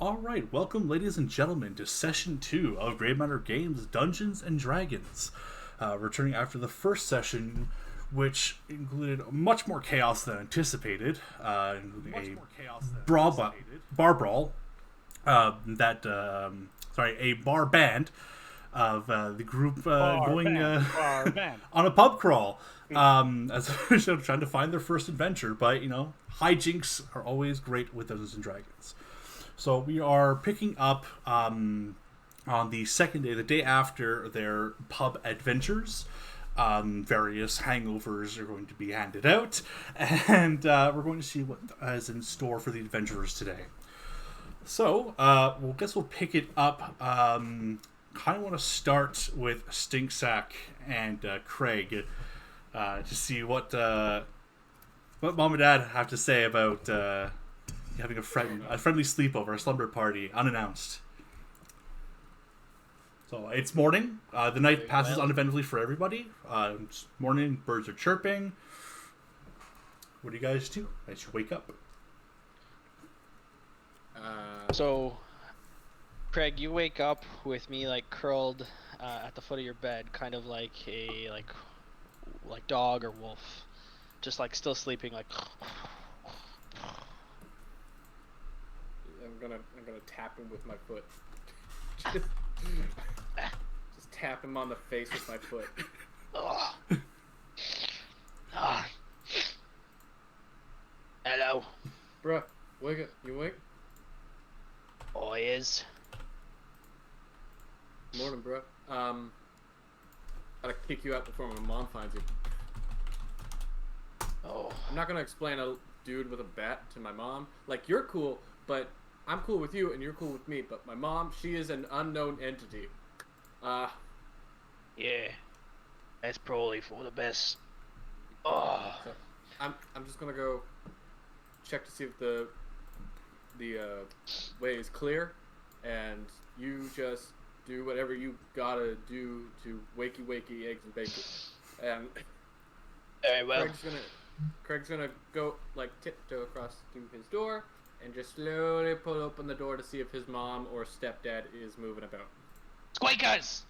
Alright, welcome ladies and gentlemen to Session 2 of Grey Matter Games Dungeons & Dragons. Returning after the first session, which included much more chaos than anticipated, including bar brawl, a bar band of the group going on a pub crawl as they're trying to find their first adventure. But, hijinks are always great with Dungeons & Dragons. So we are picking up on the second day, the day after their pub adventures. Various hangovers are going to be handed out, and we're going to see what is in store for the adventurers today. So, we'll pick it up. Kind of want to start with Stinksack and Craig to see what Mom and Dad have to say about having a friendly sleepover, a slumber party, unannounced. So it's morning. The night passes uneventfully for everybody. It's morning, birds are chirping. What do you guys do as you wake up? So, Craig, you wake up with me curled at the foot of your bed, kind of like a like dog or wolf, just still sleeping I'm gonna tap him with my foot. Just tap him on the face with my foot. Hello. Bruh, wake up. You awake? Oh, he is. Morning, bruh. Gotta kick you out before my mom finds you. Oh. I'm not gonna explain a dude with a bat to my mom. You're cool, but I'm cool with you and you're cool with me. But my mom, she is an unknown entity. Yeah. That's probably for the best. Oh. So I'm just gonna go check to see if the way is clear, and you just do whatever you gotta do to wakey eggs and bacon. And Very well. Craig's gonna go tiptoe across to his door and just slowly pull open the door to see if his mom or stepdad is moving about. Squeakers!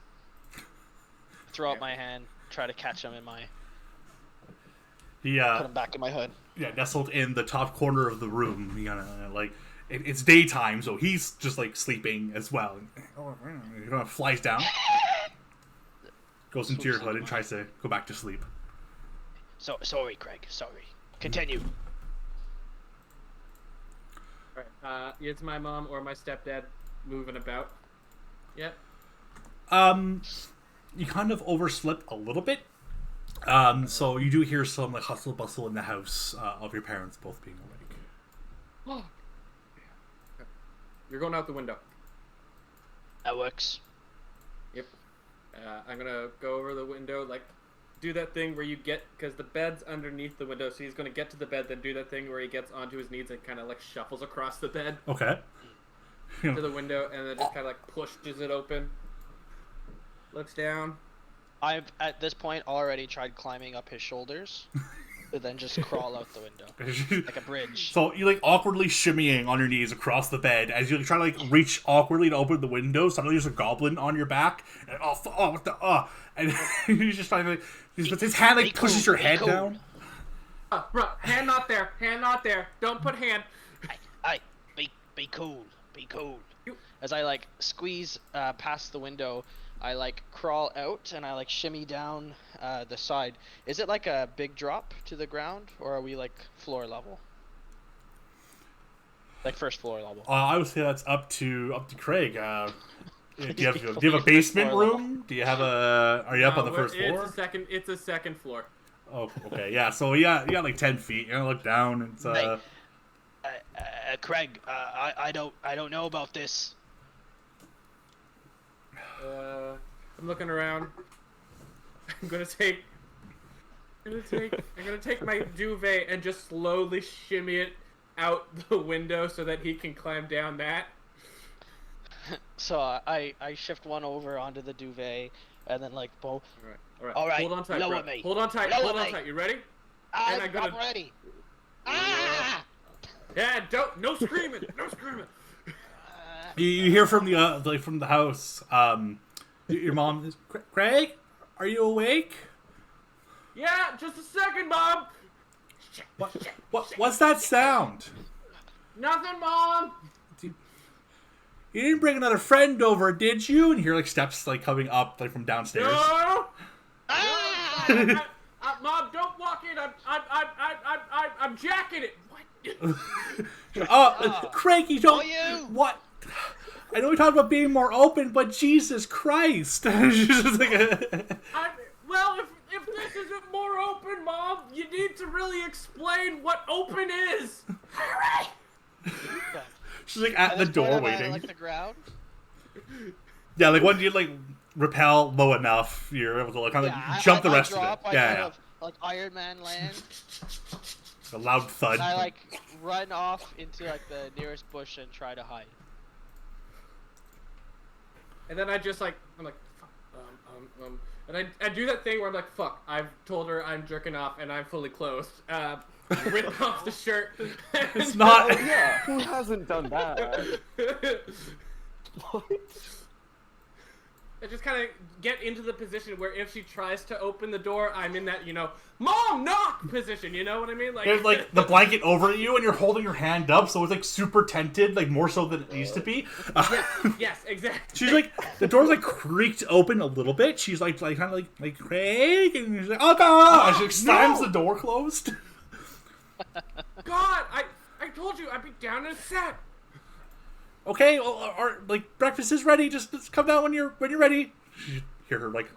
Throw out my hand, try to catch him in my... put him back in my hood. Yeah, nestled in the top corner of the room. It's daytime, so he's just sleeping as well. He flies down, goes into your hood, and tries to go back to sleep. So sorry, Craig. Sorry. Continue. Alright, is my mom or my stepdad moving about yet? You kind of overslept a little bit. So you do hear some hustle bustle in the house of your parents both being awake. Oh. You're going out the window. That works. Yep. I'm gonna go over the window, do that thing where you get, because the bed's underneath the window, so he's gonna get to the bed, then do that thing where he gets onto his knees and kind of shuffles across the bed. Okay. To the window, and then just kind of pushes it open. Looks down. I've, at this point, already tried climbing up his shoulders, but then just crawl out the window. Like a bridge. So you awkwardly shimmying on your knees across the bed as you try to reach awkwardly to open the window. Suddenly there's a goblin on your back. And what the and he's just trying to but his hand pushes your head down. Bro, hand not there. Hand not there. Don't put hand. Be cool. Be cool. As I squeeze past the window, I crawl out and I shimmy down the side. Is it a big drop to the ground, or are we floor level? First floor level. I would say that's up to Craig. Do you have a basement room? Do you have a? Are you up on the first floor? It's a second floor. Oh, okay, yeah. So you got 10 feet. You're gonna look down. It's Craig, I don't know about this. I'm looking around. I'm gonna take my duvet and just slowly shimmy it out the window so that he can climb down that. So I shift one over onto the duvet and then both. All right. Hold on tight, bro. Hold on tight. You ready? I'm ready. Ah! Yeah, no screaming. You hear from the from the house. Your mom is, Craig, are you awake? Yeah, just a second, Mom. What's that sound? Nothing, Mom. You didn't bring another friend over, did you? And you hear like steps like coming up like from downstairs. No. Mom, don't walk in. I'm jacking it. What? Craig, you don't. What? I know we talked about being more open, but Jesus Christ! Well, if this isn't more open, Mom, you need to really explain what open is. Hurry! She's like at the door waiting. Like the ground. Yeah, like when you like rappel low enough, you're able to like kind of jump the rest of it. Yeah. Like Iron Man land. A loud thud. And I like run off into like the nearest bush and try to hide. And then I just like, I'm like, fuck, and I do that thing where I'm like, fuck, I've told her I'm jerking off and I'm fully clothed. Rip off the shirt. It's not. Oh, yeah, who hasn't done that? What? I just kind of get into the position where if she tries to open the door, I'm in that, Mom, knock position, you know what I mean? Like, there's like the blanket over you and you're holding your hand up, so it's like super tented, like more so than it needs to be. Yes, exactly. She's like, the door's like creaked open a little bit. She's like kind of like Craig, and she's like, oh God! And she like, slams the door closed. God, I told you I'd be down in a sec. Okay, well, like breakfast is ready. Just come down when you're ready. You hear her like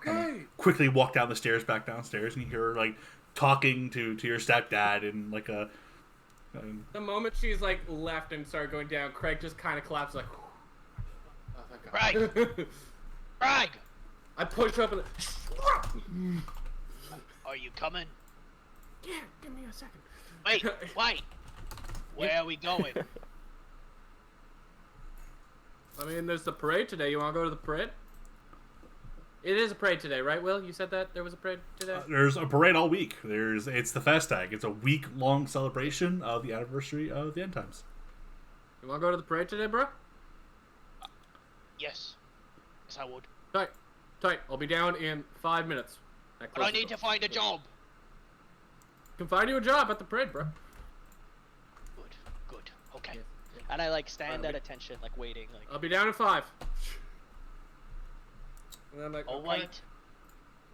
quickly walk down the stairs, back downstairs, and you hear her like talking to your stepdad and like a. The moment she's like left and started going down, Craig just kind of collapsed like. Oh, thank God. Craig. Craig. I push her up and. Are you coming? Yeah, give me a second. Wait. Where are we going? I mean, there's the parade today. You want to go to the parade? It is a parade today, right, Will? You said that there was a parade today? There's a parade all week. It's the Festag. It's a week-long celebration of the anniversary of the end times. You want to go to the parade today, bro? Yes. Yes, I would. Tight. I'll be down in 5 minutes. But I need to find a job. Can find you a job at the parade, bro. Good. Okay. Yes. And I like stand at attention, like waiting. Like I'll be down in 5. And I'm like, oh, okay. wait.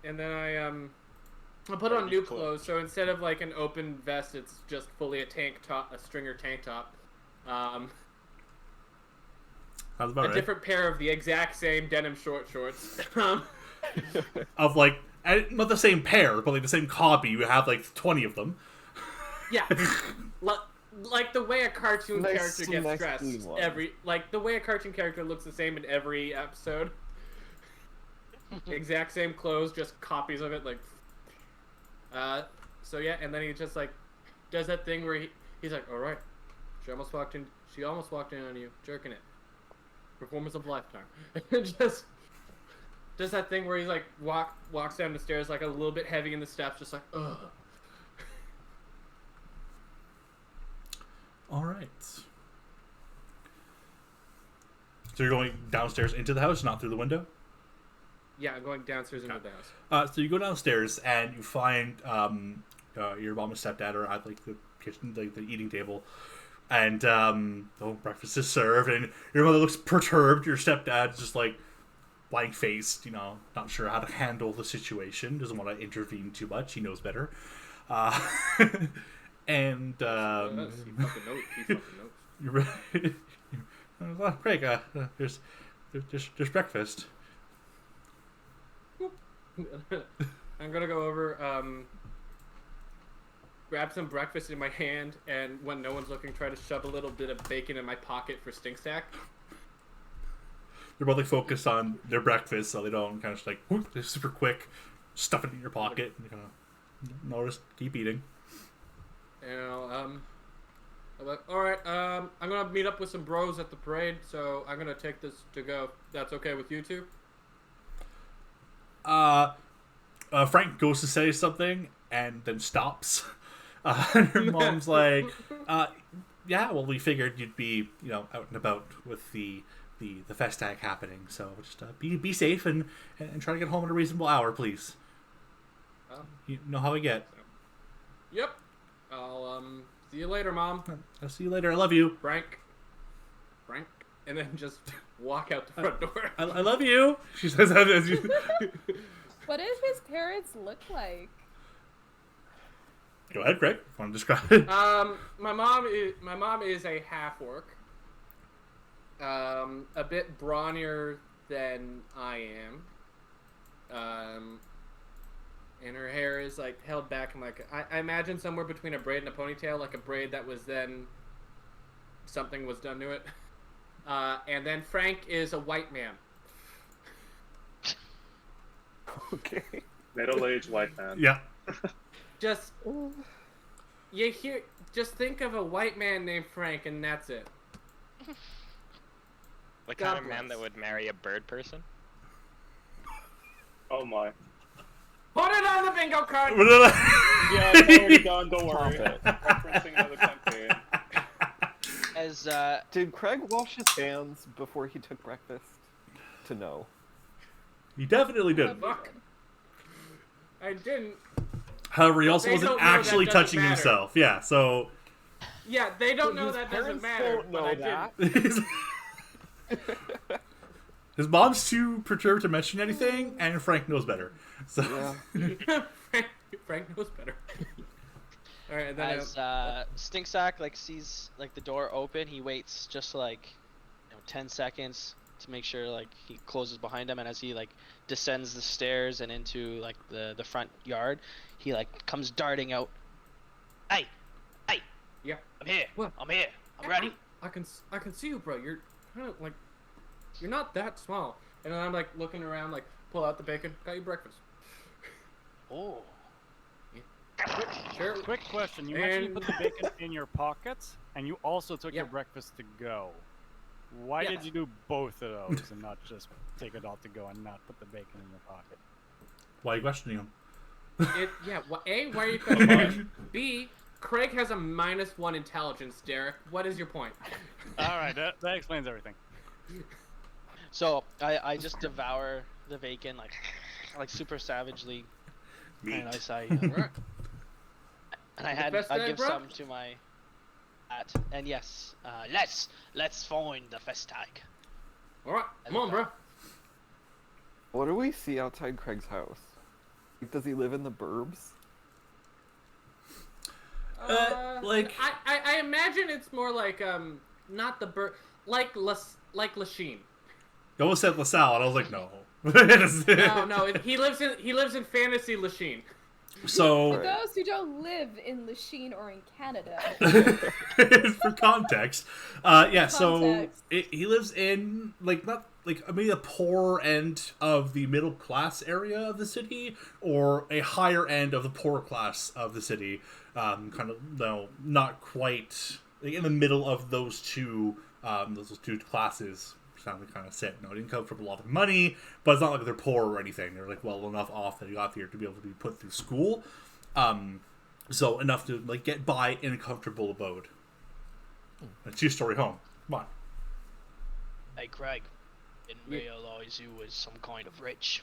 And then I put on new clothes. So instead of like an open vest, it's just fully a tank top, a stringer tank top. Sounds about a different pair of the exact same denim shorts. Of like, not the same pair, but like the same copy. You have like 20 of them. Yeah. Like the way a cartoon character gets dressed the way a cartoon character looks the same in every episode. Exact same clothes, just copies of it. Like, so yeah, and then he just like does that thing where he's like, all right, she almost walked in on you, jerking it. Performance of lifetime. Just does that thing where he's like walks down the stairs like a little bit heavy in the steps, just like ugh. All right. So you're going downstairs into the house, not through the window? Yeah, I'm going downstairs into the house. So you go downstairs and you find your mom and stepdad are at like the kitchen, like the eating table, and breakfast is served, and your mother looks perturbed. Your stepdad's just like blank faced, not sure how to handle the situation. Doesn't want to intervene too much. He knows better. And he fucking knows. You're right. Craig, there's breakfast. I'm gonna go over, grab some breakfast in my hand, and when no one's looking, try to shove a little bit of bacon in my pocket for stink stack. They're both like focused on their breakfast, so they don't kind of just like whoop, they're super quick, stuff it in your pocket, and you kind of notice, keep eating. I'm like, all right, I'm gonna meet up with some bros at the parade, so I'm gonna take this to go. That's okay with you two? Frank goes to say something and then stops. And her mom's like, yeah, well, we figured you'd be, out and about with the the festag happening. So just be safe and try to get home at a reasonable hour, please. You know how I get. Yep. I'll see you later, Mom. I'll see you later. I love you, Frank, and then just walk out the front door. I love you. She says that as you. What does his parents look like? Go ahead, Greg. Want to describe it? My mom is a half orc. A bit brawnier than I am. And her hair is like held back in like I imagine somewhere between a braid and a ponytail, like a braid that was then something was done to it. And then Frank is a white man. Okay. Middle-aged white man. Yeah. Just think of a white man named Frank, and that's it. What God kind of man bless. that would marry a bird person? Oh my. Put it on the bingo card. Yeah, it's already done. Don't worry. Stop it. Referencing another campaign. As Did Craig wash his hands before he took breakfast? To know. You definitely did. Fuck. I didn't. However, he also They wasn't don't know that actually doesn't touching matter. himself. Yeah, so. Yeah, they don't But know his that doesn't parents matter. don't but know I that. didn't. His mom's too perturbed to mention anything, and Frank knows better. So. Yeah. Frank knows better. All right, and then as Stinksack like sees like the door open, he waits just like 10 seconds to make sure like he closes behind him, and as he like descends the stairs and into like the front yard, he like comes darting out. Hey, yeah. I'm here. What? I'm here. I'm ready. I can see you, bro. You're kind of like you're not that small. And then I'm like looking around, like pull out the bacon. Got you breakfast. Oh. Sure. Quick question. You mentioned you And- put the bacon in your pockets, and you also took your Yeah. breakfast to go. Why Yes. did you do both of those and not just take it all to go and not put the bacon in your pocket? Why are you questioning him? A, why are you questioning? B, Craig has a -1 intelligence, Derek. What is your point? All right, that explains everything. So I just devour the bacon like super savagely, Meat. and I Alright. and I The best day, give bro? some to my cat. And yes, let's find the festag. Alright, come on, bro. What do we see outside Craig's house? Does he live in the burbs? Like- I imagine it's more like not the like Lachine. You almost said LaSalle, and I was like, no. No, he lives in fantasy Lachine. So, For those who don't live in Lachine or in Canada, for context, so Context. he lives in not maybe the poor end of the middle class area of the city, or a higher end of the poor class of the city. Kind of not quite in the middle of those two classes. Sound they kind of sit. No, it didn't come from a lot of money, but it's not like they're poor or anything. They're like well enough off that he got here to be able to be put through school, so enough to like get by in a comfortable abode. A 2-story home. Come on. Hey Craig, didn't realize you was some kind of rich.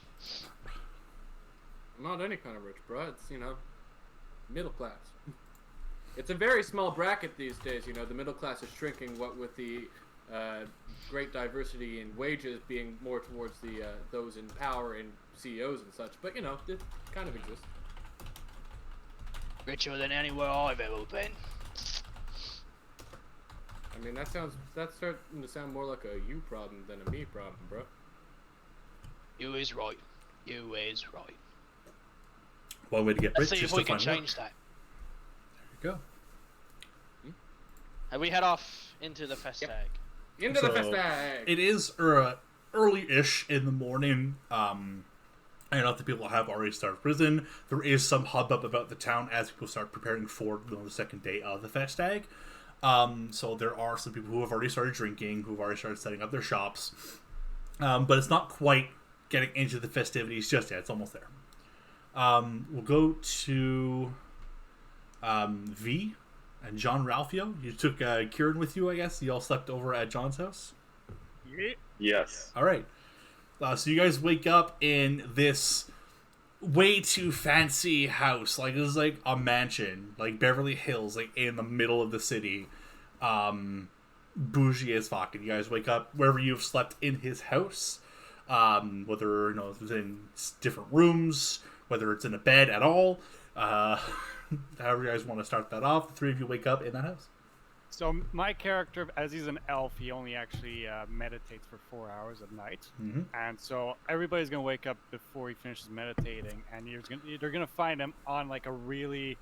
I'm not any kind of rich, bro. It's middle class. It's a very small bracket these days. The middle class is shrinking. What with the great diversity in wages being more towards the those in power and CEOs and such, but it kind of exists. Richer than anywhere I've ever been. I mean, that's starting to sound more like a you problem than a me problem, bro. You is right. You is right. One way to get Let's rich see is if we to can find change work. that. There you go. And we head off into the festag. Into So, the festag. It is early-ish in the morning. I know that people have already started prison. There is some hubbub about the town as people start preparing for the second day of the festag. So there are some people who have already started drinking, who have already started setting up their shops. But it's not quite getting into the festivities just yet. It's almost there. We'll go to V and John Ralphio. You took Kieran with you, I guess. You all slept over at John's house. Yes. All right. So you guys wake up in this way too fancy house. Like, this is like a mansion, like Beverly Hills, like in the middle of the city. Bougie as fuck. And you guys wake up wherever you've slept in his house. Whether, it's in different rooms, whether it's in a bed at all. However you guys want to start that off. The three of you wake up in that house. So my character, as he's an elf, he only actually meditates for 4 hours at night, and so everybody's gonna wake up before he finishes meditating, and you're gonna find him on like a really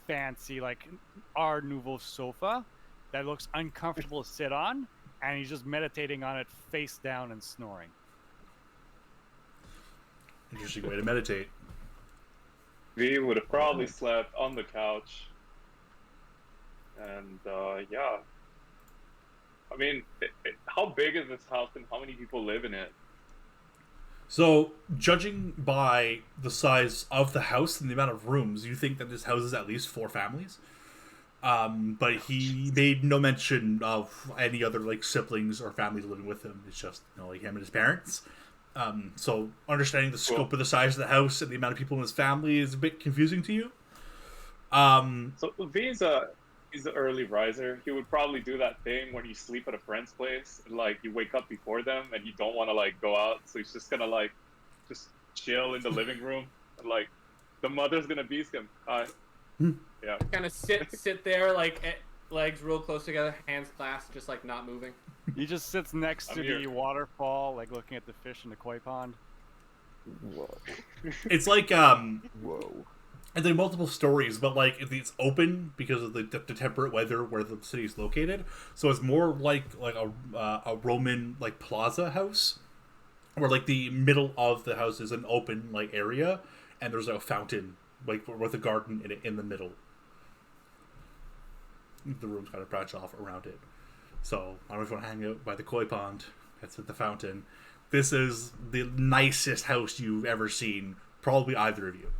fancy like Art Nouveau sofa that looks uncomfortable to sit on, and he's just meditating on it face down and snoring. Interesting way to meditate. We would have probably slept on the couch. And, yeah. I mean, how big is this house and how many people live in it? So, judging by the size of the house and the amount of rooms, you think that this houses at least 4 families. But he made no mention of any other, like, siblings or families living with him. It's just, like, him and his parents. So, understanding the scope of the size of the house and the amount of people in his family is a bit confusing to you. So, he's an early riser. He would probably do that thing when you sleep at a friend's place, and, like, you wake up before them and you don't want to, like, go out, so he's just gonna, like, just chill in the living room, and, like, the mother's gonna beast him. Yeah. Kind of sit there, like, legs real close together, hands clasped, just, like, not moving. He just sits next to here. the waterfall, like looking at the fish in the koi pond. Whoa. It's like, Whoa. and then multiple stories, but like it's open because of the temperate weather where the city is located. So it's more like a Roman like plaza house, where like the middle of the house is an open like area, and there's a fountain like with a garden in it in the middle. The rooms kind of branch off around it. So I don't know if you want to hang out by the koi pond. That's at the fountain. This is the nicest house you've ever seen. Probably either of you.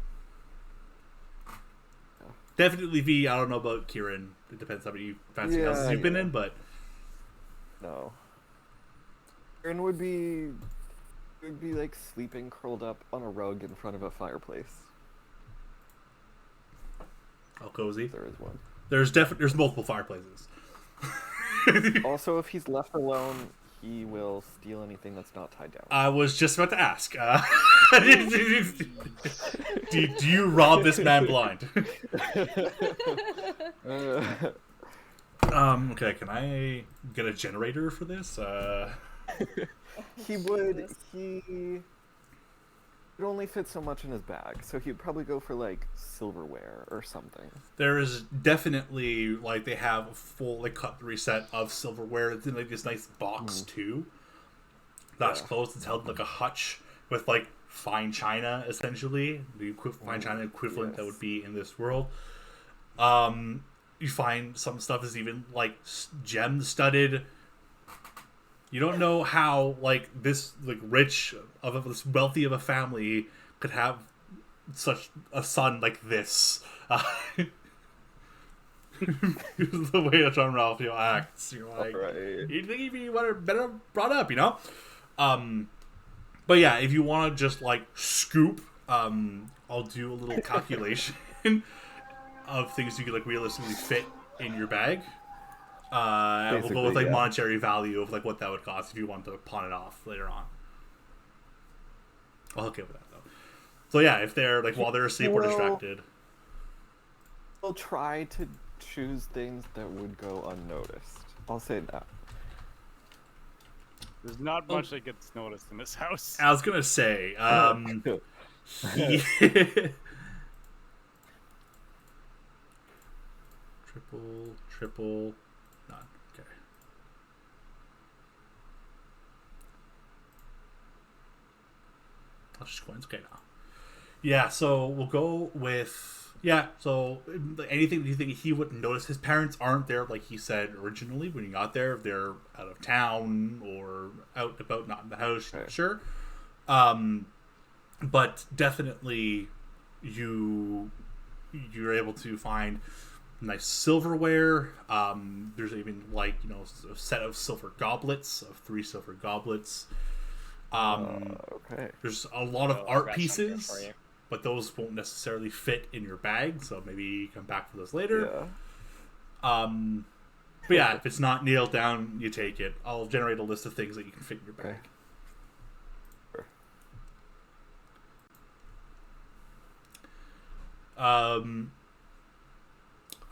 Definitely V. I don't know about Kieran. It depends how many fancy houses you've been in, but No. Aaron would be like sleeping curled up on a rug in front of a fireplace. how cozy. There is one. There's multiple fireplaces. Also, if he's left alone, he will steal anything that's not tied down. I was just about to ask. Do you rob this man blind? Okay, can I get a generator for this? He would only fit so much in his bag, so he'd probably go for like silverware or something. There is definitely like they have a full like cutlery set of silverware. It's in like this nice box too. That's closed. It's held in like a hutch with like fine china, essentially the fine china equivalent that would be in this world. You find some stuff is even like gem studded. You don't know how like this like rich of this wealthy of a family could have such a son like this. The way that John Ralphio acts, you're like, Right. you'd think he'd be better brought up, you know. But yeah, if you want to just like scoop, I'll do a little calculation of things you could like realistically fit in your bag. We'll go with like monetary value of like what that would cost if you want to pawn it off later on. I'll okay with that though. So yeah, if they're like while they're asleep or distracted, We'll try to choose things that would go unnoticed. I'll say that. There's not much that gets noticed in this house. I was gonna say, triple, none. Okay. I'll just coins. Okay, now. Yeah, so we'll go with so anything that you think he wouldn't notice. His parents aren't there, like he said originally when he got there. They're out of town or out and about, not in the house. Right. Sure, but definitely you're able to find nice silverware. There's even like a set of silver goblets, of 3 silver goblets. Okay. There's a lot of art got something for pieces, you. but those won't necessarily fit in your bag, so maybe you come back for those later. Yeah. But yeah, if it's not nailed down, you take it. I'll generate a list of things that you can fit in your bag. Okay.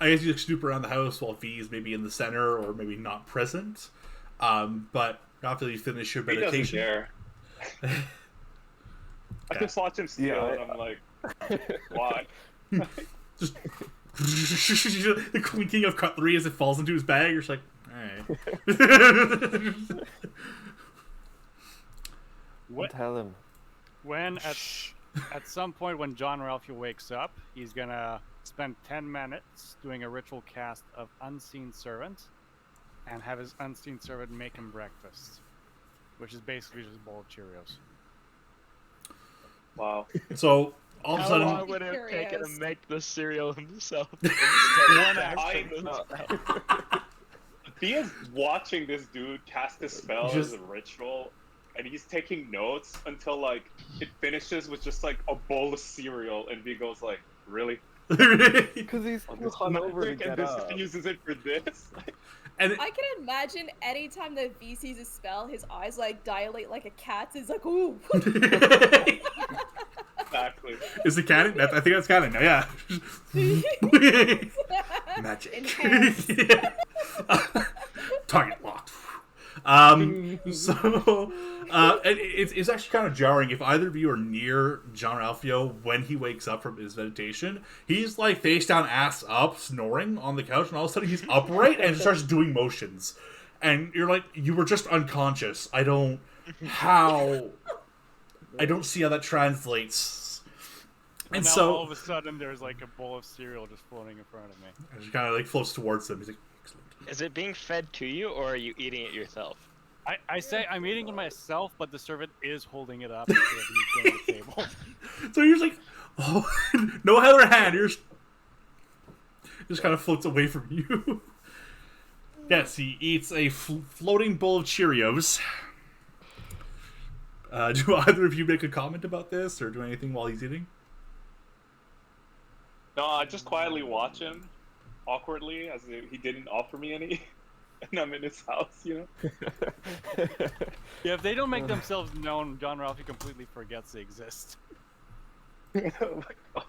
I guess you snoop around the house while V is maybe in the center or maybe not present. But after you finish your He doesn't meditation, care. I just watch him steal, Yeah, and I'm like, why? just the clinking of cutlery as it falls into his bag. You're just like, hey. What? Tell him. When at some point when John Ralphie wakes up, he's gonna spend 10 minutes doing a ritual cast of Unseen Servant, and have his Unseen Servant make him breakfast, which is basically just a bowl of Cheerios. Wow. So all of a How sudden, long would it have taken to Cheerios. make the cereal himself? One action. He is watching this dude cast his spell Just- as a ritual, and he's taking notes until like it finishes with just like a bowl of cereal, and he goes like, "Really?" Because he's Oh, too this hungover to magic, get and this up. he uses it for this. and I can imagine anytime that V sees a spell, his eyes like dilate like a cat's. It's like, ooh. Exactly. is it canon? I think that's canon. Yeah. Magic. Enhanced. Yeah. Target locked. So it's actually kind of jarring if either of you are near John Ralphio when he wakes up from his meditation. He's like face down, ass up, snoring on the couch, and all of a sudden he's upright and starts doing motions. And you're like, you were just unconscious. I don't see how that translates. And now so all of a sudden there's like a bowl of cereal just floating in front of me. and she kind of like floats towards them. He's like, excellent. Is it being fed to you, or are you eating it yourself? I say I'm eating it myself, but the servant is holding it up instead of me getting the table. So you're just like, oh, no other hand. You're just kind of floats away from you. Yes, he eats a floating bowl of Cheerios. Do either of you make a comment about this, or do anything while he's eating? No, I just quietly watch him, awkwardly, as if he didn't offer me any, and I'm in his house, you know. Yeah, if they don't make themselves known, John Ralphie completely forgets they exist. Oh my God.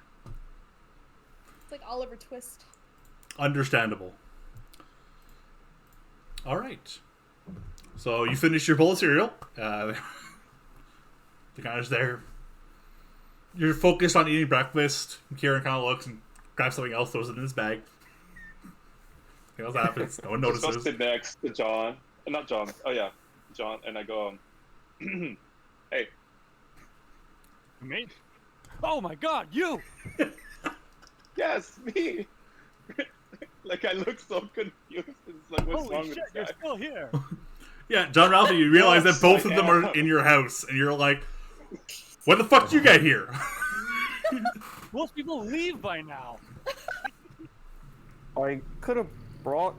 It's like Oliver Twist. Understandable. All right. So you finish your bowl of cereal. The guy's there. You're focused on eating breakfast. Kieran kind of looks and grabs something else, throws it in his bag. Nothing else happens. No one Just go notices. sit next to John. Not John. Oh yeah, John. And I go, hey. Me? Oh my God, you! Yes, me. Like I look so confused. It's like, what's Holy wrong shit, with you're this guy? still here! Yeah, John Ralphie, you realize that both of them are in your house, and you're like, when the fuck did you get here? Most people leave by now. I could have brought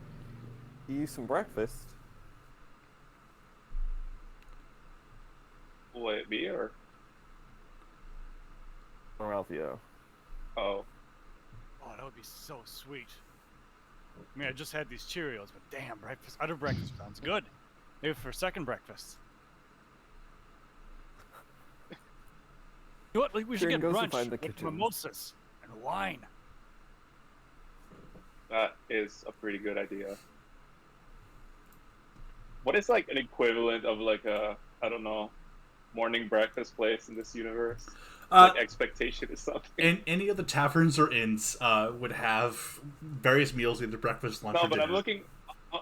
you some breakfast. Wait, me or? Ralphio. Oh. Oh, that would be so sweet. I mean, I just had these Cheerios, but damn, breakfast. Other breakfast sounds good. Maybe for second breakfast. You know what? Like, we should Kieran get goes to brunch find the with kitchen. mimosas and wine. That is a pretty good idea. What is like an equivalent of like a, I don't know, morning breakfast place in this universe? Like expectation is something. And any of the taverns or inns would have various meals, either breakfast, lunch, No, or but dinner.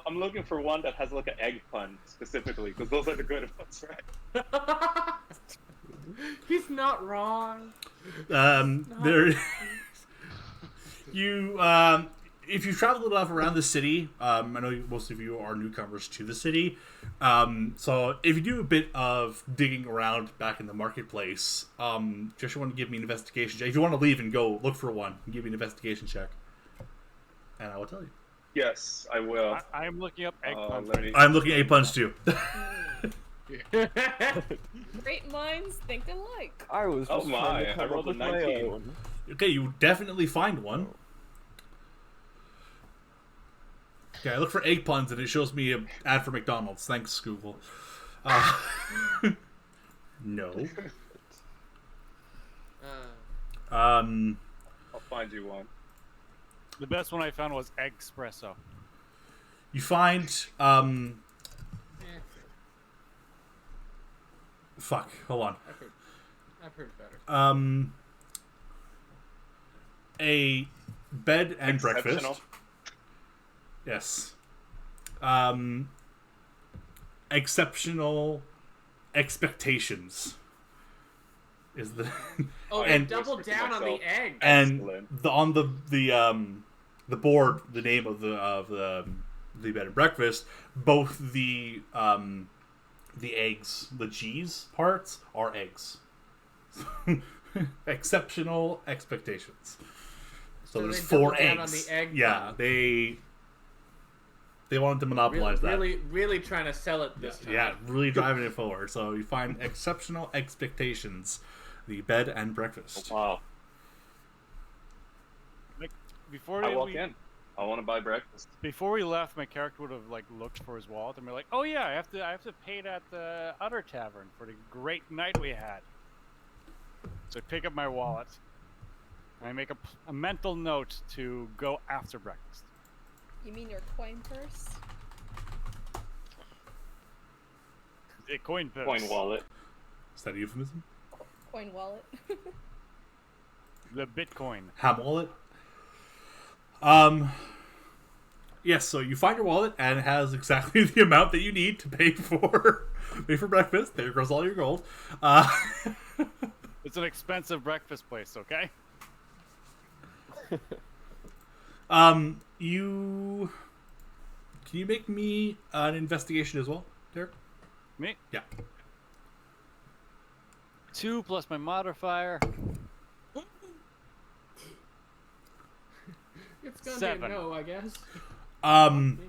I'm looking for one that has like an egg pun specifically, because those are the good ones, right? He's not wrong. There, you if you travel enough around the city, I know most of you are newcomers to the city, so if you do a bit of digging around back in the marketplace, just want to give me an investigation check. If you want to leave and go look for one, give me an investigation check. and I will tell you. Yes, I will. I'm looking up egg puns. let me- I'm looking at egg puns too. Great minds think alike. I was Oh just trying to my, I come rolled up a with my 19. own. Okay, you definitely find one. Okay, I look for egg puns and it shows me an ad for McDonald's. Thanks, Google. No. I'll find you one. The best one I found was espresso. You find fuck, hold on. I've heard better. A bed and Exceptional. breakfast. Yes. Exceptional expectations is the Oh, and- they doubled down on the egg. and Excellent. on the board, the name of the bed and breakfast, both the eggs, the G's parts are eggs. Exceptional expectations. So there's they 4 doubled down eggs. on the egg yeah, bun. they wanted to monopolize that. Really trying to sell it this time. Yeah, really driving it forward. So you find exceptional expectations, the bed and breakfast. Wow. Before I walk we in. I want to buy breakfast. before we left, my character would have like looked for his wallet and be like, "Oh yeah, I have to pay at the other tavern for the great night we had." So I pick up my wallet and I make a mental note to go after breakfast. You mean your coin purse? The coin purse. Coin wallet. Is that a euphemism? Coin wallet. The Bitcoin. Ham wallet. Yes, so you find your wallet and it has exactly the amount that you need to pay for breakfast. There goes all your gold. It's an expensive breakfast place, okay? Can you make me an investigation as well, Derek? Me? Yeah. 2 plus my modifier. It's gonna 7. be a no, I guess. Um,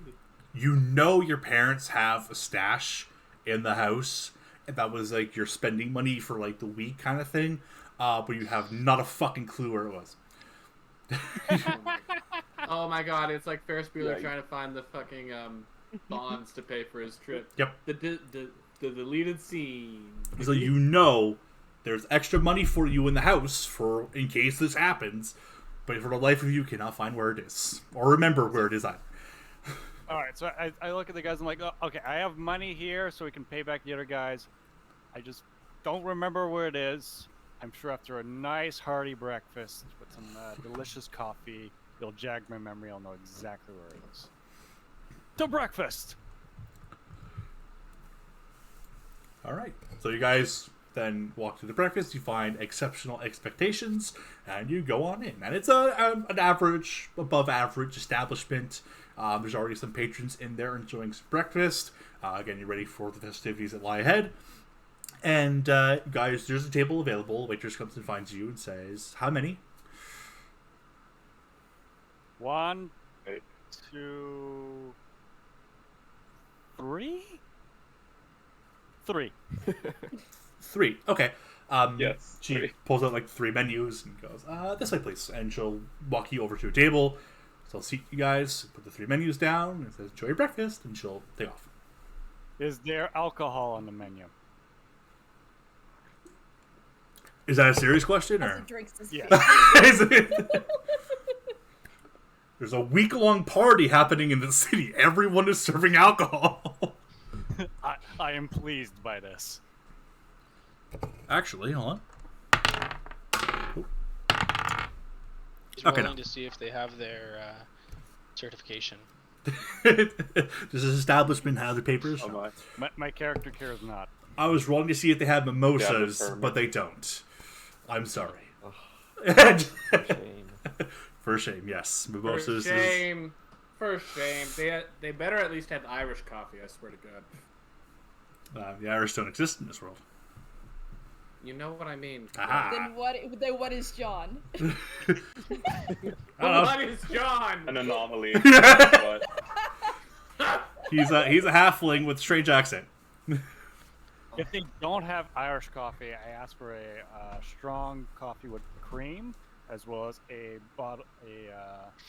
you know your parents have a stash in the house, and that was like your spending money for like the week kind of thing, but you have not a fucking clue where it was. Oh my god, it's like Ferris Bueller Yeah. trying to find the fucking bonds to pay for his trip. Yep. The deleted scene. So you know there's extra money for you in the house for in case this happens, but for the life of you cannot find where it is or remember where it is at. Alright, so I look at the guys, I'm like, oh, okay, I have money here so we can pay back the other guys. I just don't remember where it is. I'm sure after a nice hearty breakfast with some delicious coffee, it'll jag my memory. I'll know exactly where it is. To breakfast! All right. So you guys then walk to the breakfast. You find exceptional expectations, and you go on in. And it's an average, above average establishment. There's already some patrons in there enjoying some breakfast. Again, you're ready for the festivities that lie ahead. And guys, there's a table available. Waitress comes and finds you and says, "How many?" 1, Hey. 2, 3? 3. 3. Okay. Yes, She 3. pulls out like 3 menus and goes, "This way, please." And she'll walk you over to a table. She'll seat you guys, put the 3 menus down, and says, "Enjoy your breakfast," and she'll take off. Is there alcohol on the menu? Is that a serious question, As or he drinks his Yeah. beer. Is it- There's a week-long party happening in the city. Everyone is serving alcohol. I am pleased by this. Actually, hold He's Okay, rolling no. to see if they have their certification. on. Does this establishment have the papers? Oh my. My character cares not. I was rolling to see if they had mimosas, Yeah, the permit. but they don't. I'm sorry. Shame. For shame, yes. For Mimosas is... shame. For shame. They better at least have Irish coffee, I swear to God. The Irish don't exist in this world. You know what I mean. Ah. Then what is John? What is John? An anomaly. But He's a halfling with strange accent. If they don't have Irish coffee, I ask for a strong coffee with cream, as well as a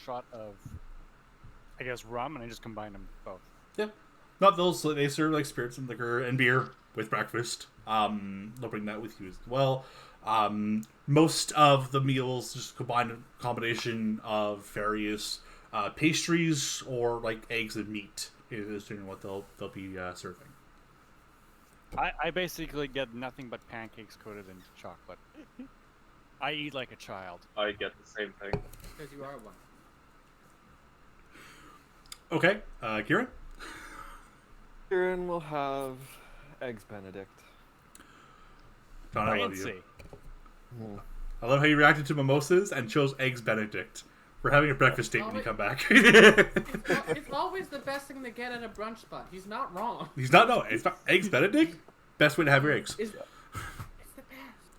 shot of, I guess, rum, and I just combine them both. Yeah. Not those. They serve like spirits and liquor and beer with breakfast. They'll bring that with you as well. Most of the meals just combine a combination of various pastries or like eggs and meat is what they'll be serving. I basically get nothing but pancakes coated in chocolate. I eat like a child. I get the same thing. Because you are one. Okay, Kieran? Kieran will have eggs Benedict. John, I love Fancy. you. I love how you reacted to mimosas and chose eggs Benedict. We're having a breakfast date when you come back. It's always the best thing to get at a brunch spot. He's not wrong. He's not. No, it's not eggs Benedict. Best way to have your eggs. It's the best.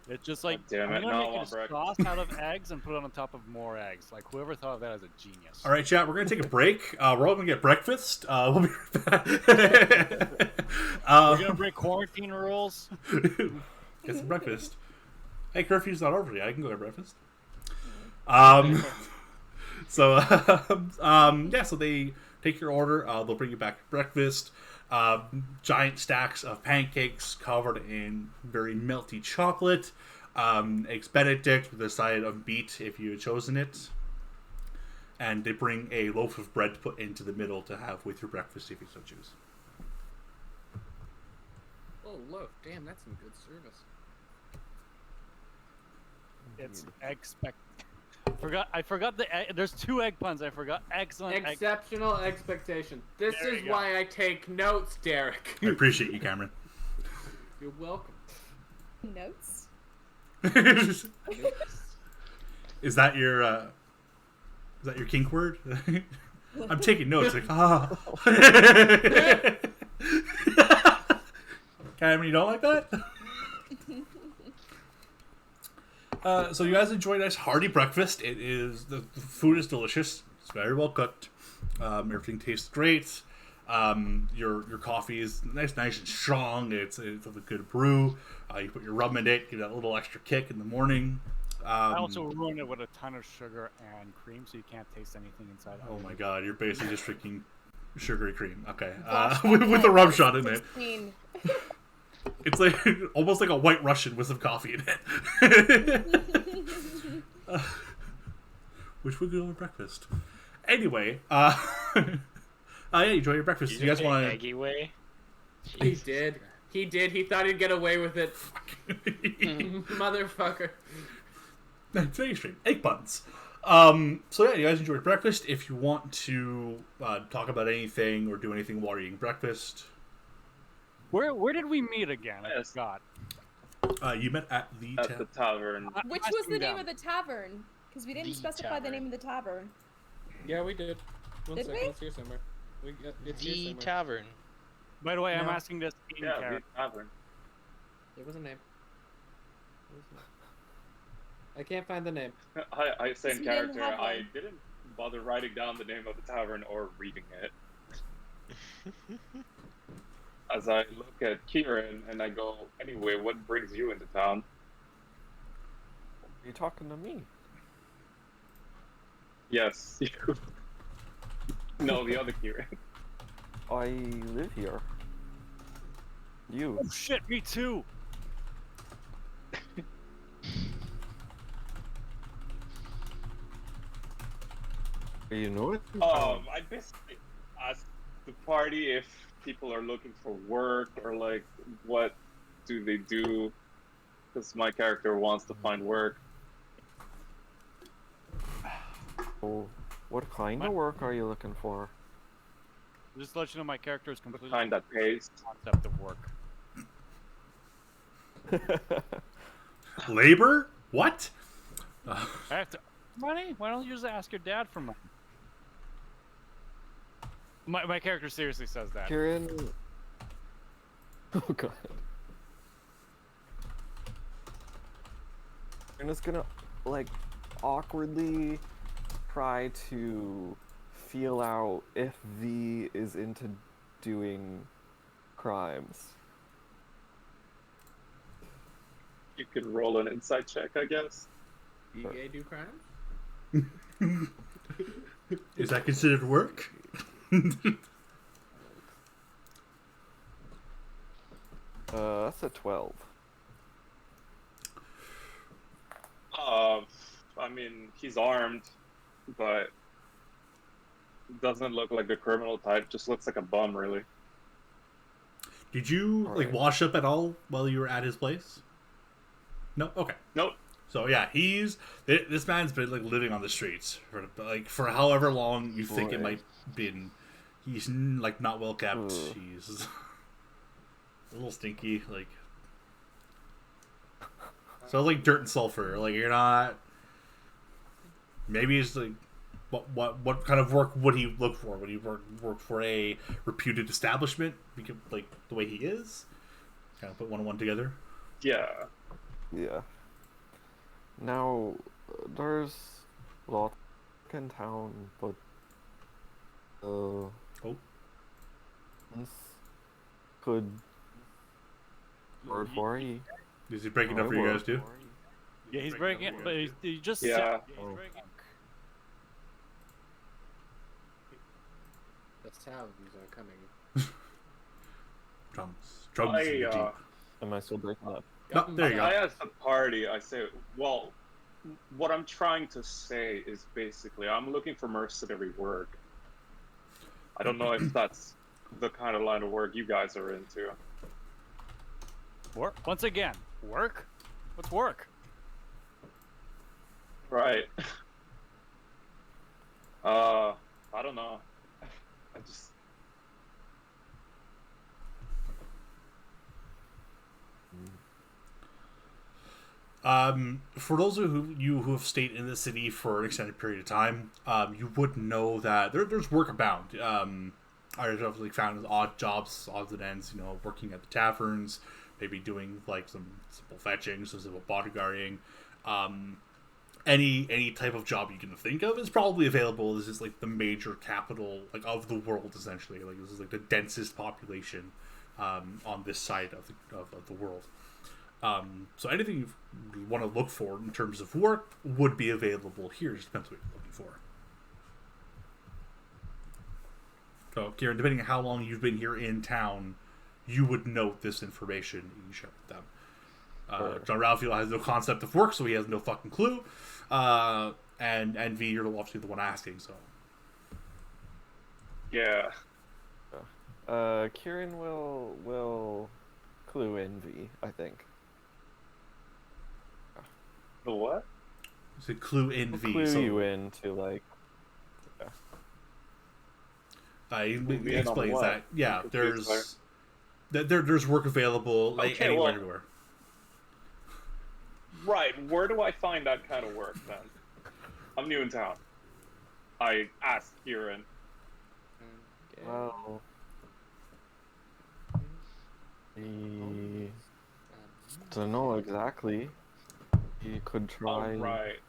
It's just like, God damn it, I'm now I gonna make want a breakfast. sauce out of eggs and put it on top of more eggs. Like, whoever thought of that is a genius. All right, chat. We're gonna take a break. We're all gonna get breakfast. We'll be right back. We're gonna break quarantine rules. Get some breakfast. Hey, curfew's not over yet. I can go get breakfast. So so they take your order. They'll bring you back breakfast. Giant stacks of pancakes covered in very melty chocolate. Eggs Benedict with a side of beet if you had chosen it. And they bring a loaf of bread to put into the middle to have with your breakfast if you so choose. Oh, look. Damn, that's some good service. It's I forgot the egg. There's 2 egg puns. I forgot. Excellent. Exceptional expectation. This There is you go. why I take notes, Derek. I appreciate you, Cameron. You're welcome. Notes? Is that your kink word? I'm taking notes. Like, Cameron, you don't like that? So you guys enjoy a nice hearty breakfast. The food is delicious. It's very well cooked. Everything tastes great. Your coffee is nice and strong. It's a good brew. You put your rum in it, give it a little extra kick in the morning. I also ruined it with a ton of sugar and cream, so you can't taste anything inside. Oh my god, you're basically just drinking sugary cream. Okay, Gosh, with a rum shot in it. 16. It's like almost like a White Russian with some coffee in it. Which would go with breakfast. Anyway, yeah, enjoy your breakfast. You guys want to? Eggy way? He did. He did. He thought he'd get away with it. Motherfucker. Today's stream, egg buns. So yeah, you guys enjoy your breakfast. If you want to talk about anything or do anything while you're eating breakfast, Where did we meet again? I Yes. forgot. you met at the the tavern. Which I was the screwed name up. of the tavern? Because we didn't The specify the tavern. name of the tavern. Yeah, we did. One Did second, we? it's here somewhere. It's here The somewhere. tavern. By the way, I'm No. asking this in Yeah, the character. tavern. There was a name. I can't find the name. I say in We didn't character, have I one. didn't bother writing down the name of the tavern or reading it. As I look at Kieran and I go, anyway, what brings you into town? Are you talking to me? Yes, you. No, the other Kieran. I live here. You. Oh shit, me too. You know it? I basically asked the party if people are looking for work or like what do they do, because my character wants to find work. Oh, what kind of work are you looking for? Just to let you know, my character is The completely kind that pays. concept of work. labor. What? I have to money. Why don't you just ask your dad for money? My character seriously says that. Kieran. Oh god. I'm just gonna, like, awkwardly try to feel out if V is into doing crimes. You could roll an insight check, I guess. EA do crimes? Is that considered work? That's a 12. I mean, he's armed, but doesn't look like a criminal type. Just looks like a bum, really. Did you like wash up at all while you were at his place? No. Okay. Nope. So yeah, this man's been like living on the streets for however long you think it might been. He's like not well kept. He's a little stinky, like. So like dirt and sulfur. Like you're not. Maybe it's like, what kind of work would he look for? Would he work for a reputed establishment? Because like the way he is, kind of put one and one together. Yeah. Yeah. Now, there's lots in town, but could word for you. Is he breaking up for you guys too? Yeah, he's breaking it, but he just Yeah. The sounds are coming. Drums in the deep. Am I still breaking up? No, there you go. I asked the party, I say, well, what I'm trying to say is basically, I'm looking for mercenary work. I don't know if that's the kind of line of work you guys are into. Work? Once again, work? What's work? Right. I don't know. I just... For those of you who have stayed in the city for an extended period of time, you would know that there's work abound. I've like found odd jobs, odds and ends. Working at the taverns, maybe doing like some simple fetching, some simple bodyguarding. Any type of job you can think of is probably available. This is like the major capital of the world, essentially. Like this is like the densest population on this side of the world. So anything you want to look for in terms of work would be available here. It just depends what you're looking for. So, Kieran, depending on how long you've been here in town, you would note this information you share with them. John Ralphio has no concept of work, so he has no fucking clue. And V, you're obviously the one asking, so. Yeah. Kieran will clue in V, I think. The what? It's a clue in V. Clue so you in to like. He explains that. Yeah, there's work available anywhere, everywhere. Right. Where do I find that kind of work then? I'm new in town. I asked Kieran. Well, I don't know exactly. You could try. Right.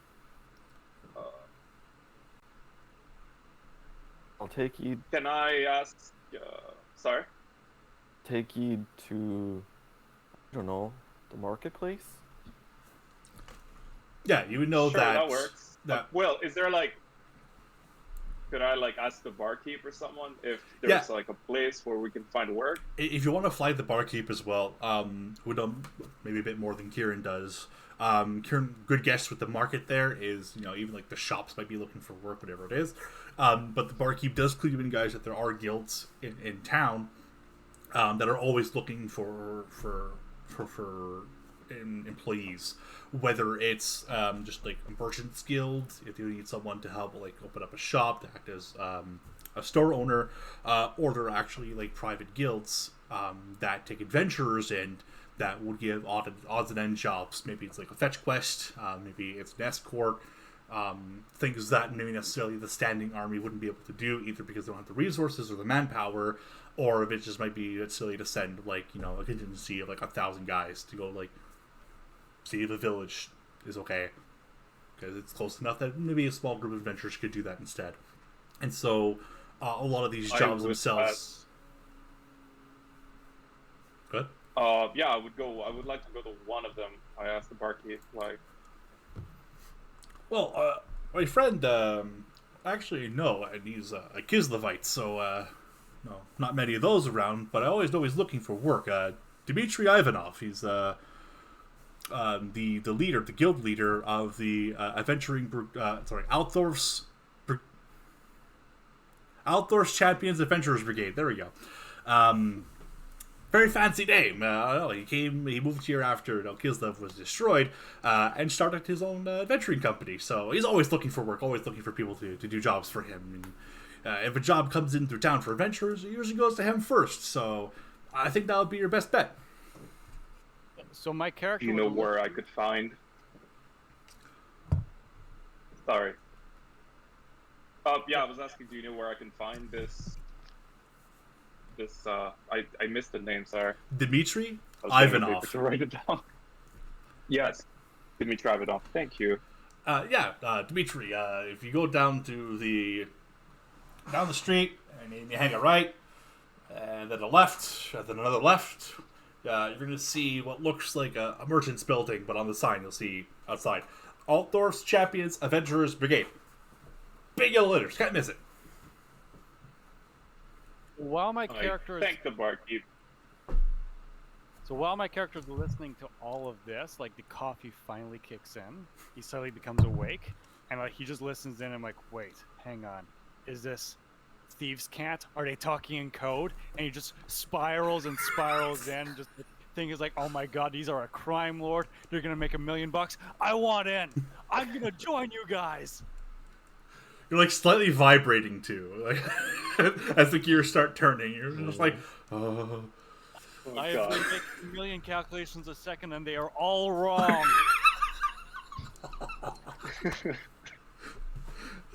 I'll take you. Can I ask? Sorry. Take you to. I don't know, the marketplace. Yeah, you would know sure, that. That works. Well, is there like? Could I ask the barkeep or someone if there's like a place where we can find work? If you want to flag the barkeep as well, who know maybe a bit more than Kieran does. Kieran, good guess with the market there is, even like the shops might be looking for work, whatever it is. But the barkeep does clue in, guys, that there are guilds in town that are always looking for employees, whether it's just like a merchant's guild, if you need someone to help like open up a shop to act as a store owner, or they're actually like private guilds that take adventurers and that would give odds and end jobs. Maybe it's like a fetch quest, maybe it's an escort, things that maybe necessarily the standing army wouldn't be able to do, either because they don't have the resources or the manpower, or if it just might be silly to send like a contingency of like 1,000 guys to go like save a village is okay, because it's close enough that maybe a small group of adventurers could do that instead. And so a lot of these jobs themselves. Good. Yeah, I would go. I would like to go to one of them. I asked the barkeep, like. Well, my friend, actually, no, and he's a Kislevite, so, no, not many of those around, but I always know he's looking for work. Dmitry Ivanov, he's, the leader, the guild leader of the, Outdoors Champions Adventurers Brigade. There we go. Very fancy name. He moved here after Kislev was destroyed, and started his own adventuring company. So he's always looking for work, always looking for people to do jobs for him. And if a job comes in through town for adventurers, it usually goes to him first. So I think that would be your best bet. So my character. Do you know where I could find? Sorry. Yeah, I was asking. Do you know where I can find this? I missed the name. Sorry. Dmitry Ivanov. Ivanov. To write it down. Yes, Dmitry Ivanov. Thank you. Dmitry. If you go down the street and you hang a right, and then a left, and then another left, you're gonna see what looks like a merchant's building, but on the sign you'll see outside, Altdorf's Champions Adventurers Brigade. Big yellow letters. Can't miss it. While my character thank the barkeep. So while my character is listening to all of this, like the coffee finally kicks in, he suddenly becomes awake, and like he just listens in and I'm like, wait, hang on. Is this thieves' cant? Are they talking in code? And he just spirals and spirals in. Just the thing is like, oh my god, these are a crime lord. They're gonna make $1 million. I want in. I'm gonna join you guys. You're like slightly vibrating too, like as the gears start turning. You're just like, oh. I have been making 1 million calculations a second, and they are all wrong.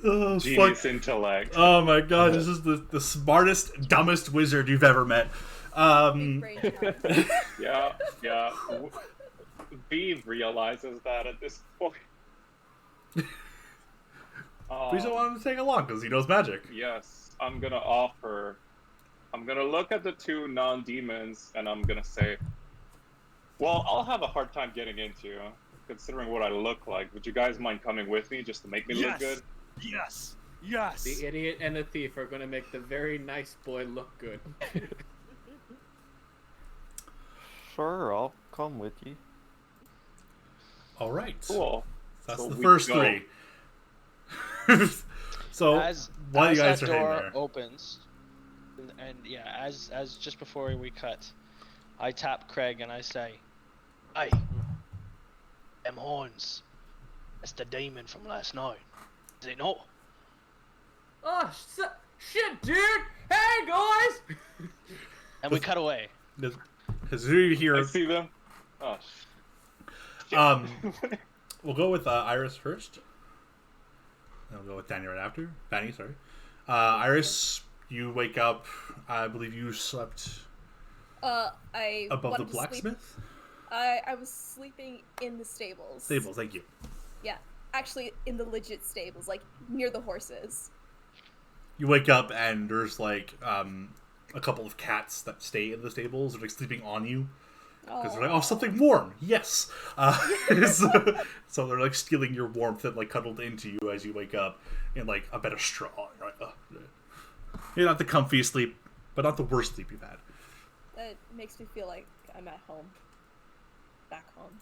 Oh, Genius intellect. Oh my god, this is the smartest, dumbest wizard you've ever met. Yeah. V realizes that at this point. Please don't want him to take along because he knows magic. Yes, I'm gonna look at the two non-demons and I'm gonna say, well, I'll have a hard time getting into, considering what I look like. Would you guys mind coming with me just to make me look good? Yes! The idiot and the thief are gonna make the very nice boy look good. Sure, I'll come with you. Alright. Cool. That's So the we first go. 3. So while you guys are that hanging door there, opens, and yeah, as just before we cut, I tap Craig and I say, "Hey, them horns. That's the demon from last night. Is it not?" Oh shit, dude! Hey guys! And we cut away. because you hear, I see them. Oh. we'll go with Iris first. And we'll go with Danny right after. Fanny, sorry. Iris, you wake up. I believe you slept I above the wanted to sleep. blacksmith. I was sleeping in the stables. Stables, thank you. Yeah, actually in the legit stables, like near the horses. You wake up and there's like a couple of cats that stay in the stables. They're like sleeping on you. Because they're like, oh, something warm. Yes. So they're like stealing your warmth and like cuddled into you as you wake up in like a bed of straw. You're like, oh. You're not the comfiest sleep, but not the worst sleep you've had. That makes me feel like I'm at home. Back home.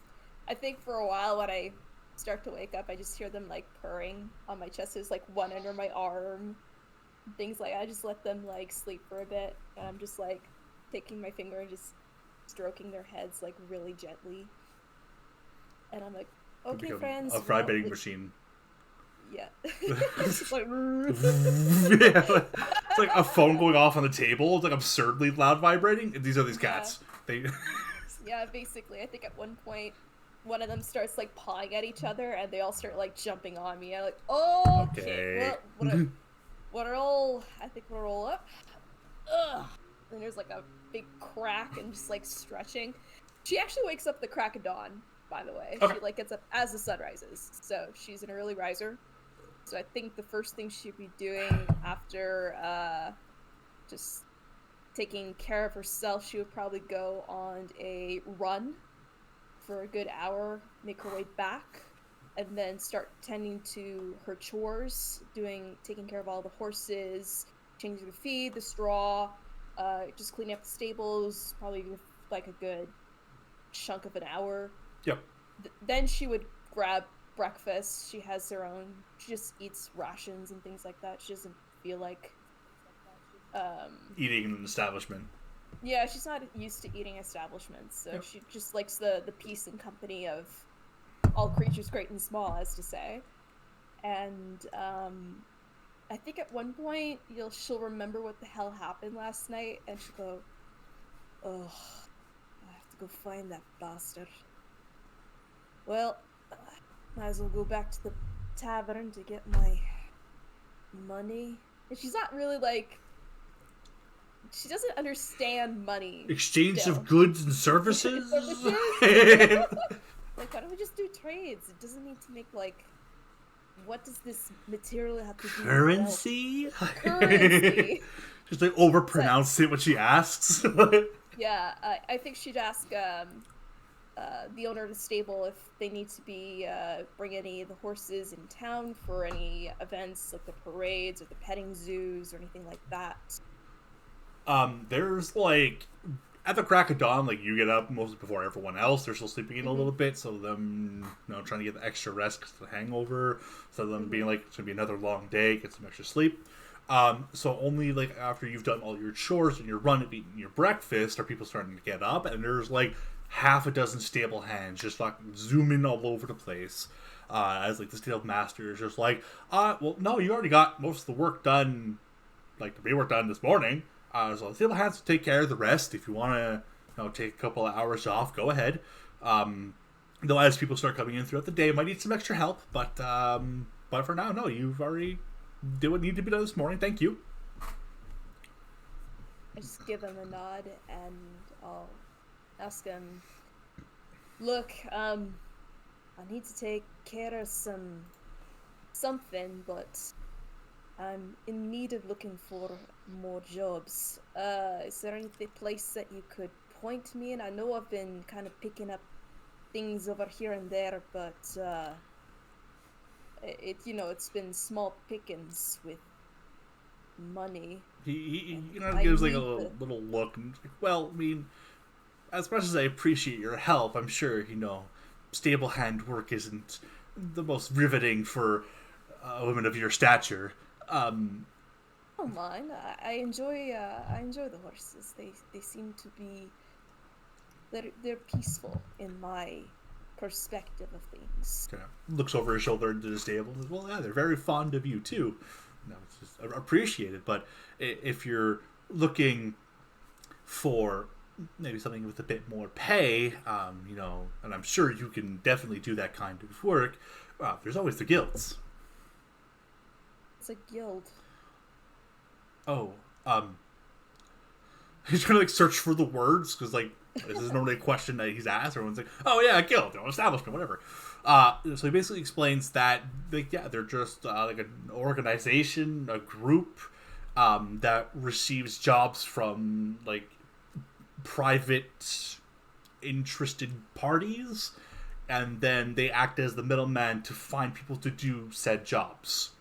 I think for a while when I start to wake up, I just hear them like purring on my chest. There's like one under my arm. Things like I just let them like sleep for a bit, and I'm just like taking my finger and just stroking their heads like really gently. And I'm like, okay, friends. A vibrating machine. Yeah. It's just like. Yeah, it's like a phone going off on the table. It's like absurdly loud vibrating. And these are these cats. They. Yeah, basically. I think at one point, one of them starts like pawing at each other, and they all start like jumping on me. I'm like, oh, okay. Well, we're all. I think we're all up. Ugh. And there's like a big crack and just like stretching. She actually wakes up the crack of dawn. by the way. Okay. She like gets up as the sun rises, so she's an early riser. So I think the first thing she'd be doing after just taking care of herself, she would probably go on a run for a good hour, make her way back, and then start tending to her chores, taking care of all the horses, changing the feed, the straw, just cleaning up the stables, probably like a good chunk of an hour. Yep. Then she would grab breakfast. She has her own. She just eats rations and things like that. She doesn't feel like eating in an establishment. Yeah, she's not used to eating establishments, so she just likes the peace and company of all creatures great and small, as to say. And I think at one point she'll remember what the hell happened last night, and she'll go, "Oh, I have to go find that bastard. Well, might as well go back to the tavern to get my money." And she's not really like, she doesn't understand money. Exchange still. of goods and services? Like, why don't we just do trades? It doesn't need to make, like, what does this material have to do with Currency? Currency. Just like overpronounce it when she asks. Yeah, I think she'd ask the owner of the stable if they need to bring any of the horses in town for any events, like the parades or the petting zoos or anything like that. There's like at the crack of dawn, like you get up mostly before everyone else. They're still sleeping in a little bit, so them trying to get the extra rest because of the hangover. So them being like it's gonna be another long day, get some extra sleep. So only like after you've done all your chores and your run and eaten your breakfast are people starting to get up, and there's like half a dozen stable hands just fucking zooming all over the place. As like the stable master is just like, well, no, you already got most of the work done, like the rework done this morning. So the stable hands will take care of the rest. If you want to, take a couple of hours off, go ahead. Though as people start coming in throughout the day, might need some extra help. But for now, no, you've already did what needed to be done this morning. Thank you. I just give him a nod and I'll ask him, look, I need to take care of something, but I'm in need of looking for more jobs. Is there any place that you could point me in? I know I've been kind of picking up things over here and there, but it's been small pickings with money. He gives like a little look and like, well, I mean, as much as I appreciate your help, I'm sure stable hand work isn't the most riveting for women of your stature. I don't mind. I enjoy the horses. They seem to be they're peaceful in my perspective of things. Kind of looks over his shoulder into the stable and says, well, yeah, they're very fond of you too. No, it's just appreciated. But if you're looking for maybe something with a bit more pay, and I'm sure you can definitely do that kind of work, there's always the guilds. It's a guild. Oh, he's trying to like search for the words because like this is normally a question that he's asked. Everyone's like, "Oh yeah, a guild, establishment, whatever." So he basically explains that like they're just like an organization, a group that receives jobs from like private interested parties, and then they act as the middleman to find people to do said jobs.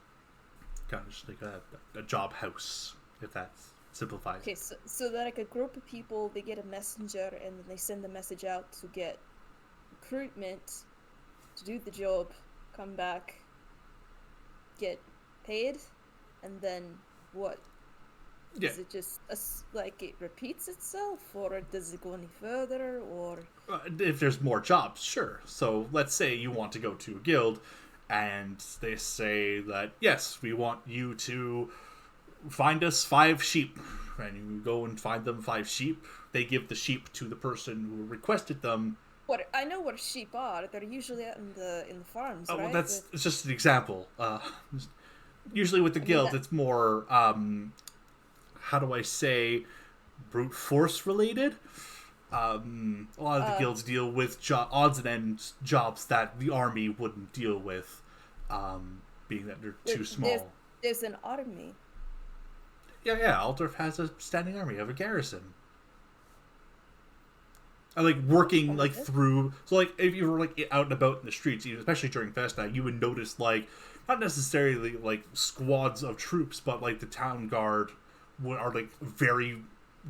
Kind of just like a job house, if that's simplified. Okay, so that like a group of people, they get a messenger and then they send the message out to get recruitment to do the job, come back, get paid, and then what? Yeah. Is it just like it repeats itself, or does it go any further, or? If there's more jobs, sure. So let's say you want to go to a guild, and they say that, yes, we want you to find us 5 sheep. And you go and find them 5 sheep. They give the sheep to the person who requested them. What I know what sheep are. They're usually out in the farms, right? Well, it's just an example. Usually with the guild, it's more, how do I say, brute force related. a lot of the guilds deal with odds and ends jobs that the army wouldn't deal with, being that they're too small. There's an army. Yeah. Altdorf has a standing army of a garrison. And like working like through, so like if you were like out and about in the streets, especially during fest night, you would notice like not necessarily like squads of troops, but like the town guard are like very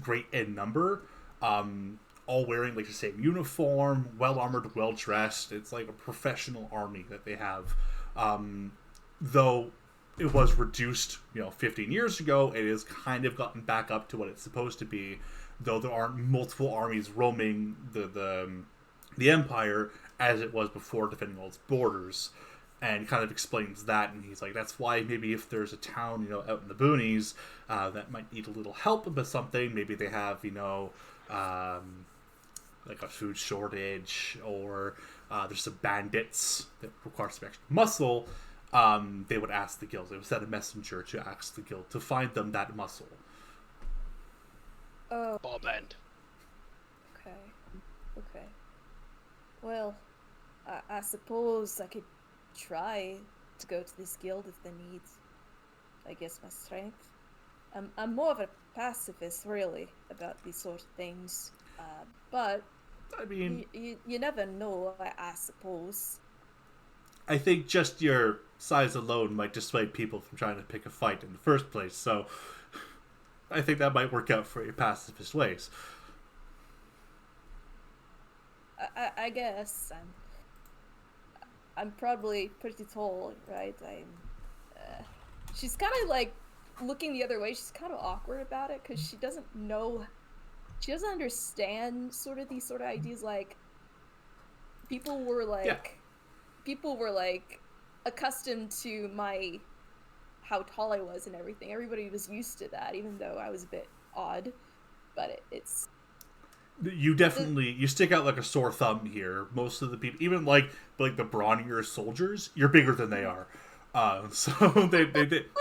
great in number, all wearing like the same uniform, well armored, well dressed. It's like a professional army that they have. Though it was reduced, 15 years ago, it has kind of gotten back up to what it's supposed to be. Though there aren't multiple armies roaming the empire as it was before, defending all its borders, and kind of explains that. And he's like, that's why maybe if there's a town, out in the boonies, that might need a little help with something. Maybe they have, like a food shortage, or there's some bandits that require some extra muscle. They would ask the guild. They would send a messenger to ask the guild to find them that muscle. Oh. Bob End. Okay. Well, I suppose I could try to go to this guild if they need, I guess, my strength. I'm more of a pacifist, really, about these sort of things. But I mean, you never know, I suppose. I think just your size alone might dissuade people from trying to pick a fight in the first place, so I think that might work out for your pacifist ways. I guess I'm probably pretty tall, right? She's kind of like looking the other way. She's kind of awkward about it because she doesn't understand sort of these sort of ideas. Like people were like accustomed to how tall I was and everything. Everybody was used to that, even though I was a bit odd. But it's you definitely you stick out like a sore thumb here. Most of the people, even like the brawnier soldiers, you're bigger than they are. So they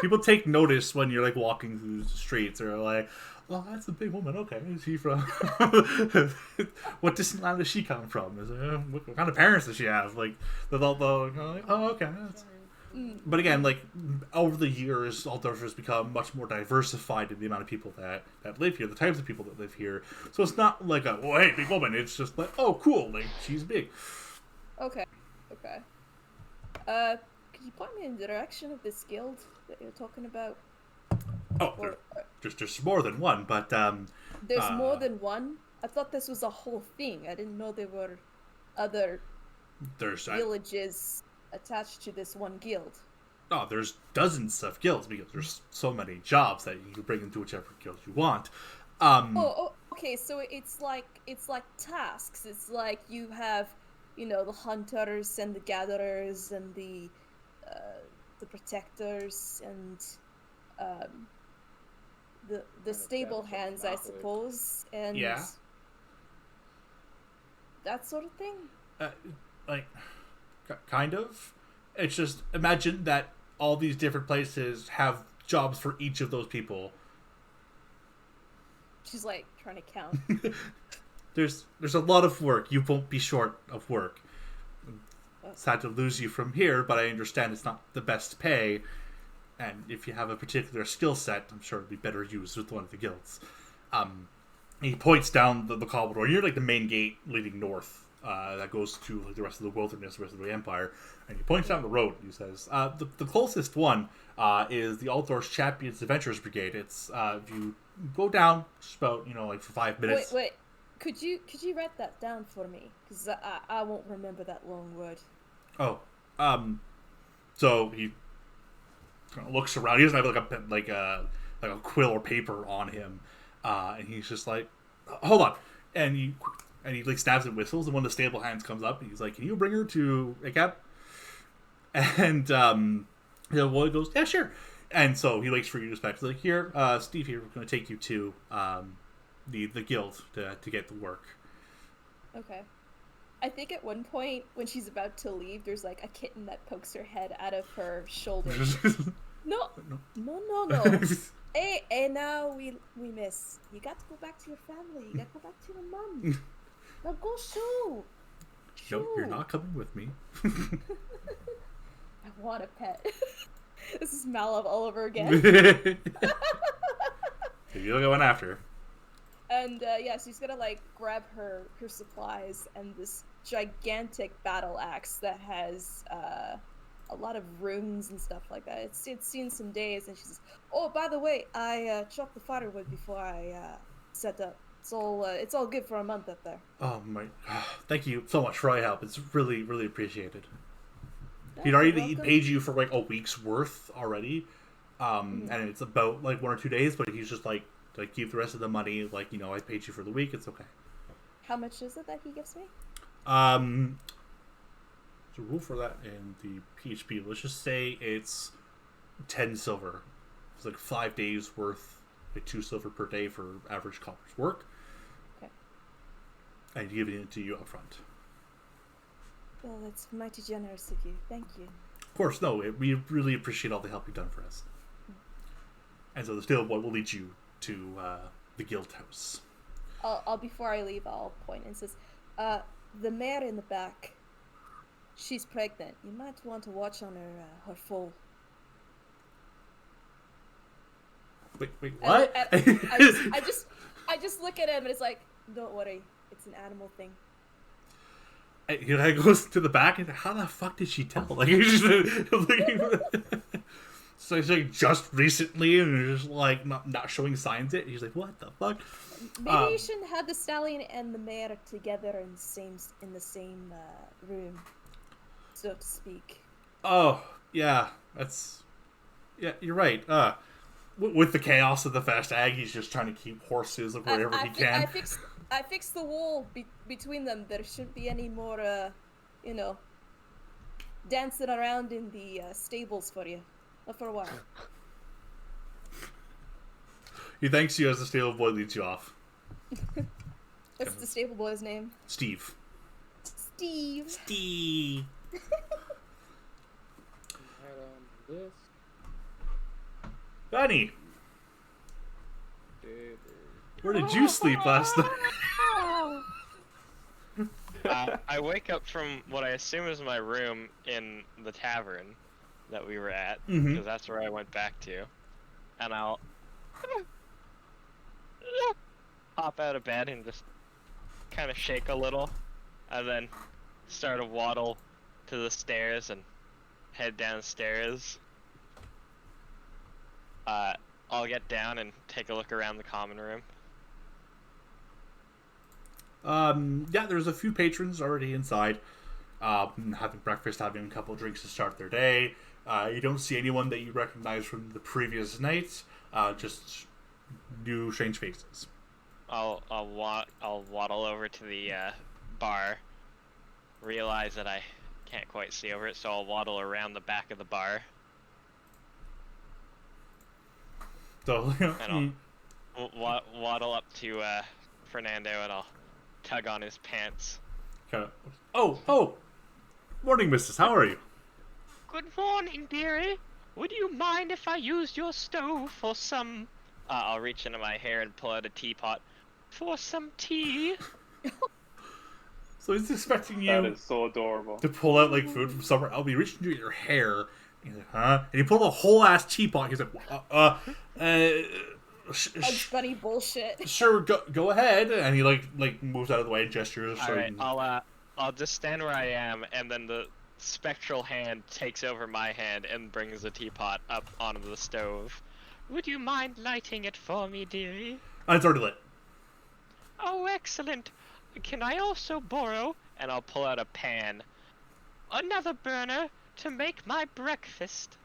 people take notice when you're like walking through the streets. They're like, "Oh, that's a big woman. Okay, is she from? What Disneyland does she come from? What kind of parents does she have? Like, they're all like, oh, okay." But again, like over the years, Altdorf has become much more diversified in the amount of people that live here, the types of people that live here. So it's not like hey, big woman. It's just like, oh, cool, like she's big. Okay. Could you point me in the direction of this guild that you're talking about? Oh, there's more than one, but there's more than one. I thought this was a whole thing. I didn't know there were other villages attached to this one guild. Oh, there's dozens of guilds because there's so many jobs that you can bring into whichever guild you want. Okay. So it's like tasks. It's like you have, the hunters and the gatherers and the protectors and the stable hands, I suppose, and that sort of thing. Kind of. It's just imagine that all these different places have jobs for each of those people. She's like trying to count. There's a lot of work. You won't be short of work. Sad to lose you from here, but I understand it's not the best pay. And if you have a particular skill set, I'm sure it'd be better used with one of the guilds. He points down the corridor. You're like the main gate leading north. That goes to like the rest of the wilderness, the rest of the empire, and he points down the road. And he says, "The closest one is the Altdorf Champions Adventurers Brigade. It's if you go down, just about like for 5 minutes." Wait, could you write that down for me? Because I won't remember that long word. Oh, so he kind of looks around. He doesn't have like a quill or paper on him, and he's just like, "Hold on," and he like snaps and whistles, and one of the stable hands comes up, and he's like, "Can you bring her to a cab?" And the boy goes, "Yeah, sure." And so he waits for you to dispatch. He's like, "Here, Steve here, we're going to take you to the guild to get the work." Okay. I think at one point when she's about to leave, there's like a kitten that pokes her head out of her shoulder. No, no. Hey, now we miss. You got to go back to your family. You got to go back to your mom. Now go shoo. No, you're not coming with me. I want a pet. This is Malov all over again. You're going after. And yeah, she's gonna like grab her supplies and this gigantic battle axe that has a lot of runes and stuff like that. It's seen some days, and she says, "Oh, by the way, I chopped the firewood before I set up. It's all good for a month up there." Oh my! Thank you so much for all your help. It's really, really appreciated. He'd You're already welcome. paid you for like a week's worth already, and it's about like 1 or 2 days. But he's just like keep the rest of the money. Like, you know, I paid you for the week. It's okay. How much is it that he gives me? There's a rule for that in the PHP. Let's just say it's 10 silver. It's like 5 days worth, like 2 silver per day for average copper's work. Okay. And giving it to you up front. Well, that's mighty generous of you. Thank you. Of course, no. We really appreciate all the help you've done for us. And so the stable boy will lead you to the guild house. I'll before I leave, I'll point and says, the mare in the back, she's pregnant. You might want to watch on her foal. Wait, what? I just look at him and it's like, don't worry, it's an animal thing. He goes to the back and how the fuck did she tell? Like, so he's like just recently and just like not showing signs yet. He's like, what the fuck? Maybe you shouldn't have the stallion and the mare together in the same room, so to speak. Oh yeah, you're right. With the chaos of the fast ag, he's just trying to keep horses wherever he can. I fixed the wall between them. There shouldn't be any more, dancing around in the stables for you. Not for a while. He thanks you as the stable boy leads you off. What's the stable boy's name? Steve. Steve. This. Benny, where did you sleep last night? I wake up from what I assume is my room in the tavern that we were at, because that's where I went back to, and I'll hop out of bed and just kind of shake a little, and then start to waddle to the stairs and head downstairs. I'll get down and take a look around the common room. Yeah, there's a few patrons already inside, having breakfast, having a couple of drinks to start their day. You don't see anyone that you recognize from the previous night, just new strange faces. I'll waddle over to the bar, realize that I can't quite see over it, so I'll waddle around the back of the bar. So, And I'll waddle up to Fernando and I'll tug on his pants. Oh, morning, missus. How are you? Good morning, dearie. Would you mind if I used your stove for some... I'll reach into my hair and pull out a teapot. For some tea? So he's expecting you That is so adorable. to pull out like food from somewhere. I'll be reaching into your hair. And he's like, huh? And he pulled a whole ass teapot. He's like, Bugs Bunny bullshit. sure, go ahead. And he like moves out of the way and gestures. Alright, I'll just stand where I am, and then the spectral hand takes over my hand and brings the teapot up onto the stove. Would you mind lighting it for me, dearie? And it's already lit. Oh, excellent. Can I also borrow, and I'll pull out a pan, another burner to make my breakfast?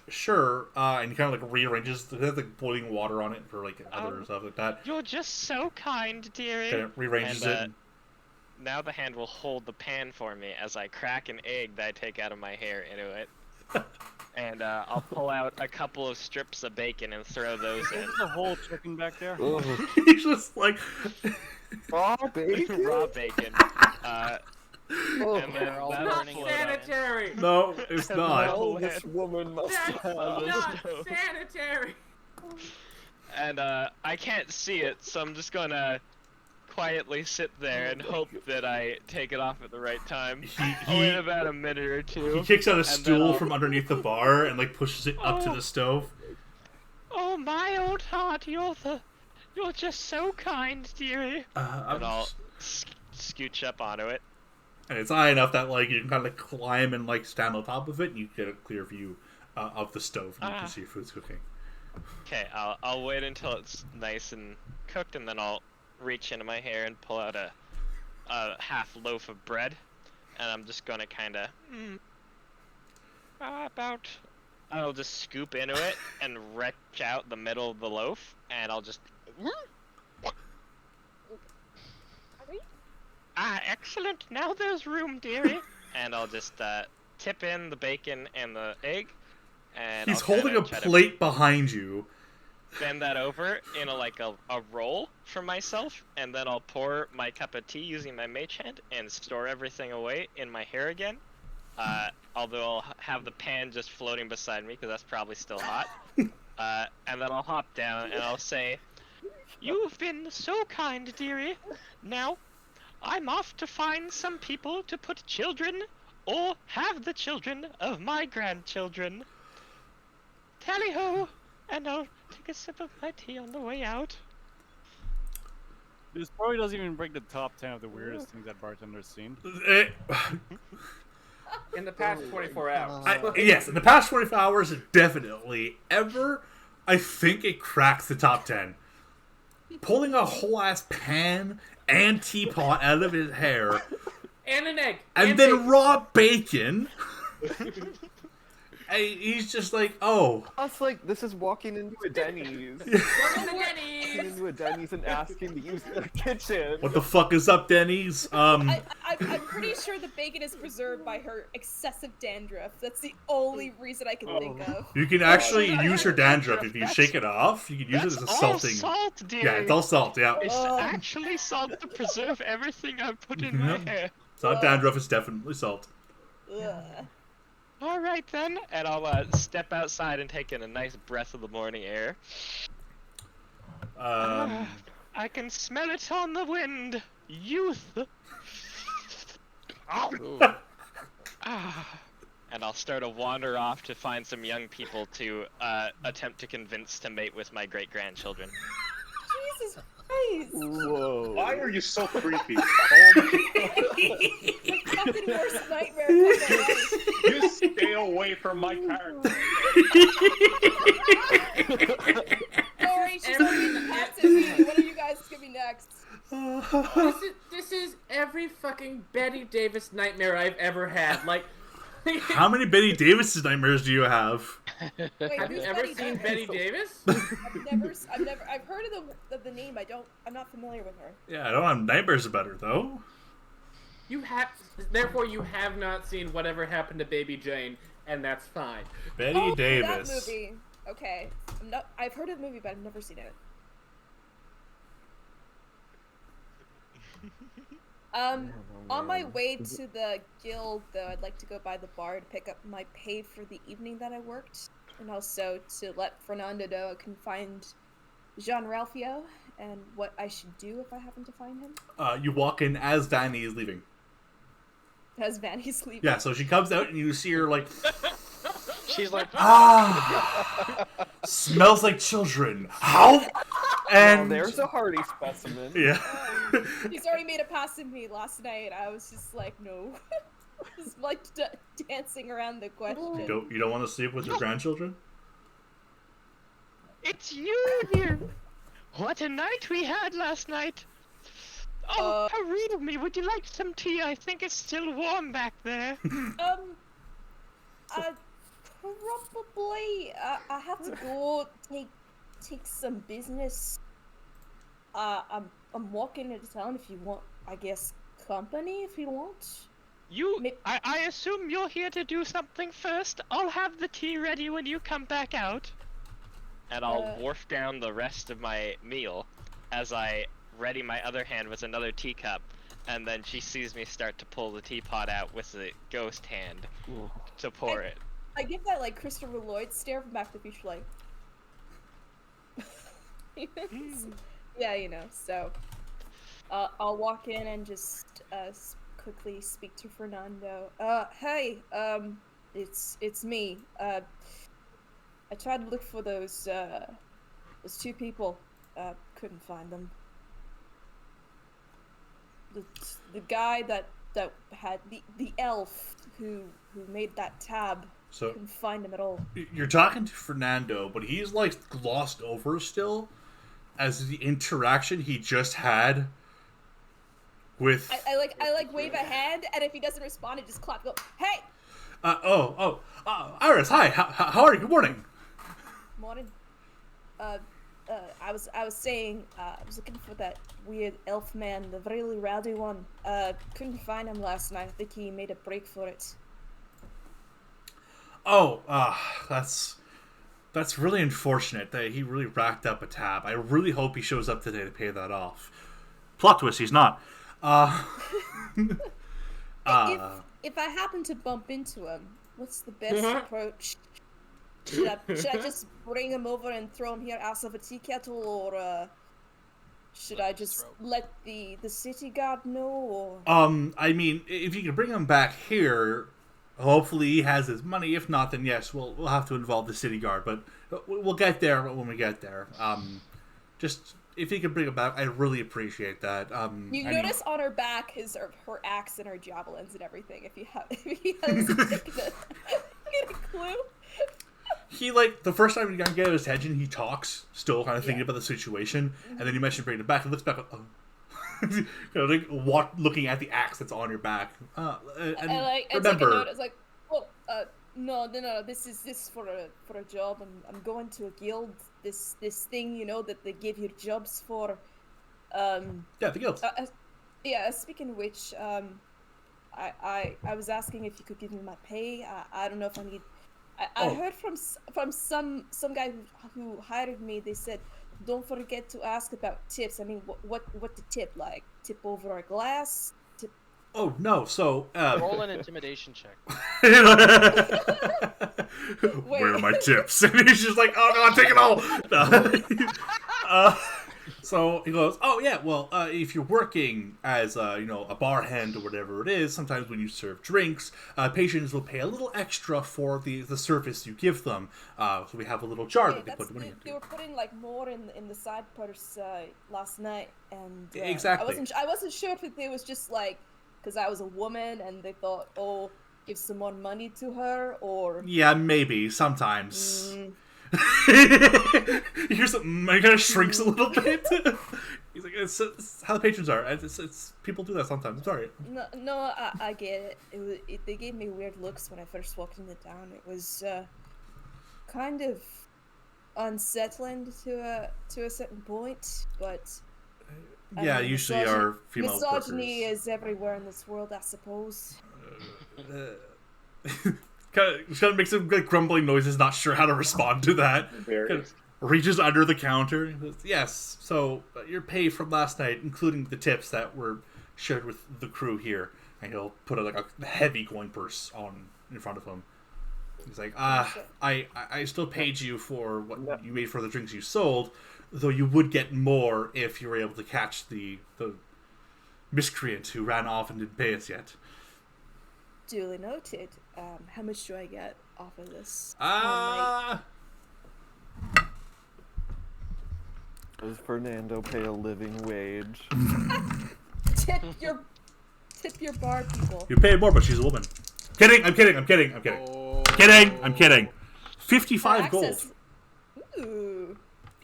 Sure. And he kind of like rearranges. There's like boiling water on it for like other stuff like that. You're just so kind, dearie. Kind of rearranges it. Now the hand will hold the pan for me as I crack an egg that I take out of my hair into it. And I'll pull out a couple of strips of bacon and throw those in. There's a whole chicken back there. He's just like Raw bacon? Raw bacon. And then They're all that'll Not burning float up. sanitary. No, it's not. Well, this woman must That's have. not sanitary. And I can't see it, so I'm just gonna quietly sit there and hope that I take it off at the right time. I'll wait about a minute or two. He kicks out a then stool I'll- from underneath the bar and like pushes it up to the stove. Oh, my old heart, you're just so kind, dearie. And I'll scooch up onto it. And it's high enough that like you can kind of like climb and like stand on top of it, and you get a clear view of the stove, and you can see your food's cooking. Okay, I'll wait until it's nice and cooked, and then I'll reach into my hair and pull out a half loaf of bread, and I'm just gonna kind of I'll just scoop into it and wrench out the middle of the loaf, and I'll just excellent, now there's room, dearie. And I'll just tip in the bacon and the egg, and He's I'll holding a try to plate behind you. bend that over in a roll for myself, and then I'll pour my cup of tea using my mage hand and store everything away in my hair again. Although I'll have the pan just floating beside me because that's probably still hot. And then I'll hop down and I'll say, "You've been so kind, dearie. Now, I'm off to find some people to put children, or have the children of my grandchildren. Tally-ho! And I'll take a sip of my tea on the way out." This probably doesn't even break the top 10 of the weirdest things that bartender's seen. In the past 24 hours. Yes, in the past 24 hours, definitely. I think it cracks the top 10. Pulling a whole ass pan and teapot out of his hair, And an egg. and then raw bacon. He's just like, oh. Us like this is walking into a Denny's. Walking into a Denny's and asking to use their kitchen. What the fuck is up, Denny's? I'm pretty sure the bacon is preserved by her excessive dandruff. That's the only reason I can think of. You can actually use your dandruff if you shake it off. You can use it as a all salting. salt, dear. Yeah, it's all salt. Yeah, It's actually salt to preserve everything I put in my hair. it's not dandruff. It's definitely salt. Ugh. All right then, and I'll step outside and take in a nice breath of the morning air. I can smell it on the wind, youth. And I'll start to wander off to find some young people to attempt to convince to mate with my great-grandchildren. Jesus Christ! Whoa. Why are you so creepy? The fucking worst nightmare come to life. You stay away from my character. Sorry, she's gonna be hot to me. What are you guys gonna be next? This is every fucking Betty Davis nightmare I've ever had. Like, How many Betty Davis nightmares do you have? Wait, have you who's ever Betty seen Davis? Betty Davis? I've heard of the name. I'm not familiar with her. Yeah, I don't have nightmares about her though. Therefore you have not seen Whatever Happened to Baby Jane, and that's fine. Betty Oh, Davis. that movie. Okay, I've heard of the movie, but I've never seen it. On my way to the guild, though, I'd like to go by the bar to pick up my pay for the evening that I worked, and also to let Fernando know I can find Jean Ralphio and what I should do if I happen to find him. You walk in as Danny is leaving. As Vanny's sleeping. Yeah, so she comes out and you see her like, She's like, smells like children. How? And there's a hardy specimen. yeah. He's already made a pass at me last night. I was just like, no. Just like dancing around the question. You don't want to sleep with your grandchildren? It's you, dear. What a night we had last night. Oh, how rude of me. Would you like some tea? I think it's still warm back there. Probably. I have to go take some business. I'm walking into town if you want, I guess, company if you want. I assume you're here to do something first. I'll have the tea ready when you come back out. And I'll wolf down the rest of my meal as I ready my other hand with another teacup and then she sees me start to pull the teapot out with the ghost hand to pour it. I give that like Christopher Lloyd stare from Back to the Future, like. Yeah, you know. So, I'll walk in and just quickly speak to Fernando. Hey, it's me. I tried to look for those two people. Couldn't find them. The guy that had the elf who made that tab. So couldn't find him at all. You're talking to Fernando, but he's like glossed over still as the interaction he just had with. I wave a hand, and if he doesn't respond, I just clap. Go, hey. Iris, hi. How are you? Good morning. Morning. I was saying, I was looking for that weird elf man, the really rowdy one. Couldn't find him last night. I think he made a break for it. Oh, that's really unfortunate that he really racked up a tab. I really hope he shows up today to pay that off. Plot twist, he's not. If I happen to bump into him, what's the best approach? Should I just bring him over and throw him here ass of a tea kettle, or should I just let the city guard know? Or... I mean, if you can bring him back here, hopefully he has his money. If not, then yes, we'll have to involve the city guard. But we'll get there when we get there. Just if you could bring him back, I really appreciate that. Notice on her back her axe and her javelins and everything. If he has get a clue. He, like, the first time you get his attention, he talks, still kind of thinking about the situation, and then you mention bringing it back, and looks back, looking at the axe that's on your back. I take a note. It's like, no, this is for a job. I'm going to a guild. This thing, you know, that they give you jobs for. Yeah, the guild. Speaking of which, I was asking if you could give me my pay. I don't know if I need. I heard from some guy who hired me. They said, don't forget to ask about tips. I mean, what the tip like? Tip over a glass? Tip... Oh no! So roll an intimidation check. Where are my tips? And he's just like, oh no, take it all. So he goes, oh yeah, well, if you're working as a bar hand or whatever it is, sometimes when you serve drinks, patrons will pay a little extra for the service you give them. So we have a little jar that they put money into. They were putting like more in the side purse last night, and exactly. I wasn't sure if it was just like because I was a woman and they thought, oh, give some more money to her, or yeah, maybe sometimes. You hear something, it kind of shrinks a little bit. He's like, it's how the patrons are. It's people do that sometimes. I'm sorry. No, I get it. They gave me weird looks when I first walked into town. It was kind of unsettling to a certain point, but yeah, usually our female misogyny workers. is everywhere in this world, I suppose. Kind of makes some like grumbling noises, not sure how to respond to that. Kind of reaches under the counter. And goes, yes, so your pay from last night, including the tips that were shared with the crew here. And he'll put a heavy coin purse in front of him. He's like, I still paid you for what you made for the drinks you sold, though you would get more if you were able to catch the miscreant who ran off and didn't pay us yet. Duly noted. How much do I get off of this? Does Fernando pay a living wage? Tip your bar people. You pay more, but she's a woman. Kidding! I'm kidding! Oh. I'm kidding! 55 gold. Ooh.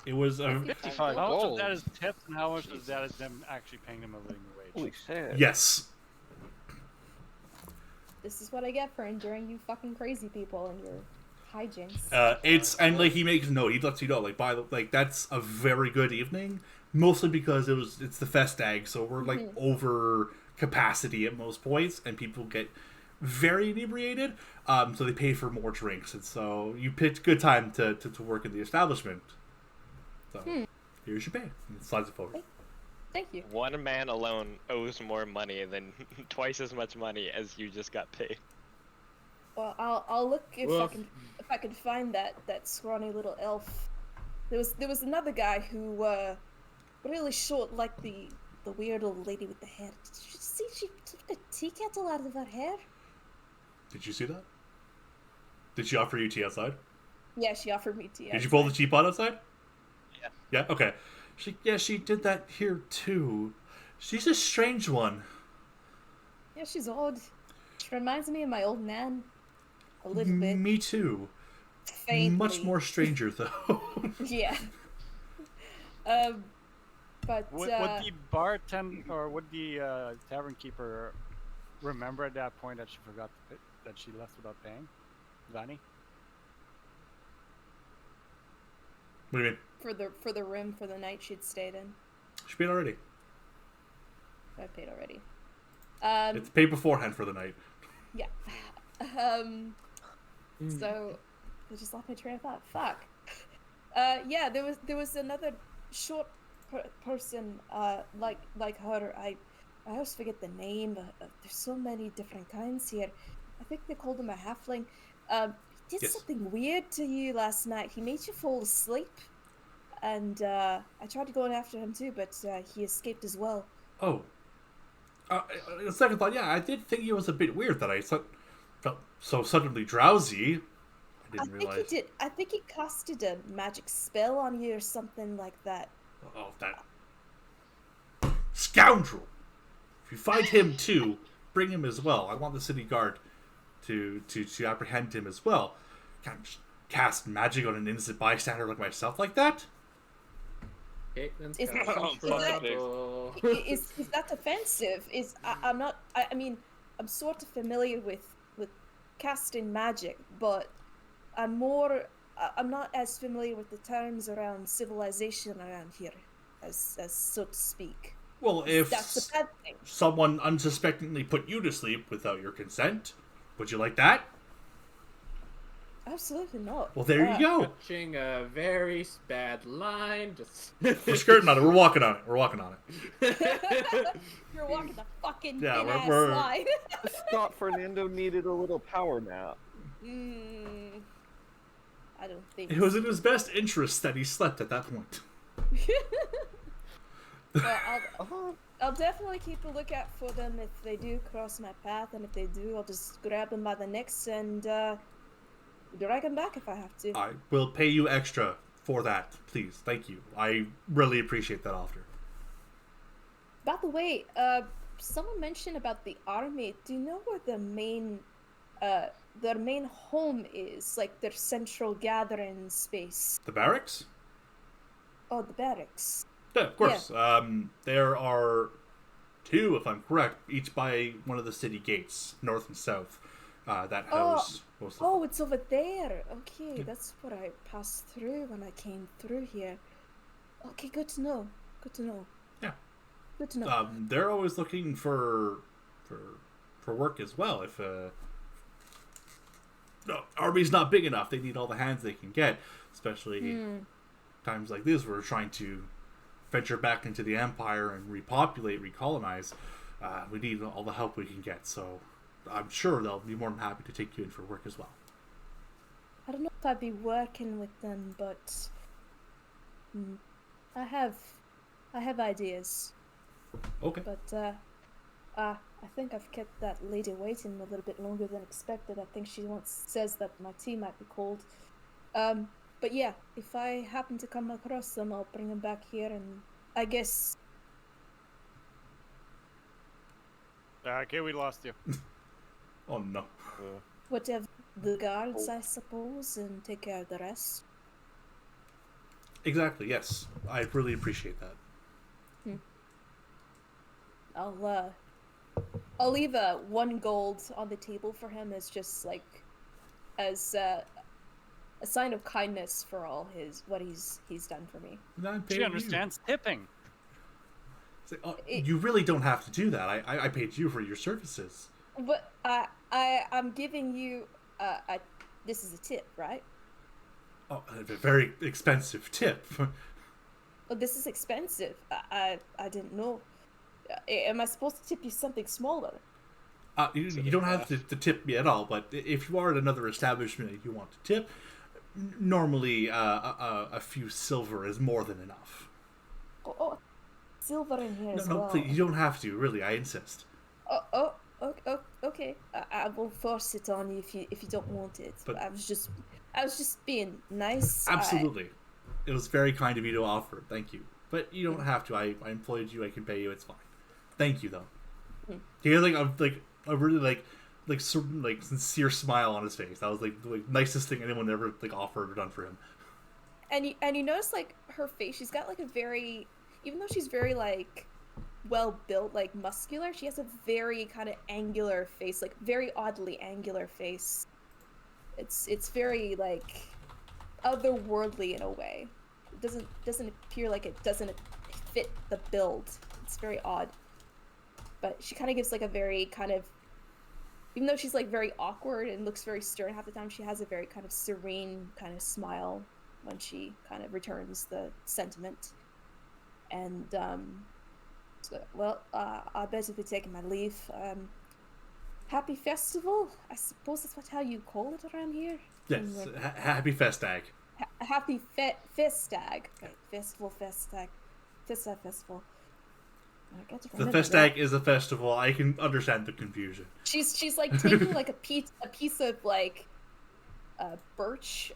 It was 55 How much gold. of that is tips, and how much of that is them actually paying them a living wage? Holy shit. yes. This is what I get for enduring you fucking crazy people and your hijinks. He makes note. He lets you know, that's a very good evening. Mostly because it's the festag, so we're over capacity at most points, and people get very inebriated. So they pay for more drinks, and so you picked good time to work in the establishment. So here's your pay. And it slides it forward. Thank you. One man alone owes more money than twice as much money as you just got paid. Well, I'll look if I can find that scrawny little elf. There was another guy who really short, like the weird old lady with the hair. Did you see she took a tea kettle out of her hair? Did you see that? Did she offer you tea outside? Yeah, she offered me tea. Did you pull the teapot outside? Yeah. Yeah. Okay. She did that here too. She's a strange one. Yeah, she's odd. She reminds me of my old nan. A little bit. Me too. Faintly. Much more stranger though. Yeah. But would the bartender or would the tavern keeper remember at that point that she forgot that she left without paying? Vanny? What do you mean? For the room for the night she'd stayed in. She paid already. I paid already. It's paid beforehand for the night. Yeah. So I just lost my train of thought. Fuck. Yeah, there was another short person like her. I always forget the name. There's so many different kinds here. I think they called him a halfling. He did something weird to you last night. He made you fall asleep, and I tried to go after him too, but he escaped as well. Oh. A second thought, yeah, I did think it was a bit weird that I felt so suddenly drowsy. I didn't realize. I think he casted a magic spell on you or something like that. Oh, that scoundrel! If you find him too, bring him as well. I want the city guard to apprehend him as well. Can't just cast magic on an innocent bystander like myself like that. Is that offensive? I mean, I'm sort of familiar with casting magic, but I'm not as familiar with the terms around civilization around here, as so to speak. Well, if that's a bad thing. Someone unsuspectingly put you to sleep without your consent, would you like that? Absolutely not. Well, there you go. Touching a very bad line. Just we're skirting on it. We're walking on it. You're walking the fucking yeah. We're line. I thought Fernando needed a little power nap. I don't think it was in his best interest that he slept at that point. Well, I'll definitely keep a lookout for them if they do cross my path, and if they do, I'll just grab them by the necks and drag them back if I have to. I will pay you extra for that, please. Thank you. I really appreciate that offer. By the way, someone mentioned about the army. Do you know where their main home is? Like their central gathering space? The barracks? Oh, the barracks. Yeah, of course. Yeah. There are two, if I'm correct, each by one of the city gates, north and south, that house. It's over there. Okay, that's what I passed through when I came through here. Okay, good to know. Yeah. Good to know. They're always looking for work as well. If army's not big enough, they need all the hands they can get, especially times like this where we're trying to venture back into the Empire and recolonize. We need all the help we can get, so I'm sure they'll be more than happy to take you in for work as well. I don't know if I'd be working with them, but I have ideas. Okay. But I think I've kept that lady waiting a little bit longer than expected. I think she once says that my tea might be cold. But yeah, if I happen to come across them, I'll bring them back here, and I guess... Okay, we lost you. Oh no. Whatever the guards, I suppose, and take care of the rest. Exactly, yes. I really appreciate that. I'll leave 1 gold on the table for him as just like as a sign of kindness for all what he's done for me. She understands tipping. You really don't have to do that. I paid you for your services. But I'm giving you this is a tip, right? Oh, a very expensive tip. Oh, this is expensive. I didn't know. Am I supposed to tip you something smaller? You don't have to tip me at all, but if you are at another establishment and you want to tip, normally a few silver is more than enough. Oh, silver in here as No, well. please, you don't have to. Really, I insist. Okay. I won't force it on you if you don't want it. But I was just being nice. Absolutely, it was very kind of you to offer. Thank you, but you don't have to. I employed you. I can pay you. It's fine. Thank you, though. He has a really sincere smile on his face. That was like the nicest thing anyone ever offered or done for him. And you notice her face. She's got a very, even though she's very well built, muscular, she has a very kind of angular face, very oddly angular face. It's very otherworldly in a way. It doesn't appear like it doesn't fit the build. It's very odd. But she kind of gives a very kind of, even though she's very awkward and looks very stern half the time, she has a very kind of serene kind of smile when she kind of returns the sentiment. And I better be taking my leave. Happy festival, I suppose that's how you call it around here. Yes, happy Festag. Happy Festag. Right, festival, Festag. Festival. The Festag is a festival. I can understand the confusion. She's taking a piece of birch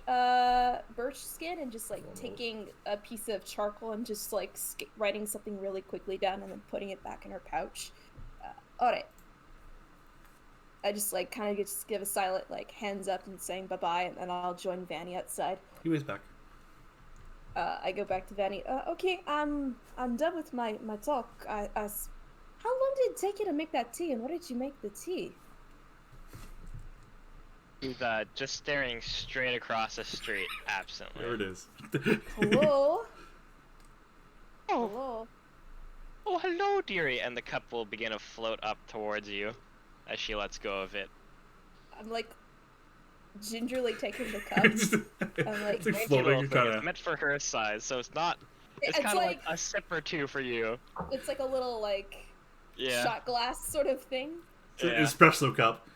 skin and just taking a piece of charcoal and just writing something really quickly down and then putting it back in her pouch. All right. I just kind of just give a silent hands up and saying bye bye, and then I'll join Vanny outside. He was back. I go back to Vanny. Okay, I'm done with my talk. How long did it take you to make that tea, and what did you make the tea? He's just staring straight across the street, absently. There it is. Hello? Oh, hello, dearie. And the cup will begin to float up towards you as she lets go of it. I'm gingerly taking the cup. I'm it's floating. It's meant for her size, so it's not. It's kind of like a sip or two for you. It's a little shot glass sort of thing. It's an espresso cup.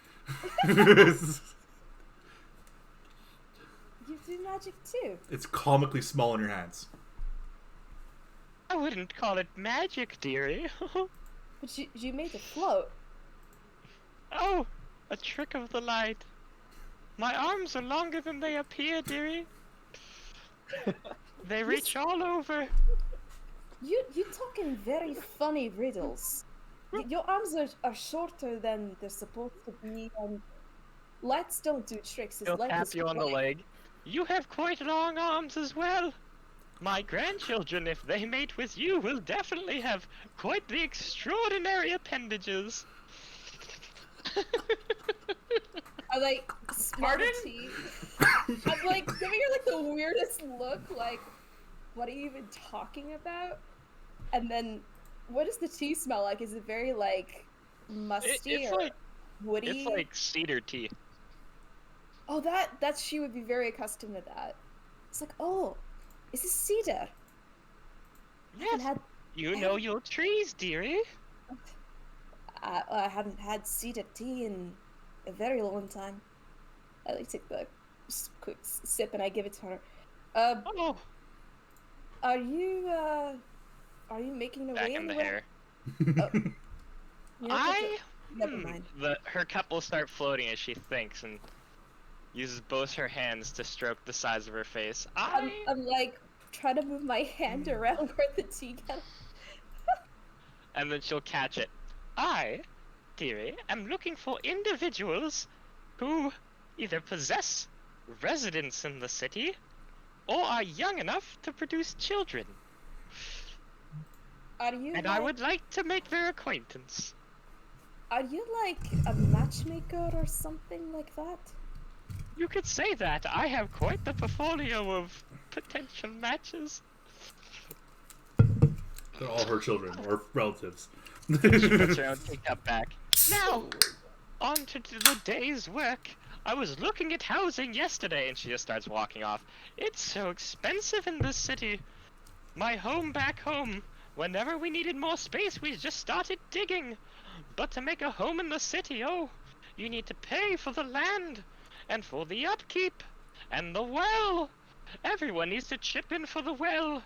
You do magic too. It's comically small in your hands. I wouldn't call it magic, dearie. But you made it float. Oh, a trick of the light. My arms are longer than they appear, dearie. They reach all over. You talking very funny riddles. Your arms are shorter than they're supposed to be, and lights don't do tricks. He'll tap you on the leg. You have quite long arms as well. My grandchildren, if they mate with you, will definitely have quite the extraordinary appendages. I smarty. I'm giving her the weirdest look, what are you even talking about? And then, what does the tea smell like? Is it very musty it's woody? It's like cedar tea. Oh, that she would be very accustomed to that. It's oh, is this cedar? Yes. You know your trees, dearie. I haven't had cedar tea in a very long time. I take the quick sip and I give it to her. Are you making your back way in the anywhere? hair? Never mind. Her cup will start floating as she thinks and uses both her hands to stroke the sides of her face. I'm trying to move my hand around where the tea kettle. And then she'll catch it. I, dearie, am looking for individuals who either possess residence in the city or are young enough to produce children. And I would like to make their acquaintance. Are you a matchmaker or something like that? You could say that. I have quite the portfolio of potential matches. They're all her children or relatives. She puts her own teacup back. Now, on to the day's work. I was looking at housing yesterday, and she just starts walking off. It's so expensive in this city. My home back home. Whenever we needed more space, we just started digging. But to make a home in the city, oh, you need to pay for the land, and for the upkeep, and the well. Everyone needs to chip in for the well.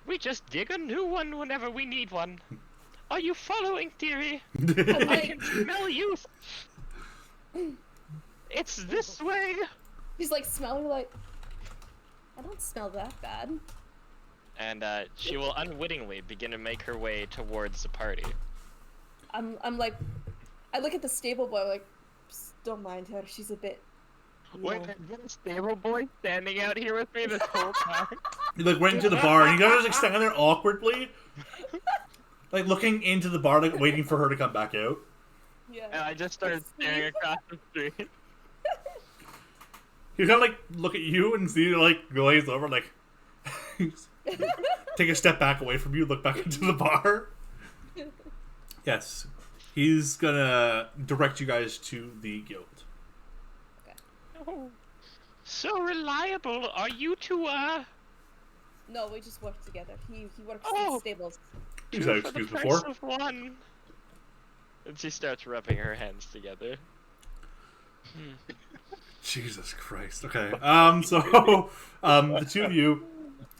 We just dig a new one whenever we need one. Are you following, theory? I can smell you. It's this way. He's like smelling like. I don't smell that bad. And she will unwittingly begin to make her way towards the party. I'm like, I look at the stable boy like, don't mind her. She's a bit. Wait, there's been a stable boy standing out here with me this whole time. You like went into the bar and you guys just like standing there awkwardly, like looking into the bar, like waiting for her to come back out. Yeah. And I just started staring across the street. He kind of like look at you and see you like glaze over, like take a step back away from you, look back into the bar. Yes, he's gonna direct you guys to the guild. Oh, so reliable. Are you two, No, we just work together. He works in Oh. the stables. She's two had for the excuse price before. of one? And she starts rubbing her hands together. Jesus Christ. Okay. So, the two of you,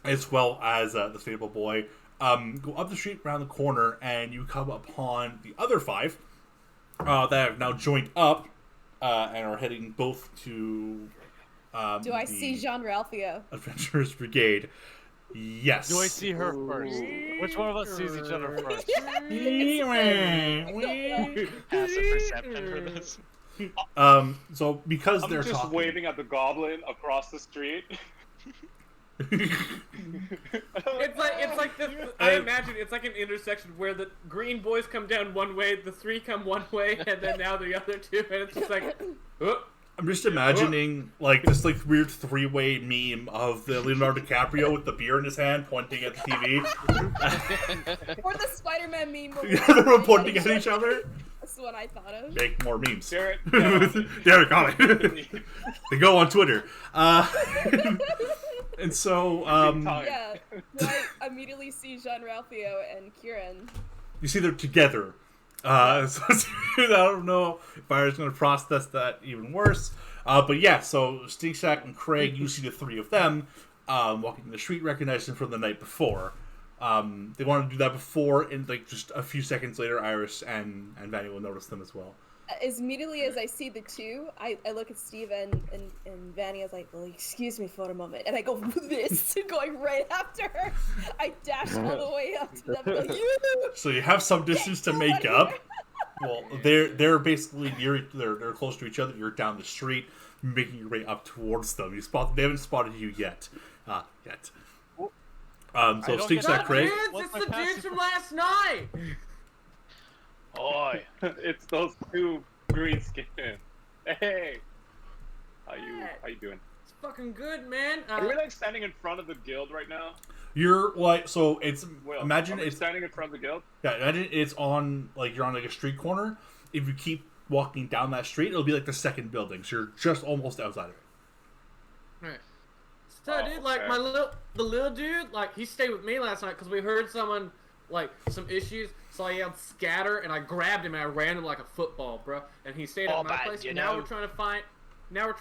as well as the stable boy, go up the street around the corner, and you come upon the other five that have now joined up and are heading both to. Do I see Jean Ralphio? Adventurers Brigade. Yes. Do I see her first? Which one of us sees each other first? Passive perception for this. So because I'm they're just talking, waving at the goblin across the street. It's like this. I imagine it's like an intersection where the green boys come down one way, the three come one way, and then now the other two, and it's just like, I'm just imagining like this like weird three-way meme of the Leonardo DiCaprio with the beer in his hand pointing at the TV. Or the Spider-Man meme. where Yeah, they're all pointing at each other. That's the one I thought of. Make more memes. Derek, Derek, got it. They go on Twitter. And so, Yeah. So I immediately see Jean Ralphio and Kieran. you see they're together. So I don't know if I was going to process that even worse. But yeah, so Stinkshack and Craig, you see the three of them walking the street, recognize them from the night before. They want to do that before, and like just a few seconds later, Iris and Vanny will notice them as well. As immediately as I see the two, I look at Steve and Vanny. I was like, well, excuse me for a moment. And I go, this, going right after her. I dash all the way up to them. Like, So you have some distance to make up. Well, they're basically near, they're close to each other. You're down the street, making your way up towards them. They haven't spotted you yet. So Stinkshack, Craig. it's the dudes from last night. Oi, it's those two green skin. Hey, how you doing? It's fucking good, man. Are we like standing in front of the guild right now? You're like, so it's imagine are we it's standing in front of the guild. Yeah, imagine it's on like you're on like a street corner. If you keep walking down that street, it'll be like the second building. So you're just almost outside of it. Right. So, dude, like the little dude, like he stayed with me last night because we heard someone like some issues. So I yelled scatter, and I grabbed him and I ran him like a football, bro. And he stayed at my place. And now we're trying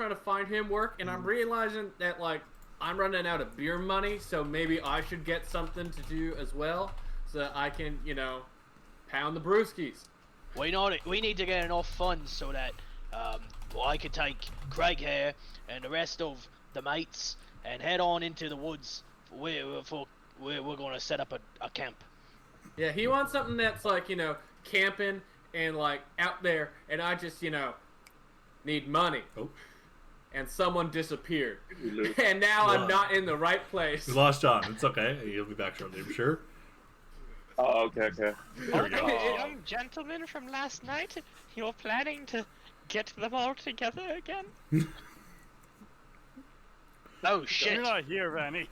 to find him work. And I'm realizing that like I'm running out of beer money, so maybe I should get something to do as well, so that I can, pound the brewskis. We need to get enough funds so that I could take Craig here and the rest of the mates and head on into the woods. We're going to set up a camp. Yeah, he wants something that's like, camping and like out there, and I just, need money. Oh. And someone disappeared. And now I'm not in the right place. We lost John. It's okay. He'll be back shortly, I'm sure. Oh, okay. There we go. Young gentleman from last night, you're planning to get them all together again? Oh shit! You're not here, Vanny.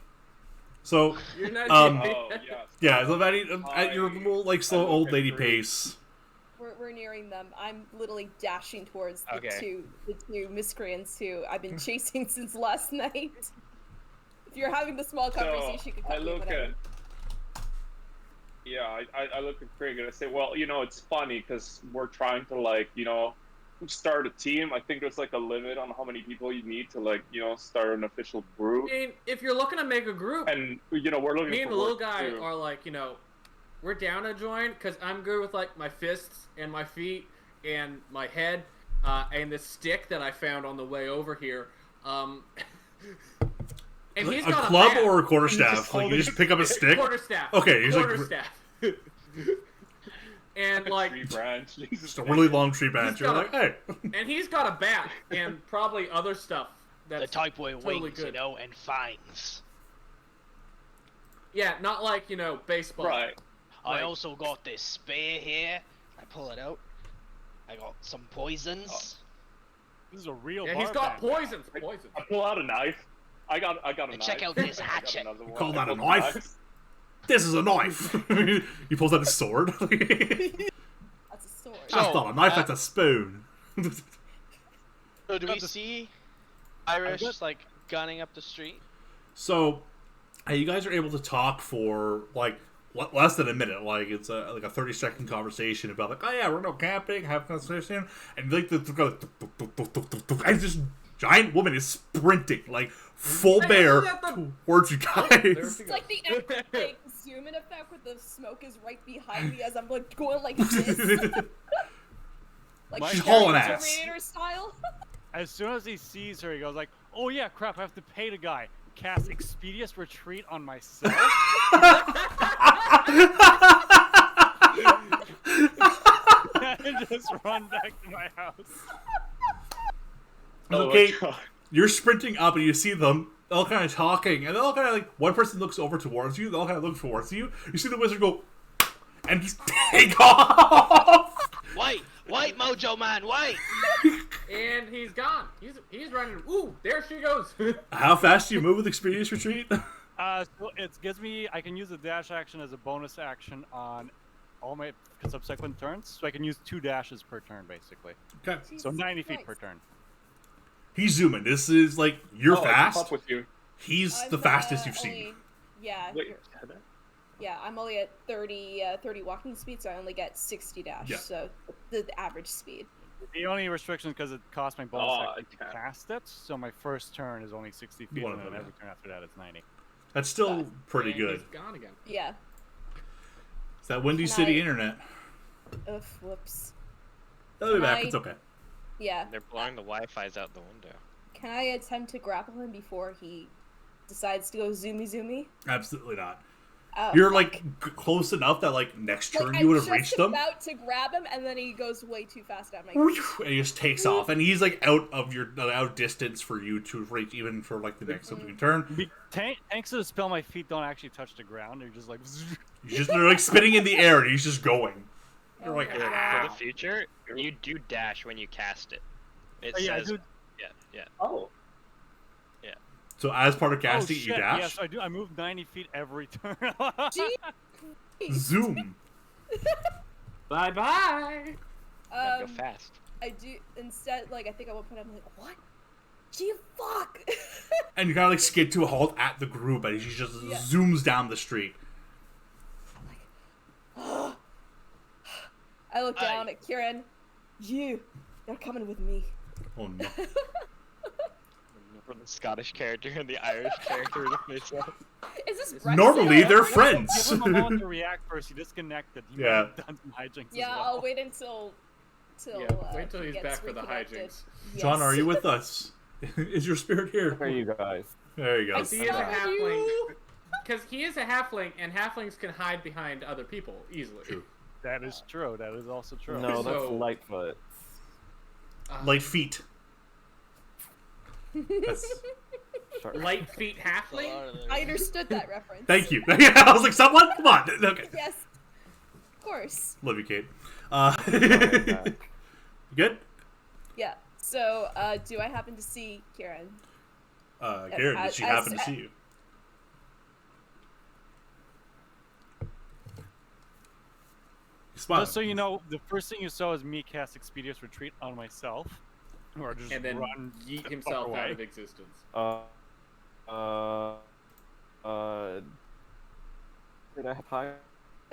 So, You're not Yes. yeah, so Vanny, at your little like slow old lady pace. We're nearing them. I'm literally dashing towards the Okay. two miscreants who I've been chasing since last night. If you're having the small conversation, you can I cut me look whatever. at Yeah, I look at Craig and I say, well, it's funny because we're trying to start a team. I think there's like a limit on how many people you need to start an official group. I mean, if you're looking to make a group, and we're looking. Me for and the little work guy too. are like, we're down to join because I'm good with like my fists and my feet and my head and the stick that I found on the way over here. And he's got a club bat. or a quarterstaff? Like you just pick up a stick. Quarterstaff. Okay, he's quarterstaff. And like tree branch. Just a really long tree branch. You're like, hey. And he's got a bat and probably other stuff. That's the type with totally wings, good. and fangs. Yeah, not like baseball. Right. I also got this spear here. I pull it out. I got some poisons. This is a real. Yeah, he's got poisons. Poisons. I pull out a knife. I got a knife. Check out this hatchet. You call that a knife? This is a knife. He pulls out a sword. That's a sword. That's not a knife. That's a spoon. So do we see Irish like gunning up the street? So, you guys are able to talk for like less than a minute. Like it's a 30-second conversation about like, oh yeah, we're no camping, have a conversation, and like and this giant woman is sprinting like full bear towards you guys. It's like the like zoom-in effect with the smoke is right behind me as I'm like going like this. Like She's hauling ass. Terminator style. As soon as he sees her, he goes like, "Oh yeah, crap! I have to pay the guy." Cast Expeditious Retreat on myself. And just run back to my house. Okay, you're sprinting up and you see them all kind of talking, and they're all kind of like, one person looks over towards you, they all kind of look towards you. You see the wizard go, and just take off. Wait, Mojo Man, wait! And he's gone. He's running. Ooh, there she goes. How fast do you move with Expeditious Retreat? So it gives me. I can use the dash action as a bonus action on all my subsequent turns, so I can use 2 dashes per turn, basically. Okay. So 90 feet per turn. He's zooming. This is like, you're fast. Up with you. He's the fastest you've seen. Yeah. Wait. Yeah, I'm only at 30 walking speed, so I only get 60 dash. Yeah. So the average speed. The only restriction is because it costs my bonus action to okay. cast it, so my first turn is only 60 feet, and then every turn after that it's 90. That's still pretty And good. He's gone again. Yeah. It's that Windy Can City I- internet. Whoops. They'll be back. Can It's okay. Yeah. They're blowing the Wi-Fi's out the window. Can I attempt to grapple him before he decides to go zoomy? Absolutely not. Oh, You're like close enough that like next turn like, you would I'm have reached him. about to grab him, and then he goes way too fast at my. And he just takes off, and he's like out of your out distance for you to reach, even for like the next subsequent turn. Thanks to the spell, my feet don't actually touch the ground. They're just like. They're like spinning in the air, and he's just going. You're like, Oh For my God. the future, you do dash when you cast it. It Yeah, says, dude. yeah. Oh. so as part of casting, Oh, shit. you dash. Yes, I do. I move 90 feet every turn. Jeez. Zoom. Bye bye. Gotta go fast. I do instead. Like I think I will put him like what? Gee, fuck. And you kind of like skid to a halt at the group, and he just zooms down the street. I look down at Kieran. You're coming with me. Oh no. From the Scottish character and the Irish character to face off. Is this Brexit? Normally they're friends. Give him a moment to react first. He disconnected. He Yeah. might have done some hijinks Yeah, as well. I'll wait until. Yeah, wait till he he's gets back for the reconnected. hijinks. John, Yes. are you with us? Is your spirit here? Where are you guys? There you go. He is a Sorry. halfling. Because he is a halfling, and halflings can hide behind other people easily. True. That is true. That is also true. No, that's So- Lightfoot. Light feet. That's... Sure. Light feet halfling? I understood that reference. Thank you. I was like, someone? Come on. Okay. Yes. Of course. Love you, Kate. Alright, You good? Yeah. So, do I happen to see Kieran? Karen, did she happen to see you? Smile. Just so you know, the first thing you saw is me cast Expeditious Retreat on myself. Or just And then run yeet the himself fuck out away. of existence. Did I have high?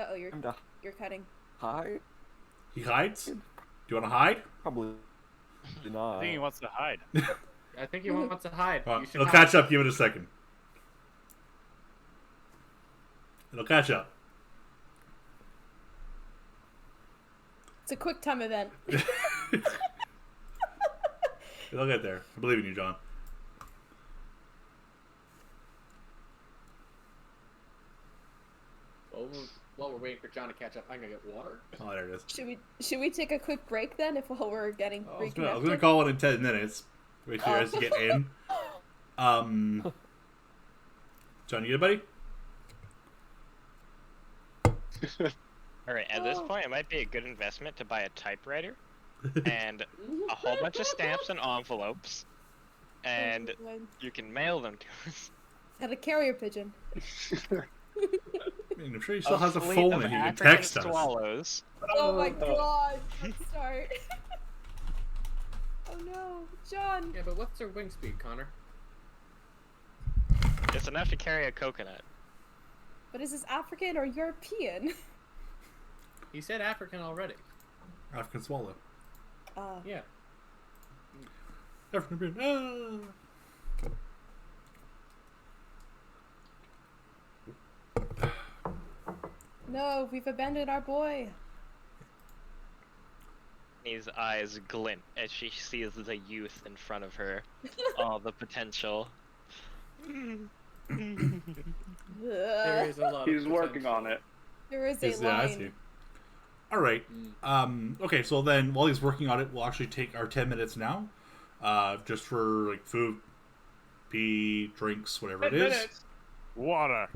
Uh-oh, Time to you're cutting. hide? He hides? Do you want to hide? Probably not. I think he wants to hide. I think he wants to hide. You should It'll hide. catch up. Give it a second. It'll catch up. It's a quick time event. It'll get there. I believe in you, John. While we're waiting for John to catch up, I'm gonna get water. Oh, there it is. Should we take a quick break then, while we're getting I was reconnected? gonna call it in 10 minutes. Wait for you guys to get in. John, you good, buddy? Alright, at this point, it might be a good investment to buy a typewriter and a whole bunch of stamps and envelopes, and you can mail them to us. And a carrier pigeon. I mean, I'm sure he still has a fleet phone of and he can African text us. swallows. Oh my god! Let's start. Oh no, John! Yeah, but what's their wing speed, Connor? It's enough to carry a coconut. But is this African or European? He said African already. African swallow. Yeah. African. No, we've abandoned our boy. His eyes glint as she sees the youth in front of her. All the potential. There is a lot He's of working on it. There is a Yeah, I line. see. All right. Okay, so then while he's working on it, we'll actually take our 10 minutes now, just for like food, pee, drinks, whatever it is. Water.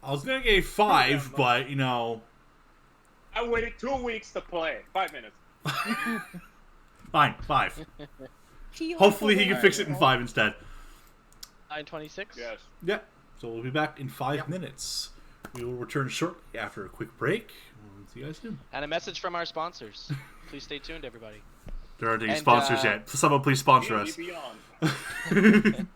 I was gonna get 5, but you know. I waited 2 weeks to play. 5 minutes. Fine, 5. Pee like Hopefully a he can little fix it in girl. 5 instead. 9:26. Yes. Yeah. So we'll be back in 5 minutes. We will return shortly after a quick break. We'll see you guys soon. And a message from our sponsors. Please stay tuned, everybody. There aren't any And, sponsors yet. Someone please sponsor us. Beyond.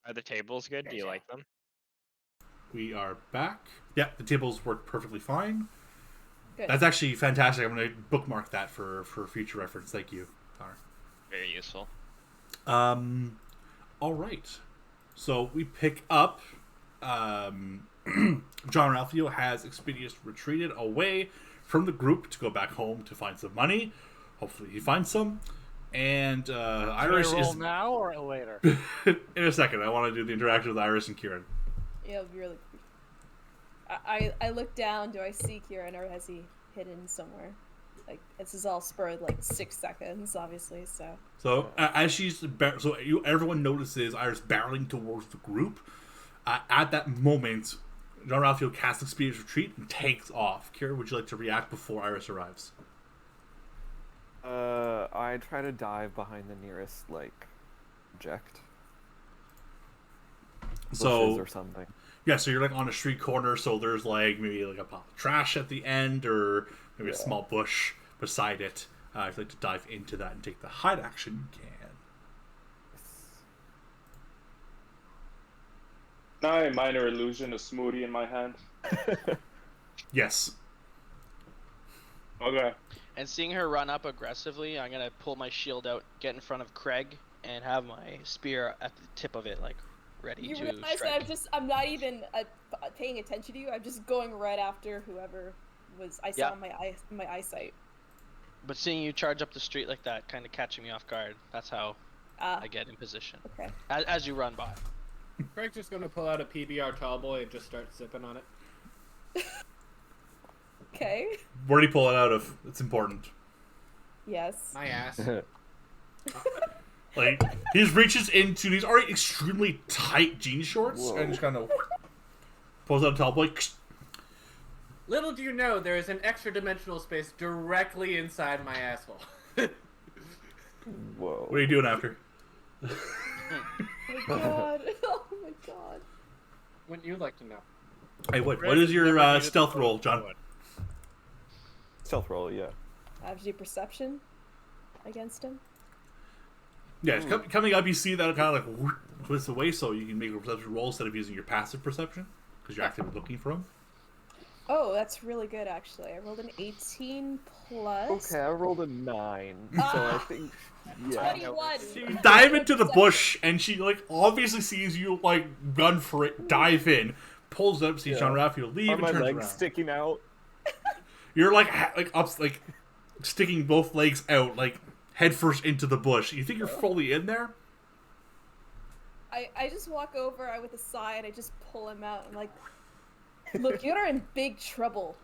Are the tables good? Do you like them? We are back. Yeah, the tables work perfectly fine. Good. That's actually fantastic. I'm going to bookmark that for future reference. Thank you, Connor. Very useful. All right. So we pick up. John Ralphio has expeditiously retreated away from the group to go back home to find some money. Hopefully, he finds some. And Iris Should I roll is now or later. in a second. I want to do the interaction with Iris and Kieran. Yeah, it'll be really. I look down. Do I see Kieran, or has he hidden somewhere? Like, this is all spurred like 6 seconds, obviously. So As she's everyone notices Iris barreling towards the group. At that moment, John Ralphio casts Expeditious Retreat and takes off. Kieran, would you like to react before Iris arrives? I try to dive behind the nearest object. Bushes or something. Yeah, so you're like on a street corner, so there's maybe a pile of trash at the end, or maybe a small bush beside it. If you'd like to dive into that and take the hide action, you can. Now, minor illusion, a smoothie in my hand. Yes. Okay. And seeing her run up aggressively, I'm gonna pull my shield out, get in front of Craig, and have my spear at the tip of it, ready you to realize strike. that I'm not even paying attention to you. I'm just going right after whoever I saw in my eyesight. But seeing you charge up the street like that, kind of catching me off guard. That's how I get in position. Okay. As you run by. Craig's just gonna pull out a PBR tall boy and just start sipping on it. Okay. Where do you pull it out of? It's important. Yes. My ass. He reaches into these already extremely tight jean shorts and just kind of pulls out a tall boy. Little do you know, there is an extra dimensional space directly inside my asshole. Whoa. What are you doing after? Oh my god. Oh my god. Wouldn't you like to know? Hey, what is your stealth roll, John? Stealth roll, yeah. I have to do perception against him. Yeah, it's coming up, you see that it kind of twists away, so you can make a perception roll instead of using your passive perception, because you're actively looking for him. Oh, that's really good, actually. I rolled an 18 plus. Okay, I rolled a 9, so I think, yeah. 21. You dive into the bush, and she, obviously sees you, gun for it, dive in, pulls up, sees John Ralphio leave, and my turns legs around. sticking out? You're, sticking both legs out, headfirst into the bush. You think you're fully in there? I just walk over with a sigh, and I just pull him out. I'm like, look, you're in big trouble.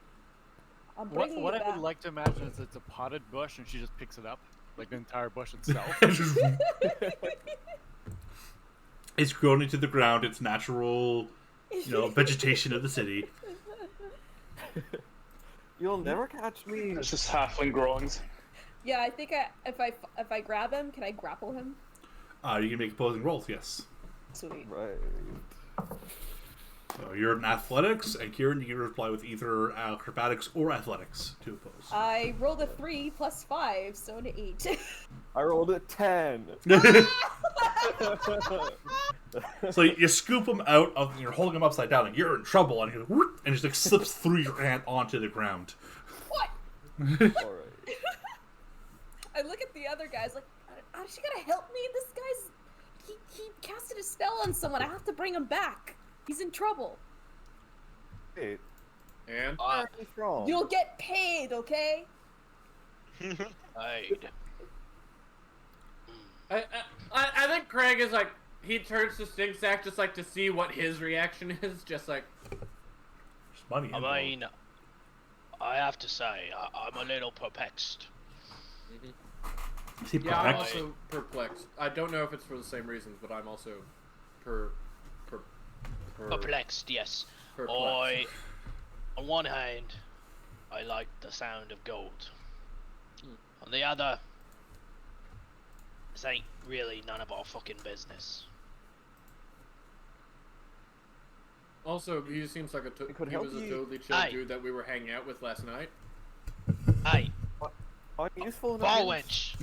I'm bringing you What back. I would like to imagine is it's a potted bush, and she just picks it up, the entire bush itself. It's grown into the ground. It's natural, vegetation of the city. You'll never catch me. It's just halfling growings. Yeah, I think if I grab him, can I grapple him? You can make opposing rolls, yes. Sweet. Right. So you're in athletics, and Kieran, you can reply with either acrobatics or athletics to oppose. I rolled a 3 plus 5, so an 8. I rolled a 10. So you scoop him out of, you're holding him upside down, and you're in trouble, and he and just slips through your hand onto the ground. What? Alright. I look at the other guys is she gonna help me? This guy's he casted a spell on someone. I have to bring him back. He's in trouble. Wait. And? Very strong. You'll get paid, okay? Right. I think Craig is he turns to Stink Sack just to see what his reaction is, just There's money I involved. mean, I have to say, I'm a little perplexed. Is he yeah, I'm perplexed? also perplexed. I don't know if it's for the same reasons, but I'm also Perplexed, yes. perplexed. On one hand, I like the sound of gold. On the other, this ain't really none of our fucking business. Also, he seems like could he help was a you. totally chill Aye. dude that we were hanging out with last night. Hey, Unuseful ball enough. wench,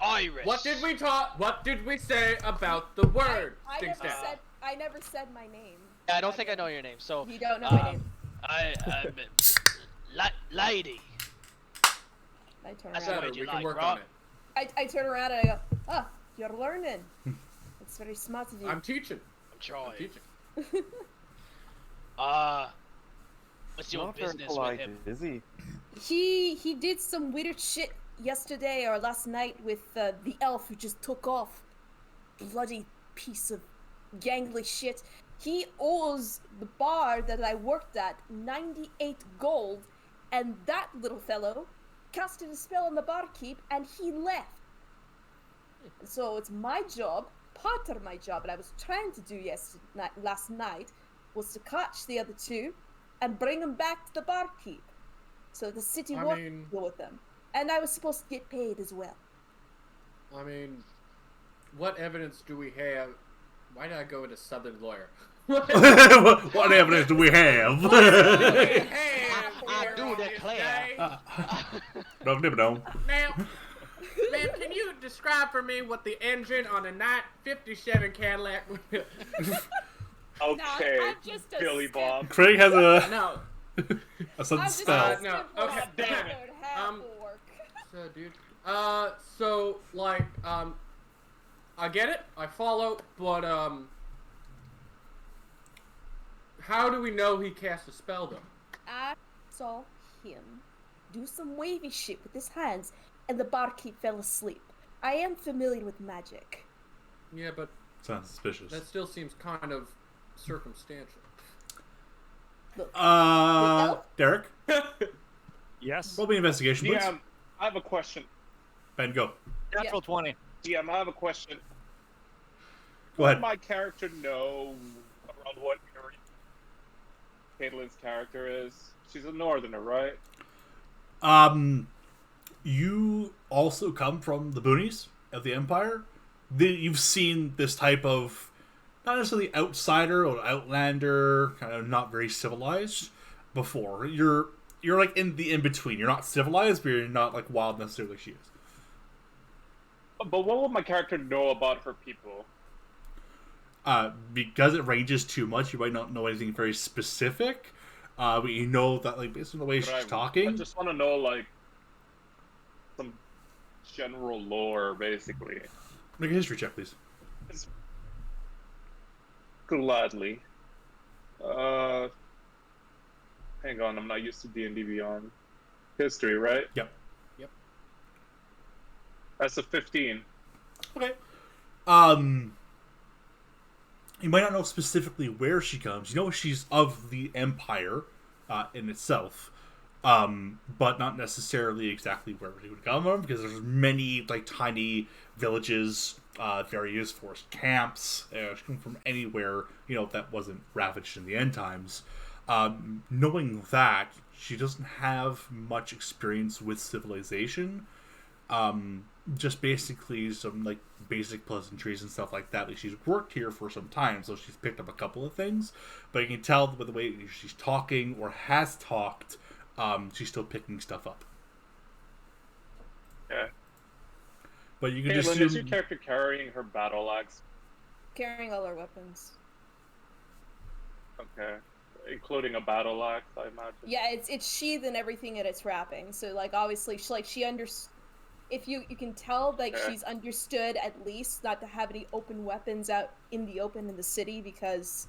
Irish. What did we talk? What did we say about the word? I never said my name. Yeah, I don't think I know your name. So You don't know my name. Lady. I turn That's around. what We you can like, work bro. on it. I turn around and I go, "Ah, you're learning. It's very smart of you." I'm teaching. I'm trying. I'm teaching. What's your Not very business with polite, him? is he? He did some weird shit yesterday or last night with the elf who just took off. Bloody piece of gangly shit. He owes the bar that I worked at 98 gold, and that little fellow casted a spell on the barkeep and he left. So it's my job, part of my job that I was trying to do last night, was to catch the other two and bring them back to the barkeep. So the city won't deal with them. And I was supposed to get paid as well. I mean, what evidence do we have? Why did I go into Southern lawyer? What evidence do we have? I do declare. No. Ma'am, can you describe for me what the engine on a 57 Cadillac would be? Okay, I'm just a Billy Bob. Craig has a No. sudden spell. No, okay. Damn it. So, dude. So, like, I get it. I follow, but, how do we know he cast a spell, though? I saw him do some wavy shit with his hands, and the barkeep fell asleep. I am familiar with magic. Yeah, but Sounds suspicious. that still seems kind of circumstantial. Look, Derek, Yes. roll me an investigation, please. DM, I have a question. Ben, go. Natural 20. DM, I have a question. Go ahead. Does my character know around what area Caitlin's character is? She's a northerner, right? You also come from the boonies of the Empire. You've seen this type of, not necessarily outsider or outlander, kind of not very civilized before. You're like in the in-between. You're not civilized, but you're not like wild necessarily she is. But what would my character know about her people? Because it ranges too much, you might not know anything very specific. But you know that, like, based on the way she's talking. I just want to know, like, some general lore, basically. Make a history check, please. Gladly. Hang on, I'm not used to D&D Beyond. History, right? Yep. That's a 15. Okay. You might not know specifically where she comes. You know she's of the Empire in itself, but not necessarily exactly where she would come from, because there's many like tiny villages, various forest camps. She come from anywhere that wasn't ravaged in the end times. Knowing that, she doesn't have much experience with civilization. Just basically some like basic pleasantries and stuff like that. Like, she's worked here for some time, so she's picked up a couple of things. But you can tell by the way she's talking or has talked, she's still picking stuff up. Yeah. But you can Caitlin, just is your character carrying her battle axe? Carrying all our weapons. Okay. Including a battle axe, I imagine. Yeah, it's sheathed and everything in its wrapping. So like obviously she understands. If you can tell, like, she's understood at least not to have any open weapons out in the open in the city because,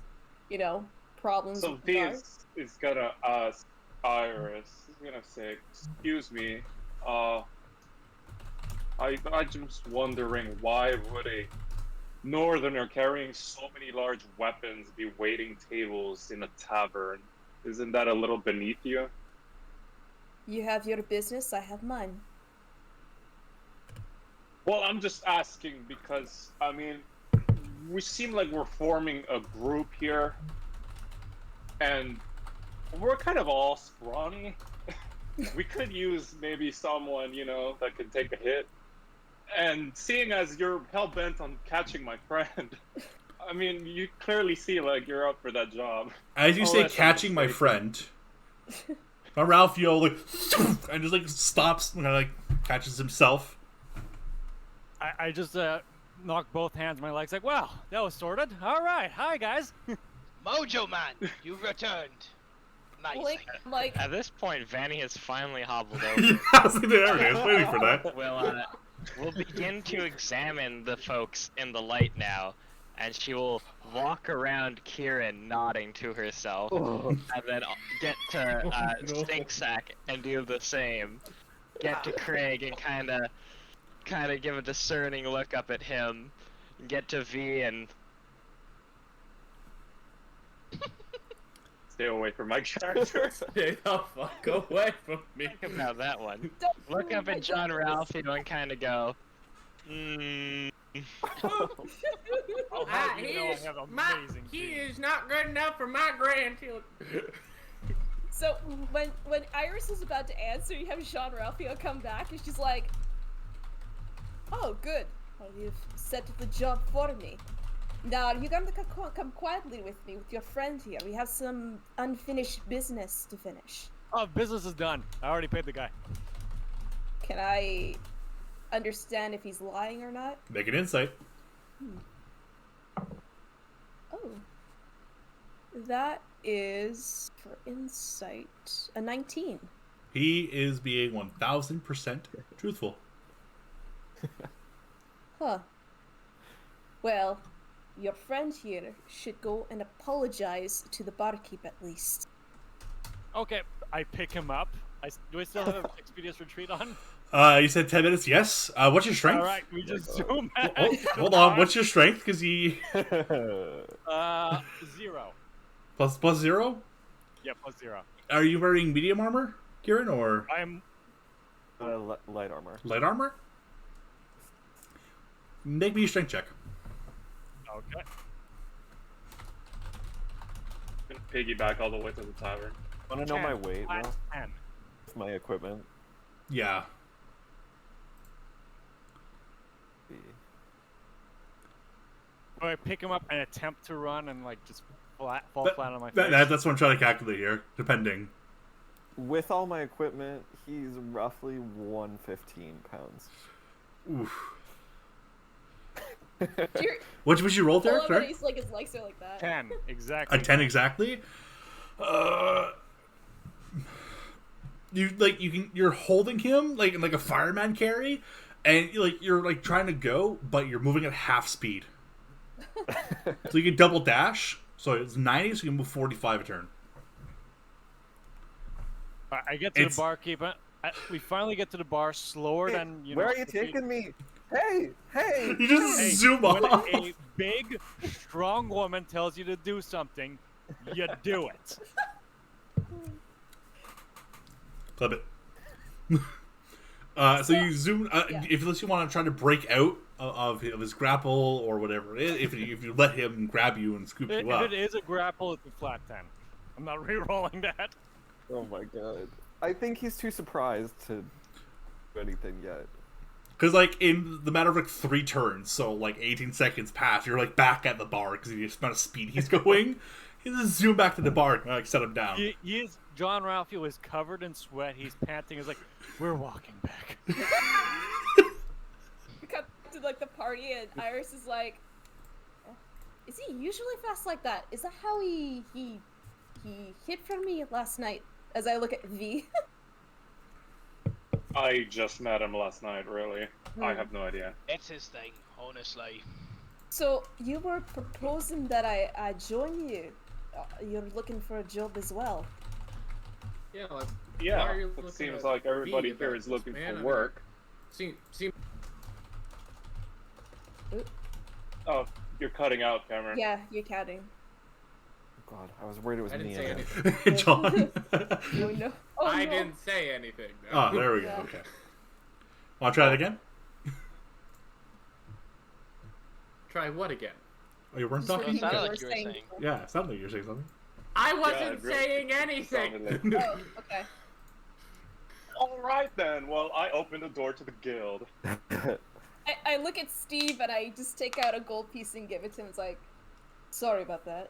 problems. So with the guards. is gonna ask Iris. He's gonna say, "Excuse me, I'm just wondering why would a northerner carrying so many large weapons be waiting tables in a tavern? Isn't that a little beneath you?" You have your business, I have mine. Well, I'm just asking because, I mean, we seem like we're forming a group here, and we're kind of all scrawny. We could use maybe someone, that could take a hit. And seeing as you're hell-bent on catching my friend, I mean, you clearly see, like, you're up for that job. As you say catching my friend, Ralphio, like, and just, like, stops and, like, catches himself. I just knock both hands on my legs like, well, that was sorted. All right, hi guys. Mojo Man, you've returned. Nice. Like At this point, Vanny has finally hobbled over. Yeah, there it is. Waiting for that. We'll begin to examine the folks in the light now, and she will walk around Kieran nodding to herself, and then get to Stink Sack and do the same. Get to Craig and kind of give a discerning look up at him. Get to V and Stay away from my character. Stay the fuck away from me. think about that one. don't Look up at John Ralphie and kind of go, I'll have you know I have amazing he genes. is not good enough for my grandchildren. So when Iris is about to answer, you have Jean Ralphio come back, and she's like, "Oh, good. Well, you've set the job for me. Now you're going to come quietly with me with your friend here. We have some unfinished business to finish." Oh, business is done. I already paid the guy. Can I understand if he's lying or not? Make an insight. Oh. That is, for insight, a 19. He is being 1000% truthful. Huh. Well, your friend here should go and apologize to the barkeep at least. Okay, I pick him up. Do I still have Expedious Retreat on? You said 10 minutes, yes. What's your strength? All right, we just zoom out. Hold on, what's your strength? Because he... 0. plus 0? Yeah, plus 0. Are you wearing medium armor, Kieran, or I'm... Light armor. light armor? Make me a strength check. Okay. Piggyback all the way to the tavern. Want to know my weight, Flat Will? 10. With my equipment. Yeah. Do I pick him up and attempt to run and like just fall flat on my face? That's what I'm trying to calculate here, depending. With all my equipment, he's roughly 115 pounds. Oof. You're, What would you roll there? hold on, Sorry? he's like, his legs are like that. 10, exactly. A 10 exactly? You're holding him like a fireman carry, and you're trying to go, but you're moving at half speed. So you can double dash. So it's 90, so you can move 45 a turn. I get to the barkeep. We finally get to the bar slower than you know. Where are you taking me? Hey! You just zoom when off. a big, strong woman tells you to do something, you do it. Club it. So you zoom. Unless you want to try to break out of his grapple or whatever it is, if you let him grab you and scoop you up. If it is a grapple, it's a flat 10. I'm not re-rolling that. Oh my god. I think he's too surprised to do anything yet. Because, in the matter of, 3 turns, so, 18 seconds pass, you're, back at the bar because of the amount of speed he's going. He just zoom back to the bar and, set him down. John Ralphio is covered in sweat. He's panting. He's like, we're walking back. We cut to, the party, and Iris is like, is he usually fast like that? Is that how he hid from me last night? As I look at V. I just met him last night, really. I have no idea. It's his thing, honestly. So, you were proposing that I join you. You're looking for a job as well. Yeah, Yeah, it seems like everybody here is looking for work. Oh, you're cutting out, Cameron. Yeah, you're counting. God, I was worried it was I didn't me say again. anything. John. Oh no. Oh, I no. didn't say anything. Oh, there we go. Yeah. Okay. Want to try it again? Try what again? Oh, you weren't Just talking? It sounded Okay. like you were saying. Yeah, it sounded like you were saying something. I wasn't Yeah, saying anything. Sounded like- Oh, okay. All right then. Well, I opened the door to the guild. I look at Steve and I just take out a gold piece and give it to him. It's like, sorry about that.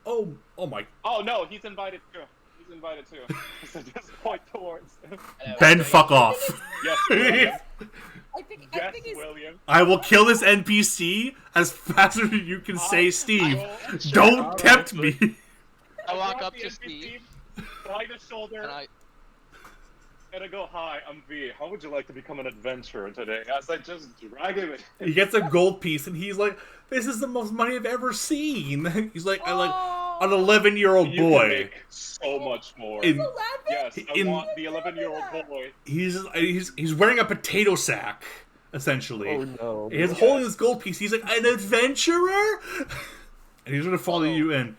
Oh my. Oh no, he's invited too. He's invited too. So just point towards him. Ben, fuck off. Yes. I I think he's... William. I will kill this NPC as fast as you can say, Steve. Don't tempt me. I walk up the to NPC Steve. By the shoulder. And I go, hi, I'm V. How would you like to become an adventurer today? As I just drag him in. He gets a gold piece, and he's like, "This is the most money I've ever seen." He's like, "I like an 11-year-old You boy." can make so much more. In- Yes, I want the 11-year-old boy. He's wearing a potato sack, essentially. Oh no. He's holding this gold piece. He's like, "An adventurer," and he's gonna follow you in.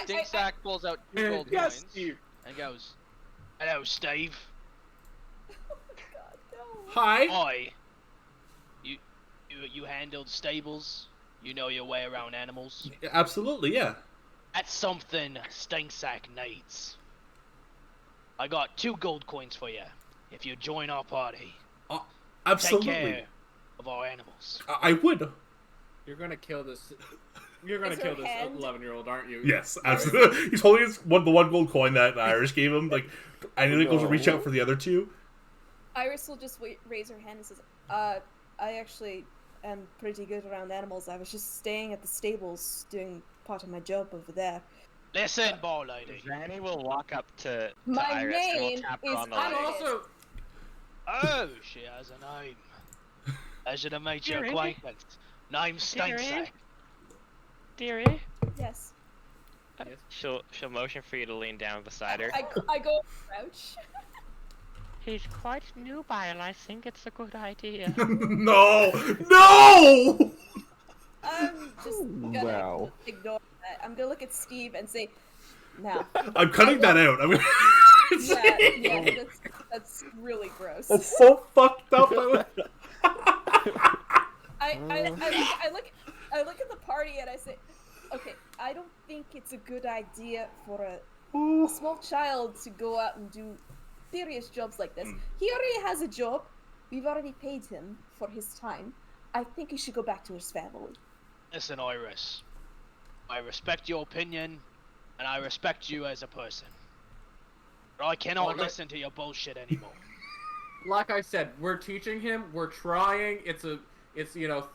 Stinksack pulls out 2 gold Yes, coins Steve. and goes, "Hello, Steve. Hi. Hi. You handled stables. You know your way around animals. Absolutely, yeah. That's something Stinksack needs. I got 2 gold coins for you if you join our party. Absolutely. Take care of our animals." I would. You're gonna kill this. You're gonna kill this 11-year-old, aren't you? Yes, absolutely. He's holding the 1 gold coin that Iris gave him. Like, and he goes to reach out for the other 2. Iris will just raise her hand and says, I actually am pretty good around animals. I was just staying at the stables doing part of my job over there. Listen, ball lady. Vanny will walk up to My Iris and will name tap her is on the I'm leg. also. Oh, she has a name. Pleasure to meet your Dearie. acquaintance. Name's Stinksack. Dearie, Yes. she'll motion for you to lean down beside her. I go crouch. He's quite nubile. I think it's a good idea. No! No! I'm just gonna Wow. ignore that. I'm gonna look at Steve and say, "Now." I'm cutting that out. Yeah, that's really gross. That's so fucked up. I look at the party and I say, "Okay, I don't think it's a good idea for a small child to go out and do serious jobs like this. He already has a job. We've already paid him for his time. I think he should go back to his family." Listen, Iris. I respect your opinion, and I respect you as a person. But I cannot listen to your bullshit anymore. Like I said, we're teaching him. We're trying. It's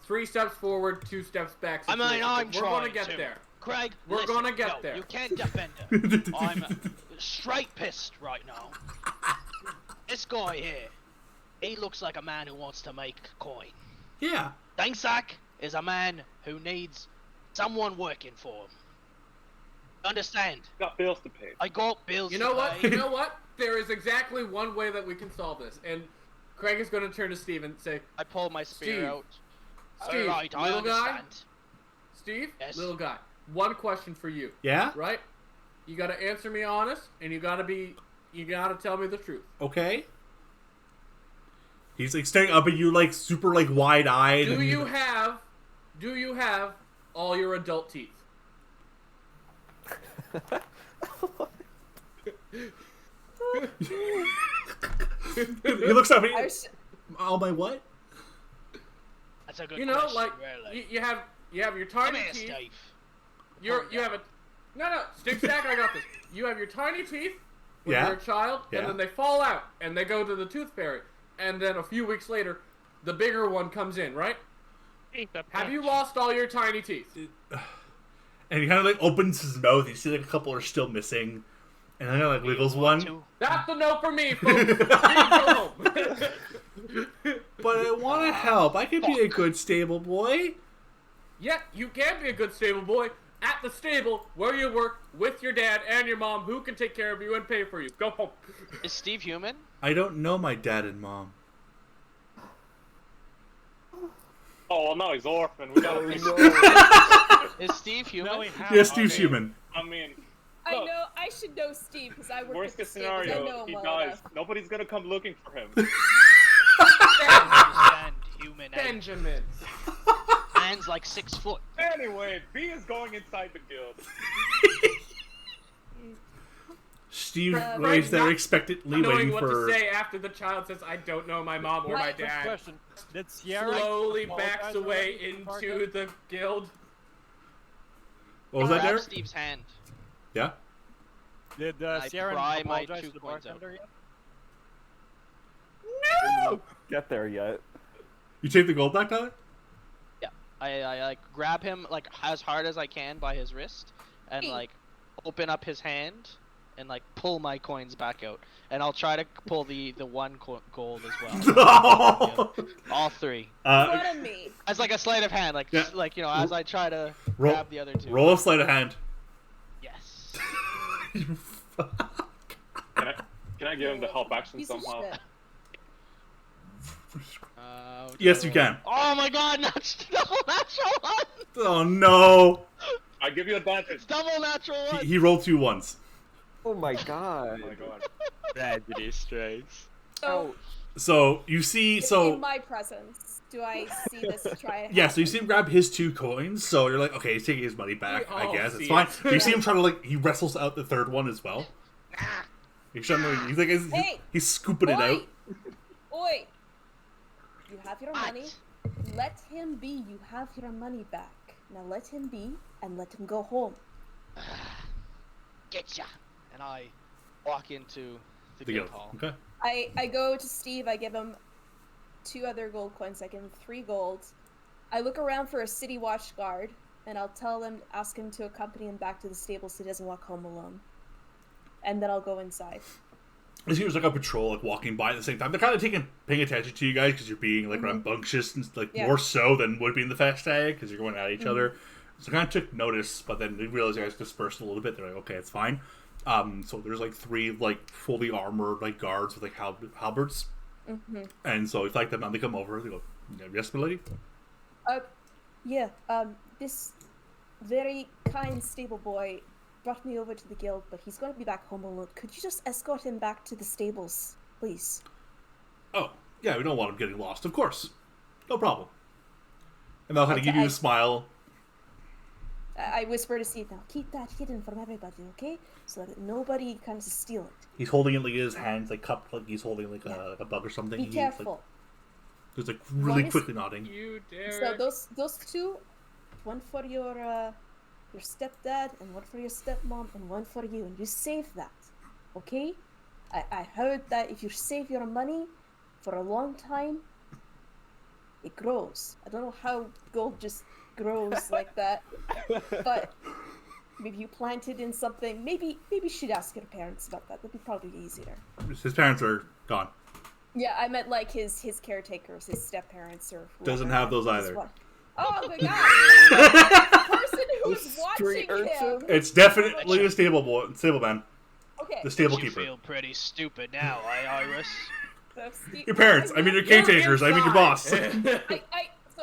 3 steps forward, 2 steps back. I mean, I'm We're trying gonna get to. there. Craig, We're listen, gonna get no, there. You can't defend her. I'm straight pissed right now. This guy here, he looks like a man who wants to make coin. Yeah. Stinksack is a man who needs someone working for him. Understand? Got bills to pay. I got bills You know to what? pay. You know what? There is exactly one way that we can solve this. And Craig is going to turn to Steve and say, I pull my spear Steve. out. Steve, Alright, I little guy? understand. Steve, Yes? little guy, one question for you, Yeah? right? You got to answer me honest, and you got to tell me the truth. Okay. He's like staring up at you like super like wide-eyed. Do you have all your adult teeth? He looks up at you. I was- Oh, my what? That's a good You know, question, like really. you have your Come tiny here, teeth. Steve. You Calm have a no Stinksack. I got this. You have your tiny teeth when Yeah. you're a child, Yeah. and then they fall out and they go to the tooth fairy, and then a few weeks later, the bigger one comes in, right? Have you lost all your tiny teeth? And he kind of like opens his mouth. You see like a couple are still missing, and then he like wiggles one. That's a no for me, folks. Please go home. But I want to help. I could be a good stable boy. Yeah, you can be a good stable boy at the stable where you work with your dad and your mom, who can take care of you and pay for you. Go home. Is Steve human? I don't know my dad and mom. Oh, well, no, he's orphan. We gotta fix Is Steve human? Yes, Steve's human. I mean, I look, know I should know Steve because I work worst at the case stables. I know scenario, him he well dies. enough. Nobody's gonna come looking for him. Understand human age. Benjamin. Man's like 6 foot. Anyway, B is going inside the guild. Steve Right, lays there not expectantly Knowing waiting what for. to say after the child says, "I don't know my mom or my First dad." question: did Sierra Slowly apologize backs already away to the into bartender? the guild. What was that, Grab Derek? Steve's hand. Yeah. Did I Sierra pry my apologize 2 to the coins out. bartender yet? Get there yet? You take the gold back, Tyler? Yeah. I like grab him like as hard as I can by his wrist and like open up his hand and like pull my coins back out. And I'll try to pull the one gold as well. All three. In front of me. As like a sleight of hand, like just, like as I try to grab the other two. Roll a sleight of hand. Yes. Can I give him the help action somehow? Yes, you can. Oh my god, double natural one! Oh no! I give you advantage. It's double natural one! He rolled 2 ones. Oh my god. Oh my god. Tragedy strikes. So you see, in my presence, do I see this try? Yeah, so you see him grab his 2 coins. So you're like, okay, he's taking his money back. I guess it's fine. You see him trying to like he wrestles out the 3rd one as well. He's trying to, he's like he's scooping it out. Oi! You have your money. Let him be. You have your money back. Now let him be and let him go home. Getcha! And I walk into the guild hall. Okay. I go to Steve. I give him 2 other gold coins. I give him 3 gold. I look around for a city watch guard, and I'll ask him to accompany him back to the stable so he doesn't walk home alone. And then I'll go inside. As he was like a patrol, like walking by at the same time, they're kind of paying attention to you guys because you're being like rambunctious and like more so than would be in the fast tag because you're going at each other. So kind of took notice, but then they realized you guys dispersed a little bit. They're like, okay, it's fine. So there's like 3 like fully armored like guards with like halberds, and so if like them, they come over. They go, yes, milady. Yeah. This very kind stable boy brought me over to the guild, but he's going to be back home alone. Could you just escort him back to the stables, please? Oh, yeah, we don't want him getting lost, of course. No problem. And they'll kind of give you a smile. I whisper to Steve, now keep that hidden from everybody, okay? So that nobody comes to steal it. He's holding it like his hands, like cupped, like he's holding like a bug or something. Be careful. He's like really quickly nodding. You dare. So those 2, one for your stepdad, and one for your stepmom, and one for you, and you save that, okay? I heard that if you save your money for a long time, it grows. I don't know how gold just grows like that, but maybe you plant it in something. Maybe you should ask your parents about that. That'd be probably easier. His parents are gone. Yeah, I meant like his caretakers, his step-parents, or whoever. Doesn't have those either. Oh my god! The person who's watching him. It's definitely the stable man. Okay. The stable you keeper. Feel pretty stupid now, Iris. Your parents. I mean your caretakers. I mean your boss. So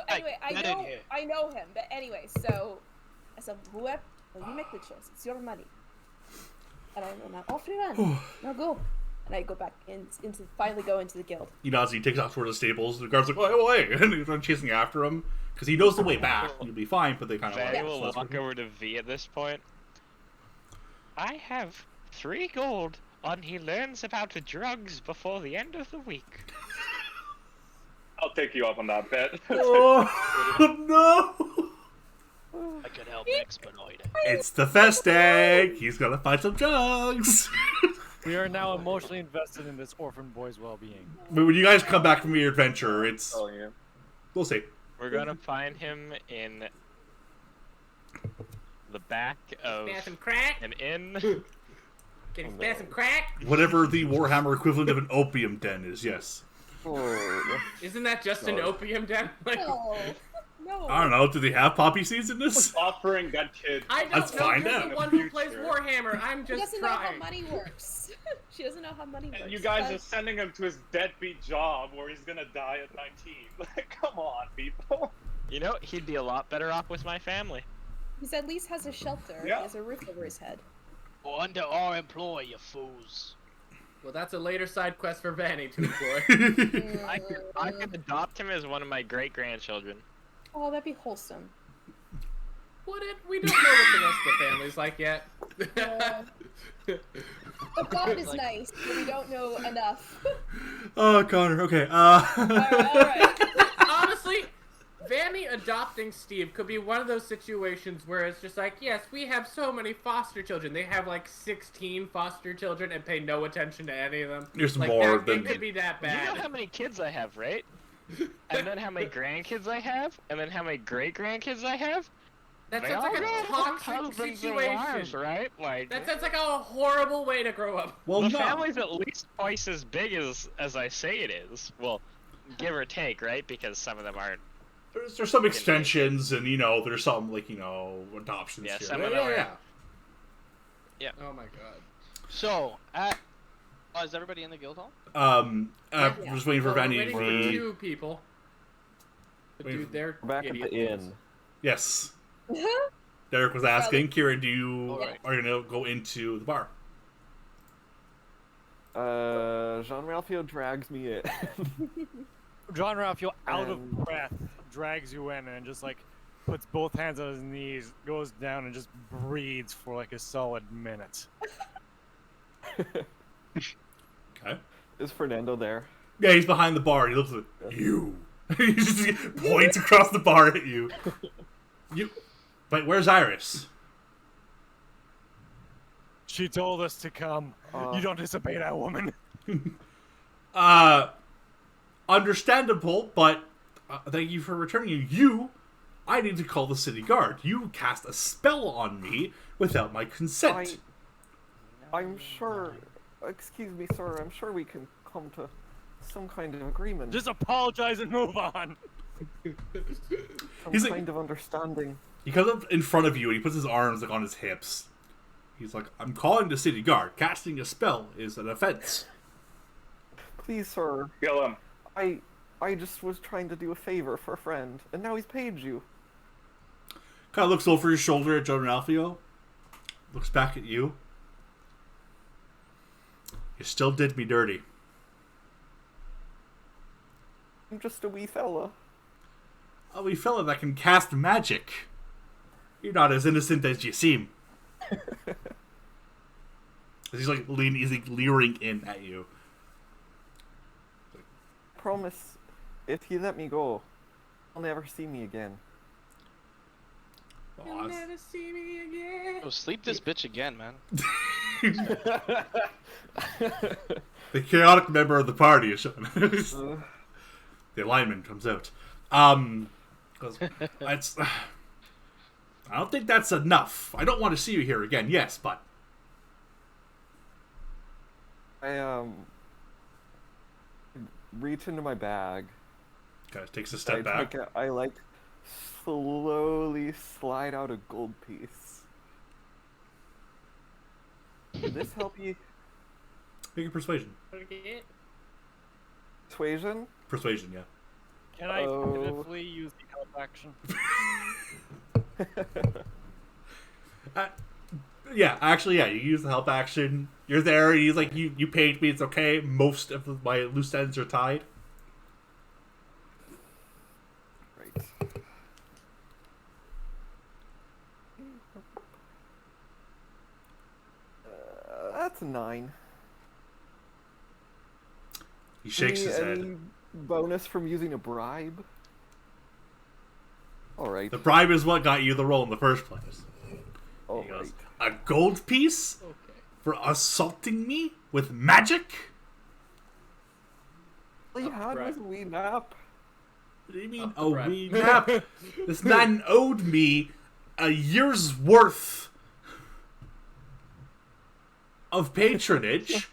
anyway, I know him. But anyway, so whoever, you make the choice. It's your money. And I go, now off you run. Now go. And I go back finally go into the guild. He nods. He takes off toward the stables. The guard's like, "Oh, hey!" And he's chasing after him because he knows the way back. You'll be fine, but they kind of. Vanny will walk over to V at this point. I have 3 gold on he learns about the drugs before the end of the week. I'll take you up on that bet. Oh no! I could help expedite it. It's the festag. He's gonna find some drugs. We are now emotionally invested in this orphan boy's well-being. But when you guys come back from your adventure, it's... Oh, yeah. We'll see. We're gonna find him in the back of some crack. an inn. Can you spare some crack? Whatever the Warhammer equivalent of an opium den is, yes. Isn't that just an opium den? Like, No. I don't know. Do they have poppy seeds in this? Offering that kid. I don't Let's know. find You're out. the one who plays Warhammer. I'm She just doesn't know how trying. money works. She doesn't know how money works. And you guys are sending him to his deadbeat job where he's gonna die at 19. Like, come on, people. You know, he'd be a lot better off with my family. He at least has a shelter. Yeah. He has a roof over his head. Or under our employ, you fools. Well, that's a later side quest for Vanny to employ. I could adopt him as one of my great-grandchildren. Oh, that'd be wholesome. Would it? We don't know what the rest of the family's like yet. The thought is nice, but we don't know enough. Oh, Connor. Okay. Alright. Honestly, Vanny adopting Steve could be one of those situations where it's just like, yes, we have so many foster children. They have like 16 foster children and pay no attention to any of them. There's like, more that, than... It could be that You bad. know how many kids I have, right? and then how many grandkids I have, and then how many great-grandkids I have. That They sounds all like go a with toxic husbands and situation. wives, right? Like, That sounds like a horrible way to grow up. Well, the no. family's at least twice as big as I say it is. Well, give or take, right? Because some of them aren't. There's some extensions, and there's some adoptions. Yeah, here. some of them are- Oh my god. So, is everybody in the guild hall? Just waiting for Well, Vanny. we're waiting for two people. But Wait, dude, they're We're back at idiots. the inn. Yes. Derek was asking, Kieran, you Alright. are you gonna go into the bar? Jean Ralphio drags me in. John Ralphio, out of And- breath, drags you in and just like puts both hands on his knees, goes down and just breathes for like a solid minute. Okay. Is Fernando there? Yeah, he's behind the bar. He looks at you. He just points across the bar at you. But where's Iris? She told us to come. You don't disobey that woman. Understandable, but thank you for returning. I need to call the city guard. You cast a spell on me without my consent. I'm sure. Excuse me, sir. I'm sure we can come to some kind of agreement. Just apologize and move on. Some He's like- kind of understanding. He comes up in front of you and he puts his arms on his hips. He's like, I'm calling the city guard. Casting a spell is an offense. Please, sir. Kill him. I just was trying to do a favor for a friend, and now he's paid you. Kind of looks over his shoulder at John Ralphio. Looks back at you. You still did me dirty. I'm just a wee fella. A wee fella that can cast magic. You're not as innocent as you seem. He's like leering in at you. Promise, if you let me go, you'll never see me again. Aw, see me again. Oh, sleep this bitch again, man. the chaotic member of the party is showing. The alignment comes out. It's, I don't think that's enough. I don't want to see you here again. Yes, but I reach into my bag. kind of takes a step back. I like slowly slide out a gold piece. Did this help you? Make a persuasion. Persuasion? Persuasion, yeah. Can I Oh. pitifully use the help action? Yeah, actually, yeah. You use the help action. You're there. He's like, you paid me. It's okay. Most of my loose ends are tied. Right. That's a 9. He shakes his head. Any bonus from using a bribe? Alright. The bribe is what got you the role in the first place. He Alright. goes, a gold piece Okay. for assaulting me with magic? All you had was a wee nap. What do you mean? Up the Oh, bribe. we nap. This man owed me a year's worth of patronage,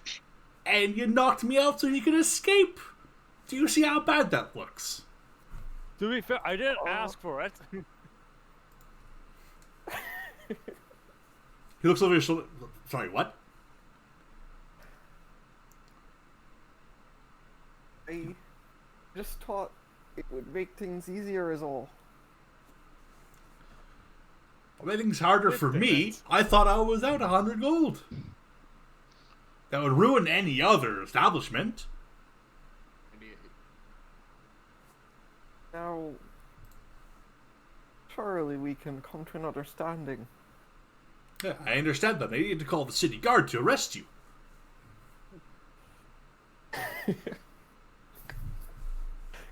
and you knocked me out so he could escape. Do you see how bad that looks? To be fair, I didn't ask for it. He looks over his shoulder. Sorry, what? I just thought it would make things easier is all. Well, everything's harder for me. I thought I was out 100 gold. That would ruin any other establishment. Now, surely we can come to an understanding. Yeah, I understand that. I need to call the city guard to arrest you.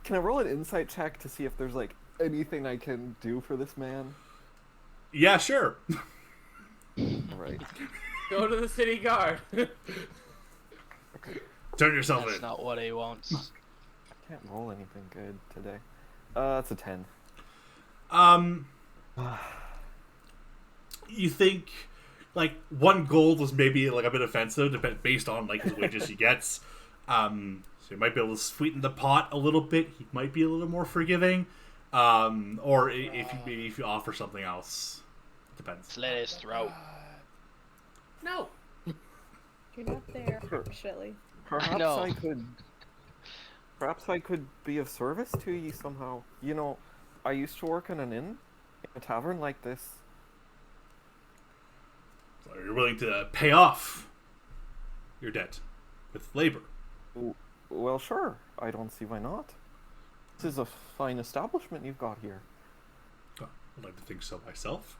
Can I roll an insight check to see if there's like anything I can do for this man? Yeah, sure. Alright. Go to the city guard. Turn yourself That's in. not what he wants. Can't roll anything good today. That's a 10. You think like 1 gold was maybe like a bit offensive, based on like his wages he gets. So you might be able to sweeten the pot a little bit. He might be a little more forgiving. Or if you offer something else, depends. Slit his throat. No. You're not there, unfortunately. Perhaps know. I could. Perhaps I could be of service to you somehow. You know, I used to work in an inn, in a tavern like this. So you're willing to pay off your debt with labor. Well, sure. I don't see why not. This is a fine establishment you've got here. Oh, I'd like to think so myself.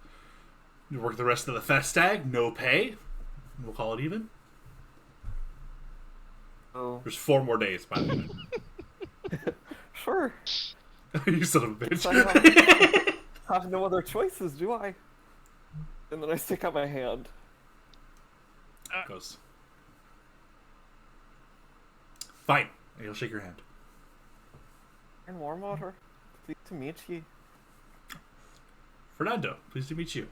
You work the rest of the festag, no pay. We'll call it even. Oh, There's 4 more days, by the way. sure. You son of a bitch. I have no other choices, do I? And then I stick out my hand. Goes. Fine. He'll shake your hand. And warm water. Pleased to meet you. Fernando, pleased to meet you.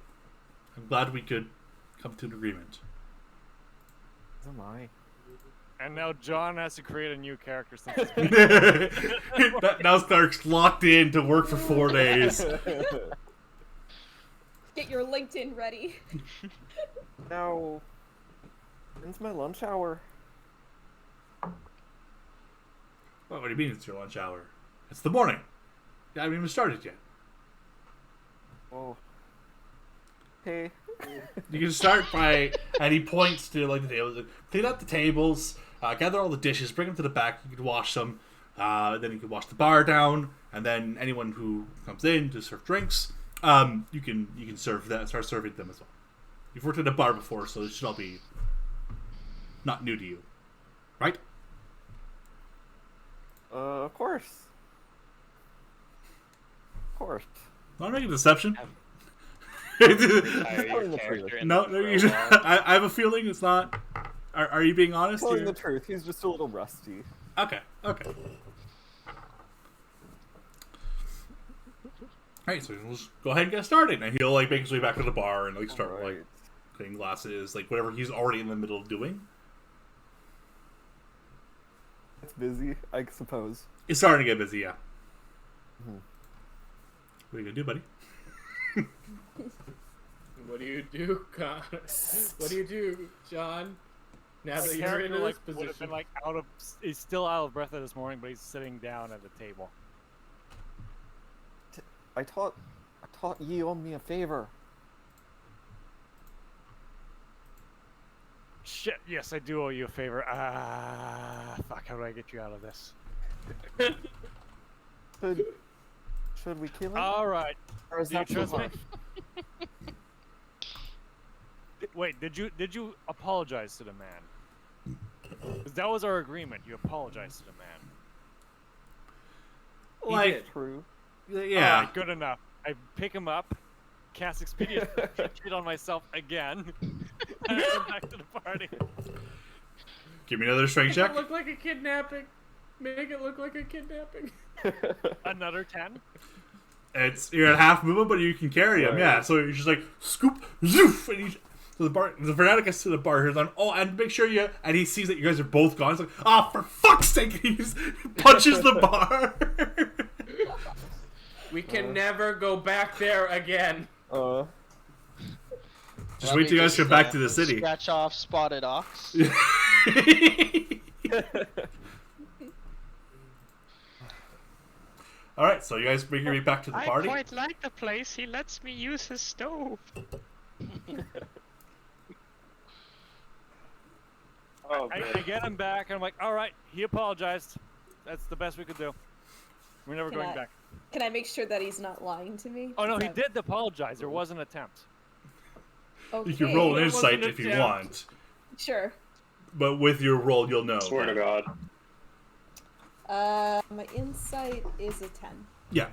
I'm glad we could come to an agreement. So am I. And now John has to create a new character since Now Clark's locked in to work for 4 days. Get your LinkedIn ready. Now, when's my lunch hour? What do you mean it's your lunch hour? It's the morning. I haven't even started yet. Oh. Hey. You can start by, and he points to like the tables. Clean up the tables, gather all the dishes, bring them to the back. You can wash them. Then you can wash the bar down, and then anyone who comes in to serve drinks, you can serve that. Start serving them as well. You've worked at a bar before, so this should all be not new to you, right? Of course. Of course. Want to make a deception? No, I have a feeling it's not. Are you being honest? Telling the truth, he's just a little rusty. Okay. Alright, so we'll just go ahead and get started. And he'll like make his way back to the bar and like start like cleaning glasses, like whatever he's already in the middle of doing. It's busy, I suppose. It's starting to get busy, yeah. Mm-hmm. What are you gonna do, buddy? What do you do, Connor? What do you do, John? Now that you're in this would have position. been like he's still out of breath this morning, but he's sitting down at the table. I thought you owed me a favor. Shit, yes, I do owe you a favor. Fuck, how do I get you out of this? Should we kill him? Alright. Or is Do you that too trust me? harsh? Wait, did you apologize to the man? 'Cause that was our agreement. You apologized to the man. Like, True. yeah. Alright, good enough. I pick him up, cast Expedient shit on myself again, and I come back to the party. Give me another strength Make check. it look like a kidnapping. Make it look like a kidnapping. Another 10. You're at half movement, but you can carry him. Yeah. So you're just like scoop, zoof, and so the fanatic gets to the bar. He's on. Oh, and make sure you. And he sees that you guys are both gone. He's like, ah, for fuck's sake! He just punches the bar. We can never go back there again. Just wait till you guys come back to the city. Scratch off Spotted Ox. Alright, so you guys bring your way back to the party? I quite like the place. He lets me use his stove. Oh, I get him back, and I'm like, alright, he apologized. That's the best we could do. We're never going back. Can I make sure that he's not lying to me? Oh no, he did apologize. There was an attempt. Okay. You can roll an It wasn't insight an if you attempt. want. Sure. But with your roll, you'll know. Swear to God. My insight is a 10. Yeah.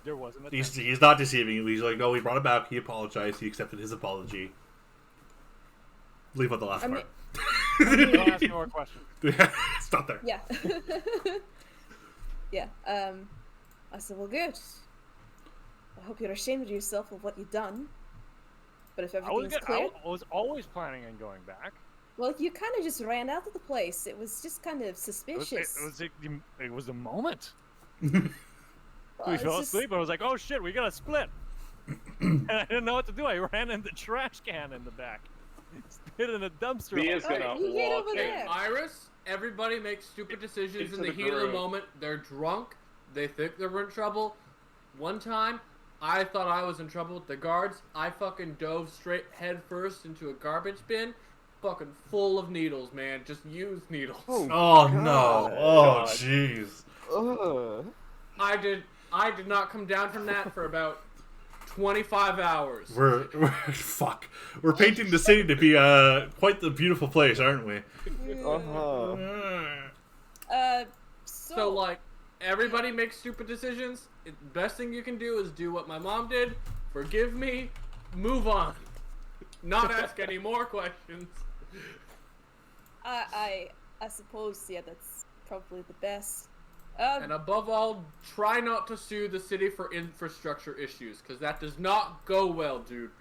There was an attempt. He's not deceiving you. He's like, no, he brought it back. He apologized. He accepted his apology. Leave out the last part. Don't ask me more questions. Stop there. Yeah. Yeah. I said, well, good. I hope you're ashamed of yourself of what you've done. But if everything's clear... I was always planning on going back. Well, you kind of just ran out of the place. It was just kind of suspicious. It was a moment. Well, We it's fell just- asleep. I was like, oh shit, we gotta split. And I didn't know what to do. I ran in the trash can in the back. Spit in a dumpster. V is gonna Alright, you get walk over in. there. Iris, everybody makes stupid decisions Into in the the heat of the groove. moment. They're drunk. They think they're in trouble. One time, I thought I was in trouble with the guards. I fucking dove straight head first into a garbage bin. Fucking full of needles, man. Just used needles. Oh God. no! Oh God. jeez! Ugh. I did not come down from that for about 25 hours. We're fuck. We're painting the city to be quite the beautiful place, aren't we? Uh-huh. So, like, everybody makes stupid decisions. The best thing you can do is do what my mom did. Forgive me. Move on. Not ask any more questions. I suppose, yeah, that's probably the best. And above all, try not to sue the city for infrastructure issues, because that does not go well, dude.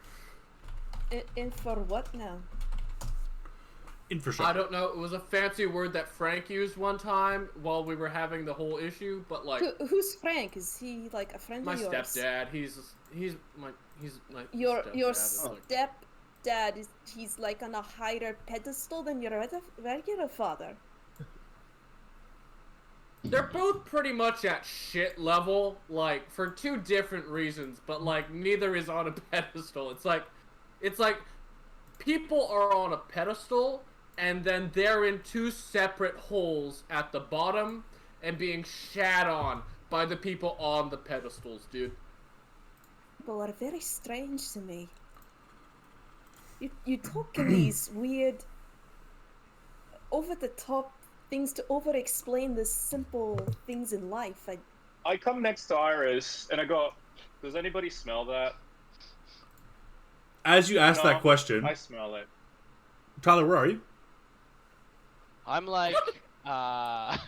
And for what now? Infrastructure. I don't know. It was a fancy word that Frank used one time while we were having the whole issue, but like Who's Frank? Is he like a friend my of yours? stepdad. He's my Your stepdad is, like- stepdad he's like on a higher pedestal than your regular father. They're both pretty much at shit level, like, for two different reasons, but, like, neither is on a pedestal. It's like, people are on a pedestal, and then they're in two separate holes at the bottom, and being shat on by the people on the pedestals, dude. People are very strange to me. You talk in these weird, over-the-top things to over-explain the simple things in life. I come next to Iris and I go, "Does anybody smell that?" As you ask No, that question, I smell it. Tyler, where are you? I'm like, I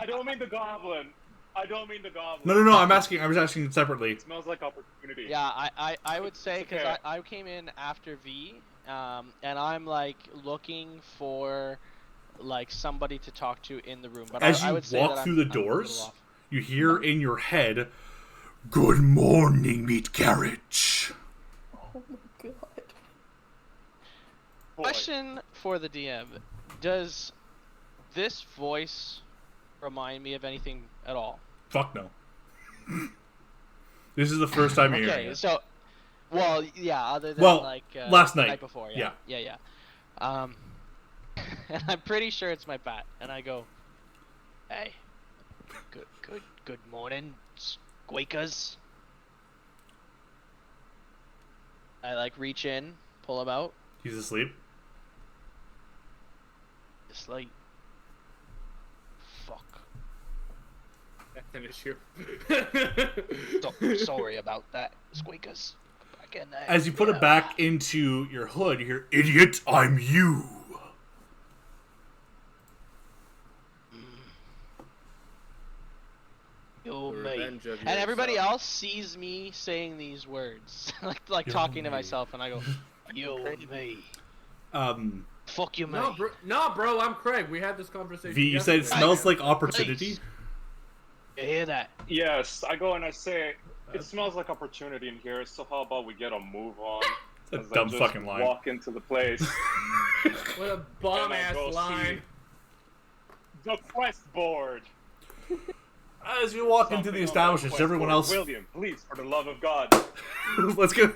don't mean the goblin. I don't mean the goblin. No. I was asking separately. It smells like opportunity. yeah, I would say, because Okay. I came in after V, and I'm like looking for like somebody to talk to in the room. But As I you would say walk that through I'm the a little doors, off. you hear in your head, "Good morning, meat carriage." Oh my god. Boy. Question for the DM: does this voice remind me of anything at all? Fuck no. This is the first time you're hearing Okay, it. so, well, yeah, other than Well, like last the night. night before, yeah. And I'm pretty sure it's my bat, and I go, "Hey, good morning, squeakers." I like reach in, pull him out, He's asleep. just like, fuck. That's an issue. Sorry about that, squeakers. Back in there. As you put it back into your hood, you hear, "Idiot, I'm you." You're The me. revenge of And everybody yourself. else sees me saying these words, like talking to me. myself, and I go, "You're me. Fuck you, No, mate." bro, I'm Craig. We had this conversation. V, you said it yesterday. smells like opportunity? Please. You hear that? Yes, I go and I say, "It smells like opportunity in here, so how about we get a move on?" That's As a I dumb just fucking line. walk into the place. What a bomb And I ass go line. The quest board. As you walk into Something the on establishment, quest everyone board. else... William, please, for the love of God. Let's go.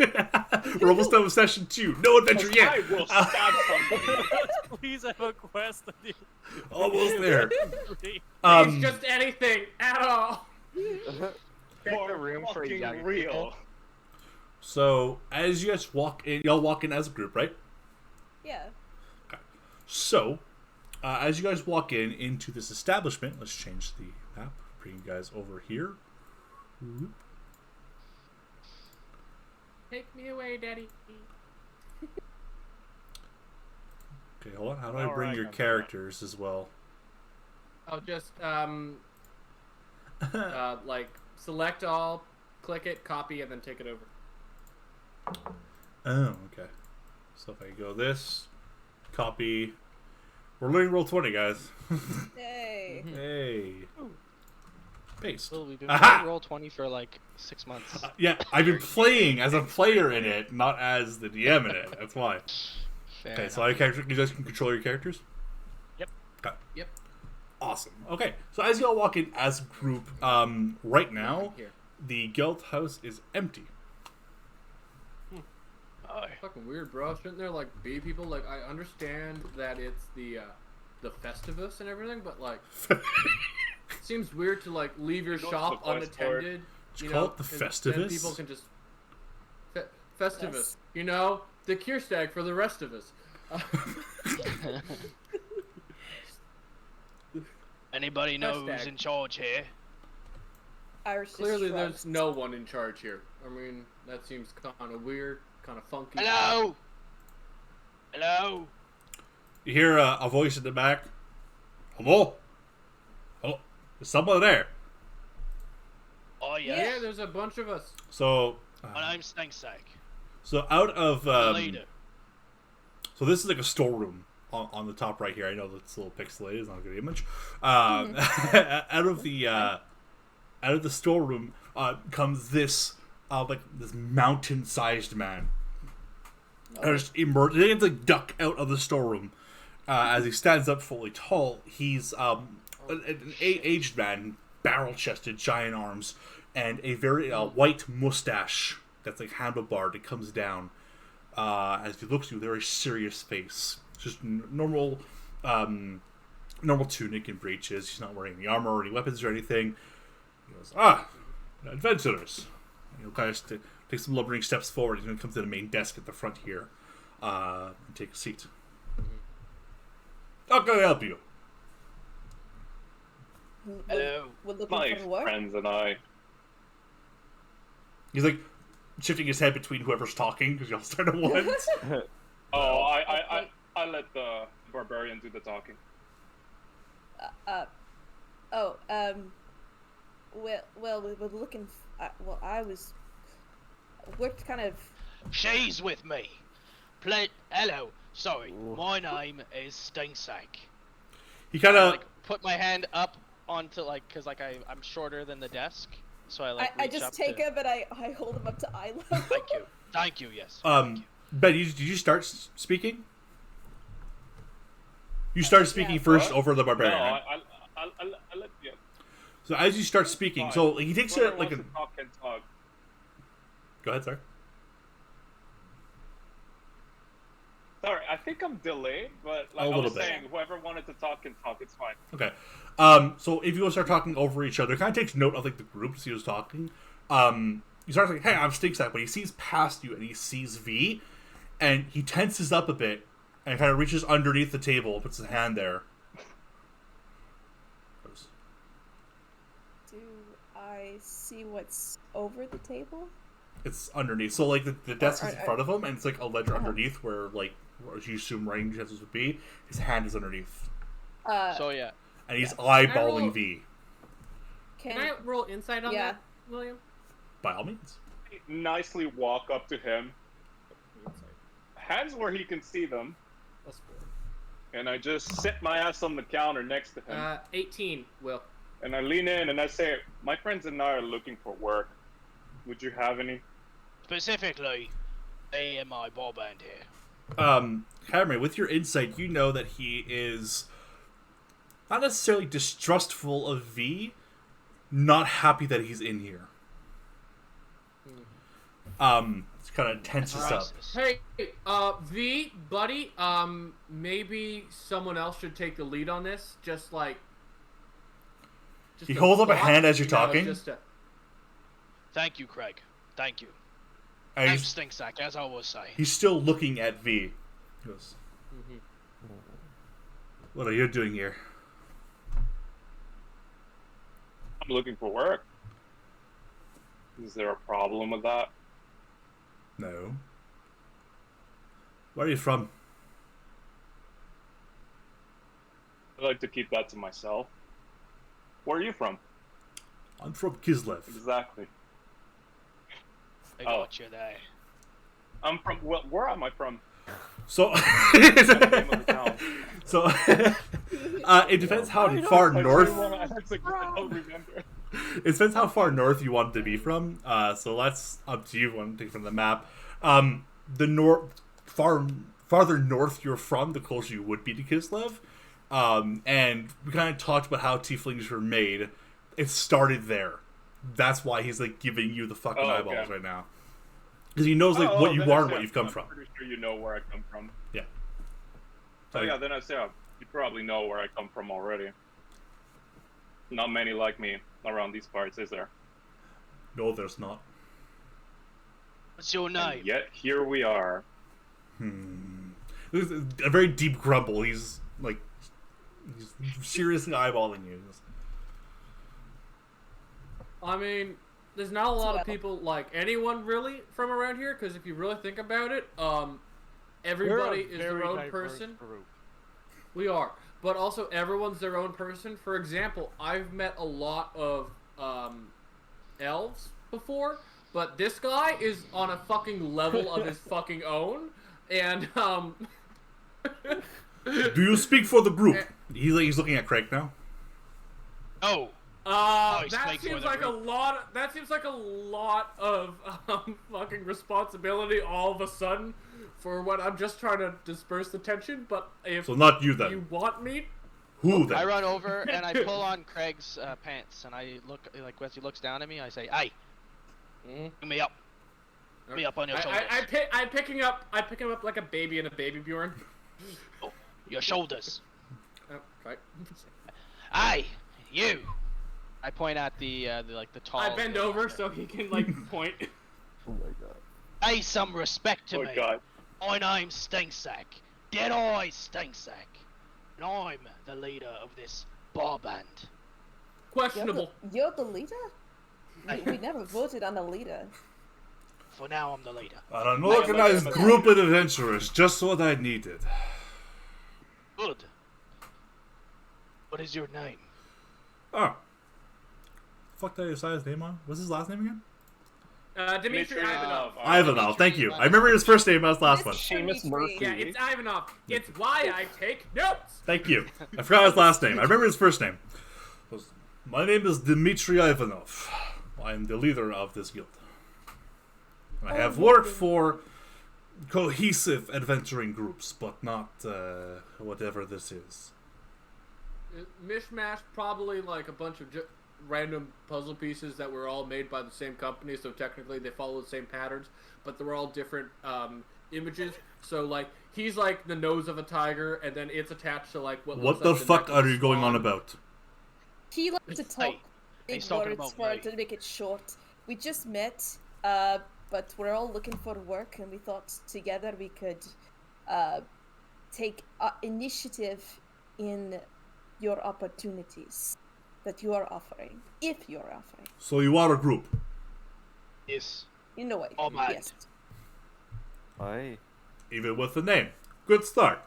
We're almost done with session 2. No adventure yet. I will stab somebody. Please have a quest of the Almost there. It's Um, just anything at all. For room for fucking young real. people. so, as you guys walk in, y'all walk in as a group, right? Yeah. So, as you guys walk in into this establishment, let's change the map. Bring you guys over here. Whoop. Take me away, Daddy. Okay, hold on. How do I All bring right, your I'm sorry. characters as well? I'll just like select all, click it, copy, and then take it over. Oh, okay. So if I go this, copy. We're learning roll 20, guys. Yay. Hey. Paste. Well, we've been Aha! playing Roll20 for like 6 months. Yeah, I've been playing as a player in it, not as the DM in it. That's why. Fair Okay, enough. so you guys can control your characters? Yep. Okay. Yep. Awesome. Okay, so as y'all walk in as a group, right now, Here. the guild house is empty. Oh, Fucking weird, bro. Shouldn't there like be people? Like, I understand that it's the Festivus and everything, but like, it seems weird to like leave your Go to shop the voice board. unattended. Did you call it the and then Festivus? people can just Festivus. Yes. You know, the cure stag for the rest of us. Anybody know who's Hashtag. in charge here? Irish just Clearly, shrugs. there's no one in charge here. I mean, that seems kind of weird, kind of funky. Hello? Hello? You hear a voice in the back. Hello? Hello? There's someone there. Oh, yeah. Yeah, there's a bunch of us. So, My name's Stinksack. so out of The leader. so this is like a storeroom on the top right here. I know that's a little pixelated. It's not a good image. Out of the storeroom comes this like this mountain-sized man. Just emerged. It's like duck out of the storeroom as he stands up fully tall. He's an aged man, barrel-chested, giant arms, and a very white mustache that's like handlebar that comes down. As he looks at you, very serious face. Just normal tunic and breeches. He's not wearing any armor or any weapons or anything. He goes, adventurers. And he'll kind of take some lumbering steps forward. He's going to come to the main desk at the front here and take a seat. How can I help you? Hello. We're looking My for work. friends and I. He's like shifting his head between whoever's talking because y'all start at once. Oh, I let the barbarian do the talking. Well, we were looking. We're kind of. She's with me. Hello. Sorry. My name is Stinksack. He kind I of like put my hand up onto like, cause like I'm shorter than the desk, so I like. I reach just up take to... him and I hold him up to eye level. Thank you. Thank you. Yes. Thank you. Ben, did you start speaking? You started speaking Yeah. first What? over the No, barbarian. Right? I let you. So as you start speaking, so he takes Whoever it like wants a. to talk can talk. Go ahead, sorry. Sorry, I think I'm delayed, but like A I little was bit. saying, whoever wanted to talk can talk. It's fine. Okay. So if you want to start talking over each other, it kind of takes note of like the groups he was talking. You start saying, "Hey, I'm Stinksack," but he sees past you and he sees V, and he tenses up a bit and kind of reaches underneath the table, puts his hand there. Goes, Do I see what's over the table? it's underneath. So like the desk is in or- front of him, and it's like a ledger underneath where like as you assume writing utensils would be. His hand is underneath, So yeah. and he's Can I eyeballing roll- V. Can I roll insight on Yeah. that, William? By all means. Nicely walk up to him, hands where he can see them, Plus and I just sit my ass on the counter next to him, 18, Will. and I lean in and I say, "My friends and I are looking for work. Would you have any?" Specifically, me and my ball band here. Cameron, with your insight, you know that he is not necessarily distrustful of V, not happy that he's in here. It's kind of tenses up. Racist. Hey, V, buddy, maybe someone else should take the lead on this. Just like. Just He holds up a thought, hand as you're you know, talking. just a- Thank you, Craig. Thank you. And I'm he's, Stinksack, as I was saying. he's still looking at V. He goes, Mhm. "What are you doing here?" I'm looking for work. Is there a problem with that? No. Where are you from? I like to keep that to myself. Where are you from? I'm from Kislev. Exactly. I got you there. I'm from. Well, where am I from? So, Name of the town. so it depends how far north. I don't remember. It depends how far north you want it to be from. So that's up to you. One thing from the map. The farther north you're from, the closer you would be to Kislev. And we kind of talked about how tieflings were made. It started there. That's why he's like giving you the fucking eyeballs right now. Because he knows like what you are and what you've come from. I'm pretty sure you know where I come from. Yeah. So yeah, then I say you probably know where I come from already. Not many like me around these parts, is there? No, there's not. What's your name? And yet here we are. There's a very deep grumble. He's seriously eyeballing you. I mean, there's not a lot of people like anyone really from around here, because if you really think about it, everybody is their own person. Group. We are. But also everyone's their own person. For example, I've met a lot of elves before, but this guy is on a fucking level of his fucking own, and Do you speak for the group? He's looking at Craig now. Oh. That seems like a lot. That seems like a lot of fucking responsibility all of a sudden for what I'm just trying to disperse the tension. But if So not you then. you want me, Who then? I run over and I pull on Craig's pants and I look like as he looks down at me. I say, "Hey, give me up, give me up on your shoulders." I'm picking up like a baby in a baby Bjorn. Oh, your shoulders. Oh, right. Hey, you. I point at the tall. I bend over so he can like point. Oh my god. Pay some respect to Oh me. god. My name's Stinksack. Dead-Eye Stinksack. And I'm the leader of this bar band. Questionable. You're the leader? We never voted on a leader. For now, I'm the leader. An organized group of adventurers, just what I needed. Good. What is your name? Oh. Fuck did I decide his name on? What's his last name again? Dimitri Ivanov. Ivanov, thank you. I remember his first name, that's the last one. Seamus Murphy. Yeah, it's Ivanov. It's why I take notes. Thank you. I forgot his last name. I remember his first name. My name is Dmitry Ivanov. I am the leader of this guild. I have worked for cohesive adventuring groups, but not whatever this is. Mishmash, probably like a bunch of random puzzle pieces that were all made by the same company, so technically they follow the same patterns, but they're all different images. So like he's like the nose of a tiger, and then it's attached to like what the fuck are you going on about? He likes to talk big words to make it short. We just met, but we're all looking for work, and we thought together we could take initiative in your opportunities that you are offering, if you're offering. So you are a group? Yes. In a way, yes. Aye. Even with the name. Good start.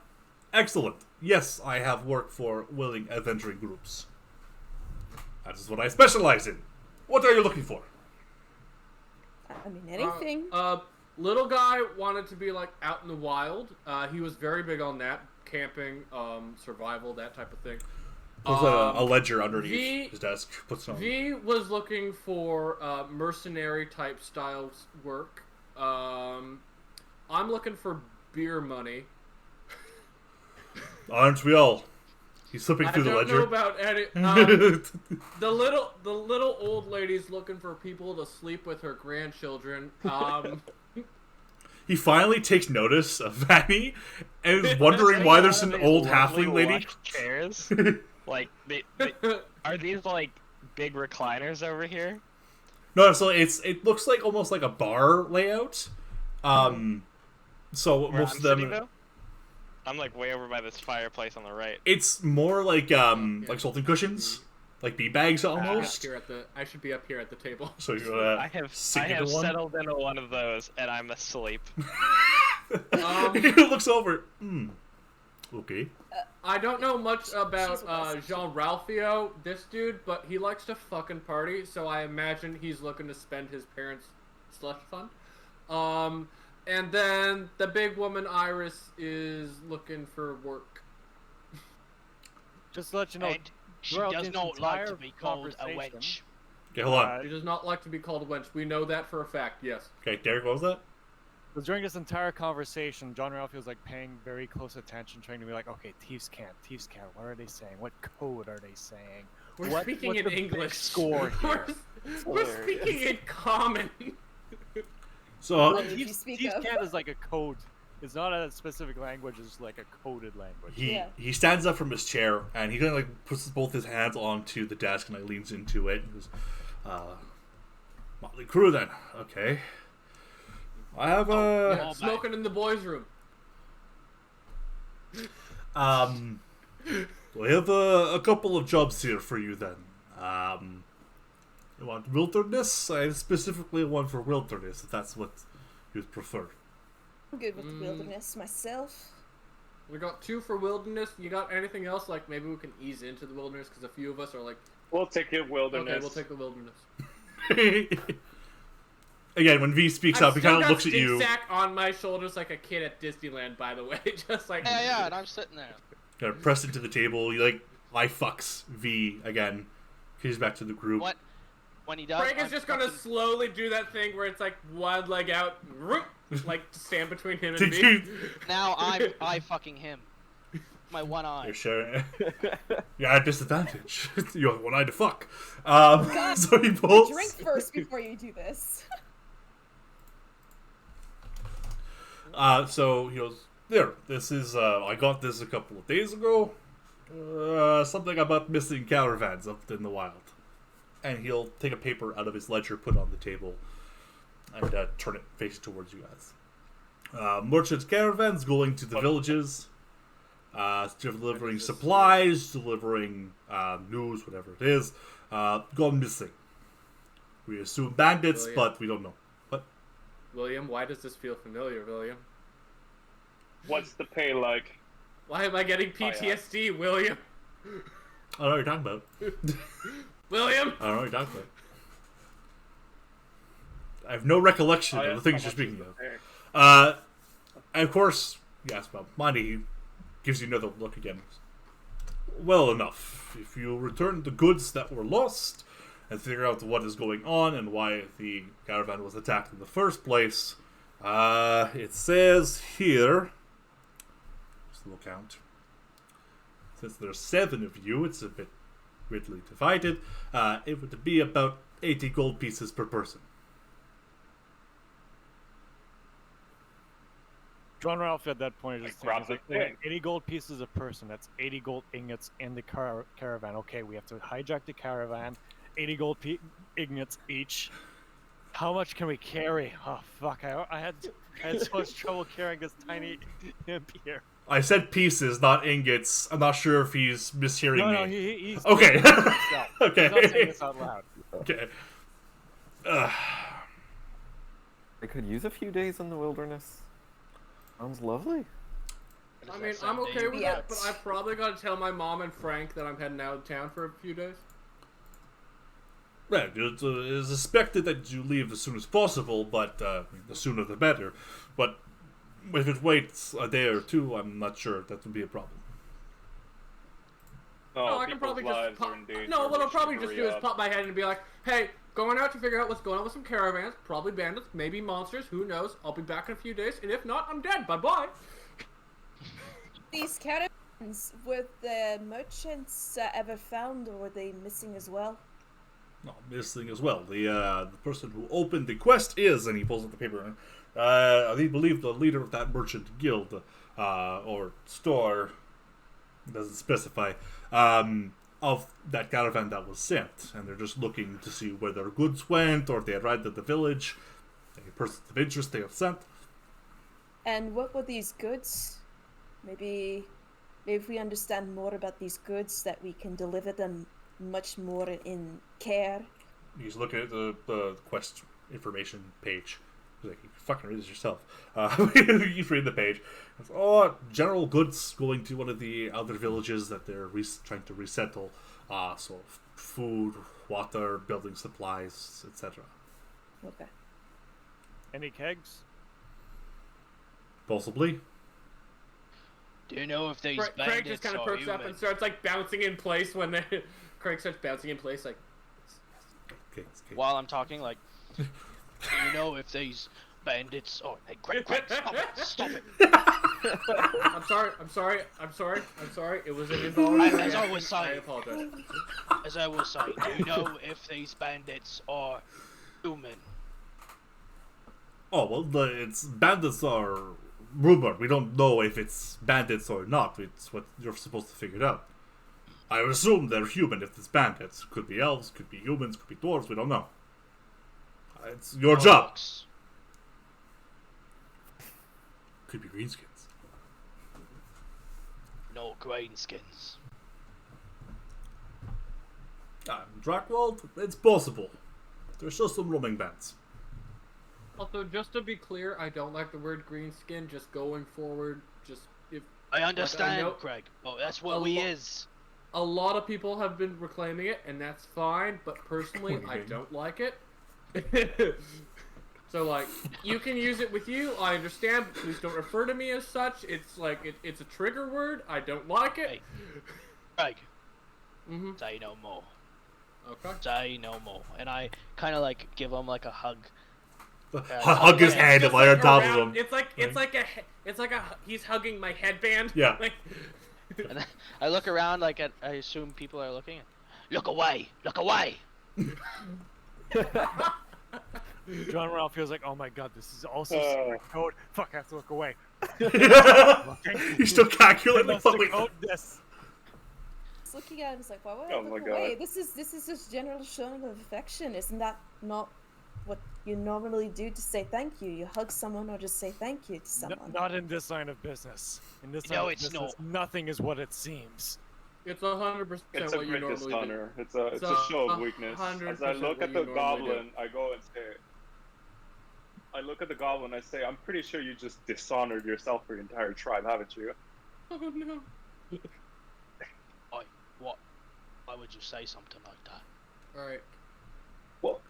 Excellent. Yes, I have worked for willing adventuring groups. That is what I specialize in. What are you looking for? I mean, anything. Little guy wanted to be like out in the wild. He was very big on that, camping, survival, that type of thing. Puts a ledger underneath his desk. Puts on. V was looking for mercenary type styles work. I'm looking for beer money. Aren't we all? He's slipping through the ledger. I don't know about any. The little old lady's looking for people to sleep with her grandchildren. He finally takes notice of Vanny and is wondering why there's an old halfling lady. Chairs. Like, are these like big recliners over here? No, so it looks like almost like a bar layout. So Where most I'm of them. sitting, though? I'm like way over by this fireplace on the right. It's more like like salting cushions, like bee bags almost. I should be up here at the table. So you I have settled into one of those, and I'm asleep. He looks over. Okay. I don't know much about She's a Jean Ralphio, this dude, but he likes to fucking party, so I imagine he's looking to spend his parents' slush fund. And then the big woman Iris is looking for work. Just to let you know, And she throughout does this not like to entire be called a conversation, wench. Okay, hold on. She does not like to be called a wench. We know that for a fact, yes. Okay, Derek, what was that? Because during this entire conversation, John Ralphie was like paying very close attention, trying to be like, okay, Thieves' Cant, what are they saying? What code are they saying? We're speaking what's in the big English. score here? We're speaking in common. So, What did you speak Thieves' of? Cant is like a code. It's not a specific language, it's like a coded language. he stands up from his chair, and he kind of like puts both his hands onto the desk and like leans into it. And goes, Motley Crue then. Okay. I have Yeah, smoking in the boys' room. we have a couple of jobs here for you then. You want wilderness? I specifically want for wilderness, if that's what you'd prefer. I'm good with the wilderness myself. We got 2 for wilderness. You got anything else? Like, maybe we can ease into the wilderness, because a few of us are like... We'll take it wilderness. Okay, we'll take the wilderness. Again, when V speaks up, he kind of looks at you. I've still got Stick Sack on my shoulders like a kid at Disneyland, by the way. Just like... Yeah, and I'm sitting there. Kind of pressed into the table. You like, I fucks V again. He's back to the group. What? When he does, Frank is just gonna slowly do that thing where it's like one leg out, like to stand between him and me. Now I fucking him. My one eye. You're sharing. You're at a disadvantage. You have one eye to fuck. God, so he pulls. drink first before you do this. So he goes, there, this is, I got this a couple of days ago. Something about missing caravans up in the wild. And he'll take a paper out of his ledger, put it on the table, and turn it face towards you guys. Merchant caravans going to the villages, delivering supplies, delivering news, whatever it is, gone missing. We assume bandits, William. but we don't know. What? William, why does this feel familiar, William? What's the pay like? Why am I getting PTSD, William? I don't know what you're talking about. William! I don't know what you're talking about. I have no recollection of the things you're speaking about. And of course, yes, well, money gives you another look again. Well enough. If you return the goods that were lost and figure out what is going on and why the caravan was attacked in the first place, it says here, just a little count, since there's 7 of you, it's a bit weirdly divided, it would be about 80 gold pieces per person. John Ralph at that point is just grab saying, the thing. 80 gold pieces a person. That's 80 gold ingots in the caravan. Okay, we have to hijack the caravan. 80 gold ingots each. How much can we carry? Oh fuck! I had so much trouble carrying this tiny imp here. I said pieces, not ingots. I'm not sure if he's mishearing me. No, he's okay. Okay. He's not saying this out loud. Okay. I could use a few days in the wilderness. Sounds lovely. I mean, I'm okay with it, but I've probably got to tell my mom and Frank that I'm heading out of town for a few days. Right, it is expected that you leave as soon as possible, but the sooner the better. But if it waits a day or two, I'm not sure that would be a problem. No, I can probably just pop... No, what I'll probably just do is pop my head and be like, hey, going out to figure out what's going on with some caravans, probably bandits, maybe monsters, who knows. I'll be back in a few days, and if not, I'm dead. Bye-bye. These caravans, were the merchants ever found, or were they missing as well? No, missing as well. The person who opened the quest is, and he pulls out the paper, I believe the leader of that merchant guild, or store, doesn't specify, of that caravan that was sent, and they're just looking to see where their goods went, or if they arrived at the village, any persons of interest they have sent. And what were these goods? Maybe if we understand more about these goods, that we can deliver them much more in care. He's looking at the quest information page. He's like, you fucking read this yourself. You read the page. It's, general goods going to one of the other villages that they're trying to resettle. So food, water, building supplies, etc. Okay. Any kegs? Possibly. Do you know if these Craig bandits just kind of are perks up human? and starts like bouncing in place when they. Craig starts bouncing in place like. Okay. While I'm talking, like, do you know if these bandits? Oh, hey, Craig, stop it! I'm sorry. It was an involuntary. As I was I saying, apologize. as I was saying, do you know if these bandits are human? Oh, well, it's bandits are rumored. We don't know if it's bandits or not. It's what you're supposed to figure out. I would assume they're human if it's bandits. Could be elves, could be humans, could be dwarves, we don't know. It's your job. Orcs. Could be greenskins. No greenskins. Drakwold, it's possible. There's just some roaming bands. Also, just to be clear, I don't like the word greenskin. Just going forward, just if I understand, know- Craig. Oh, that's what we is. a lot of people have been reclaiming it, and that's fine. But personally, I don't like it. So like, you can use it with you. I understand, but please don't refer to me as such. It's like it's a trigger word. I don't like it. Hey, Craig. Mm-hmm. Say no more. Okay. Say no more. And I kind of like give him like a hug. Hug his head Just, while you're on like, top of around- him. It's like a he's hugging my headband. Yeah. Like, And I look around like I assume people are looking. Look away! Look away! John Ralph feels like, oh my god, this is also secret code. Fuck, I have to look away. You still calculate like, Let's wait. decode this. Just looking at him, it's like, why would Oh I my look God. away? This is just general showing of affection. Isn't that not what you normally do to say thank you? You hug someone or just say thank you to someone. Not in this line of business. In this No, line of it's business, nothing is what it seems. it's 100% It's a what you great normally do. dishonor. It's a So, show of weakness. 100% As I look what at you the normally do. goblin, I go and say, I look at the goblin, I say, I'm pretty sure you just dishonored yourself for your entire tribe, haven't you? Oh no. What? Why would you say something like that? All right. Well,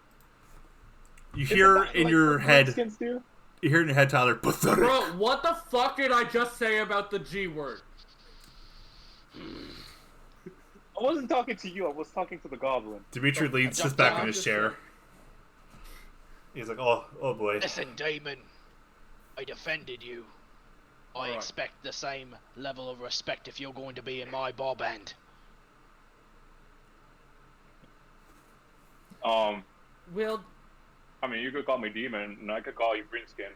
You hear isn't that in like your what head, Redskins do? you hear in your head, Tyler, pathetic. Bro, what the fuck did I just say about the G word? I wasn't talking to you, I was talking to the goblin. Dimitri leans, sits back in his chair. He's like, oh boy. Listen, Damon. I defended you. I Alright. expect the same level of respect if you're going to be in my bar band. Will, I mean, you could call me demon, and I could call you greenskin.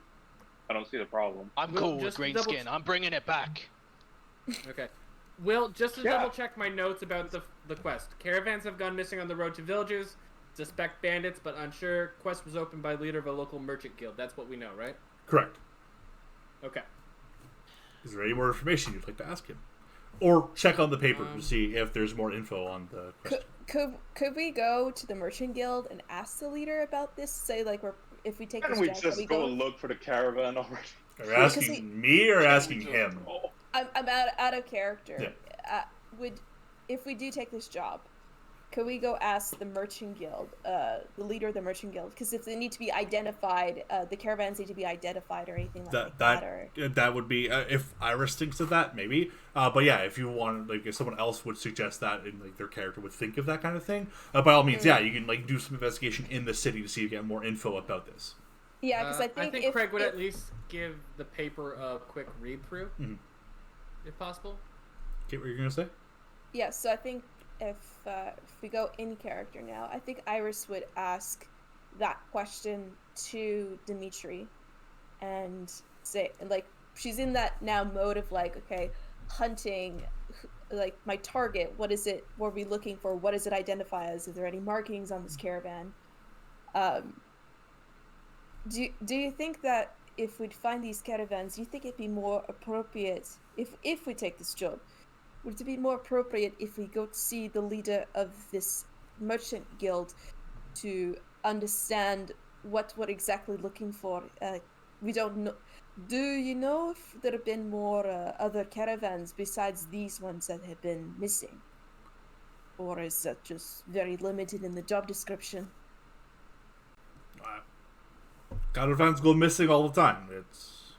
I don't see the problem. I'm Well, cool with just green double- skin. I'm bringing it back. okay. Will, just to Yeah. double check my notes about the quest. Caravans have gone missing on the road to villages. Suspect bandits, but unsure. Quest was opened by leader of a local merchant guild. That's what we know, right? Correct. Okay. Is there any more information you'd like to ask him? Or check on the paper to see if there's more info on the question. Could we go to the merchant guild and ask the leader about this? Say like if we take Can this we job, can just we go look for the caravan already? Are you asking me or asking him? I'm out of character. If we do take this job, could we go ask the merchant guild, the leader of the merchant guild? Because if they need to be identified, the caravans need to be identified or anything like that. Or... That would be if Iris thinks of that, maybe. But yeah, if you want, like, if someone else would suggest that, and like their character would think of that kind of thing, by all means, yeah, you can like do some investigation in the city to see if you get more info about this. Yeah, because I think Craig would at least give the paper a quick read through, if possible. Okay, what are you gonna say? Yeah, so I think if we go in character now, I think Iris would ask that question to Dimitri, and say like she's in that now mode of like, okay, hunting, like my target. What is it? What are we looking for? What does it identify as? Is there any markings on this caravan? Do you think that if we'd find these caravans, do you think it'd be more appropriate if we take this job? Would it be more appropriate if we go to see the leader of this merchant guild to understand what we're exactly looking for. We don't know. Do you know if there have been more other caravans besides these ones that have been missing? Or is that just very limited in the job description? Caravans go missing all the time. It's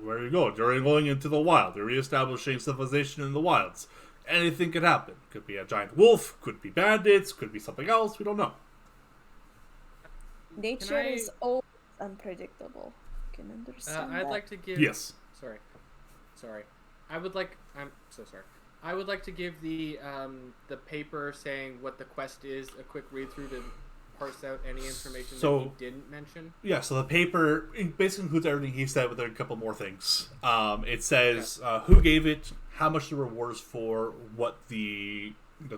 where you go. You're going into the wild. You're reestablishing civilization in the wilds. Anything could happen. Could be a giant wolf. Could be bandits. Could be something else. We don't know. Nature is always unpredictable. Can understand I'd that. like to give. Yes. Sorry. I would like. I'm so sorry. I would like to give the paper saying what the quest is a quick read through to parse out any information that he didn't mention. Yeah, so the paper basically includes everything he said with a couple more things. It says who gave it, how much the reward is for, what the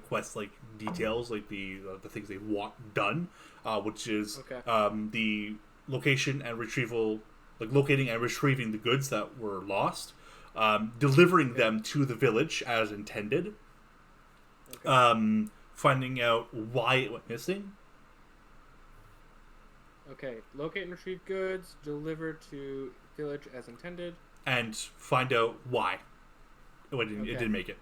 quest details, the things they want done, which is the location and retrieval, locating and retrieving the goods that were lost, delivering them to the village as intended, finding out why it went missing. Okay, locate and retrieve goods, deliver to village as intended, and find out why it didn't make it.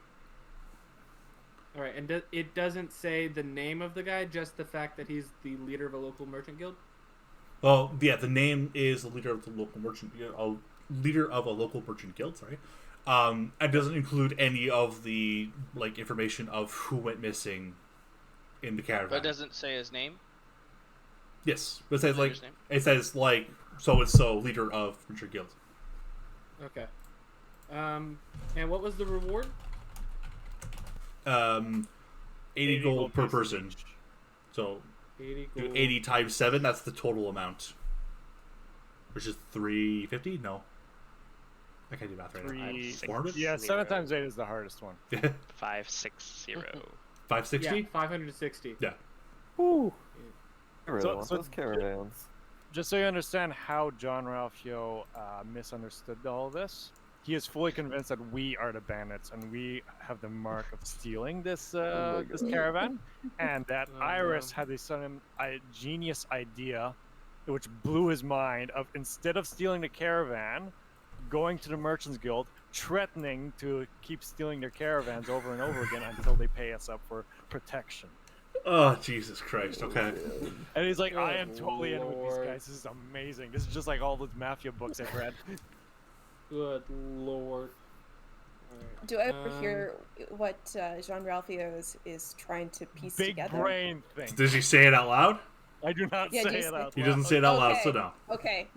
All right, and it doesn't say the name of the guy, just the fact that he's the leader of a local merchant guild. Well, yeah, the name is the leader of the local merchant, leader of a local merchant guild. Sorry, it doesn't include any of the information of who went missing in the caravan. But it doesn't say his name. Yes, but it says so and so leader of merchant guild. Okay. And what was the reward? 80 gold per person. So 80 gold. 80 times 7, that's the total amount. Which is 350? No. I can't do math right now. 400? Yeah, 7 times 8 is the hardest one. 560. 560? Yeah, 560. Yeah. Ooh. So those caravans. Just so you understand how John Ralphio misunderstood all this, he is fully convinced that we are the bandits and we have the mark of stealing this this caravan, and that Iris had a genius idea, which blew his mind, of instead of stealing the caravan, going to the Merchants Guild, threatening to keep stealing their caravans over and over again until they pay us up for protection. Oh, Jesus Christ, okay. And he's like, I am totally in with these guys. This is amazing. This is just like all the mafia books I've read. Good lord. Right. Do I ever hear what Jean Ralphio is trying to piece together? Big brain thing. Does he say it out loud? I do not say it out loud. He doesn't say it out loud, so no. Okay.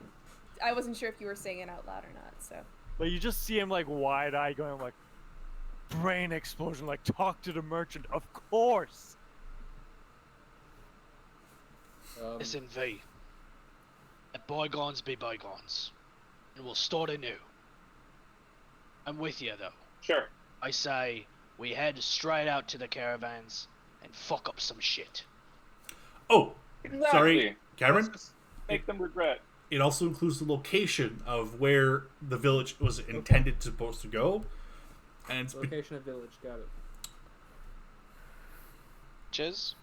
I wasn't sure if you were saying it out loud or not, so. But you just see him wide-eyed going brain explosion, talk to the merchant, of course. Listen, V. Let bygones be bygones. And we'll start anew. I'm with you, though. Sure. I say we head straight out to the caravans and fuck up some shit. Oh, Exactly. sorry, Cameron? Let's just make them regret. It also includes the location of where the village was intended supposed to go. And it's location of village, got it. Chiz?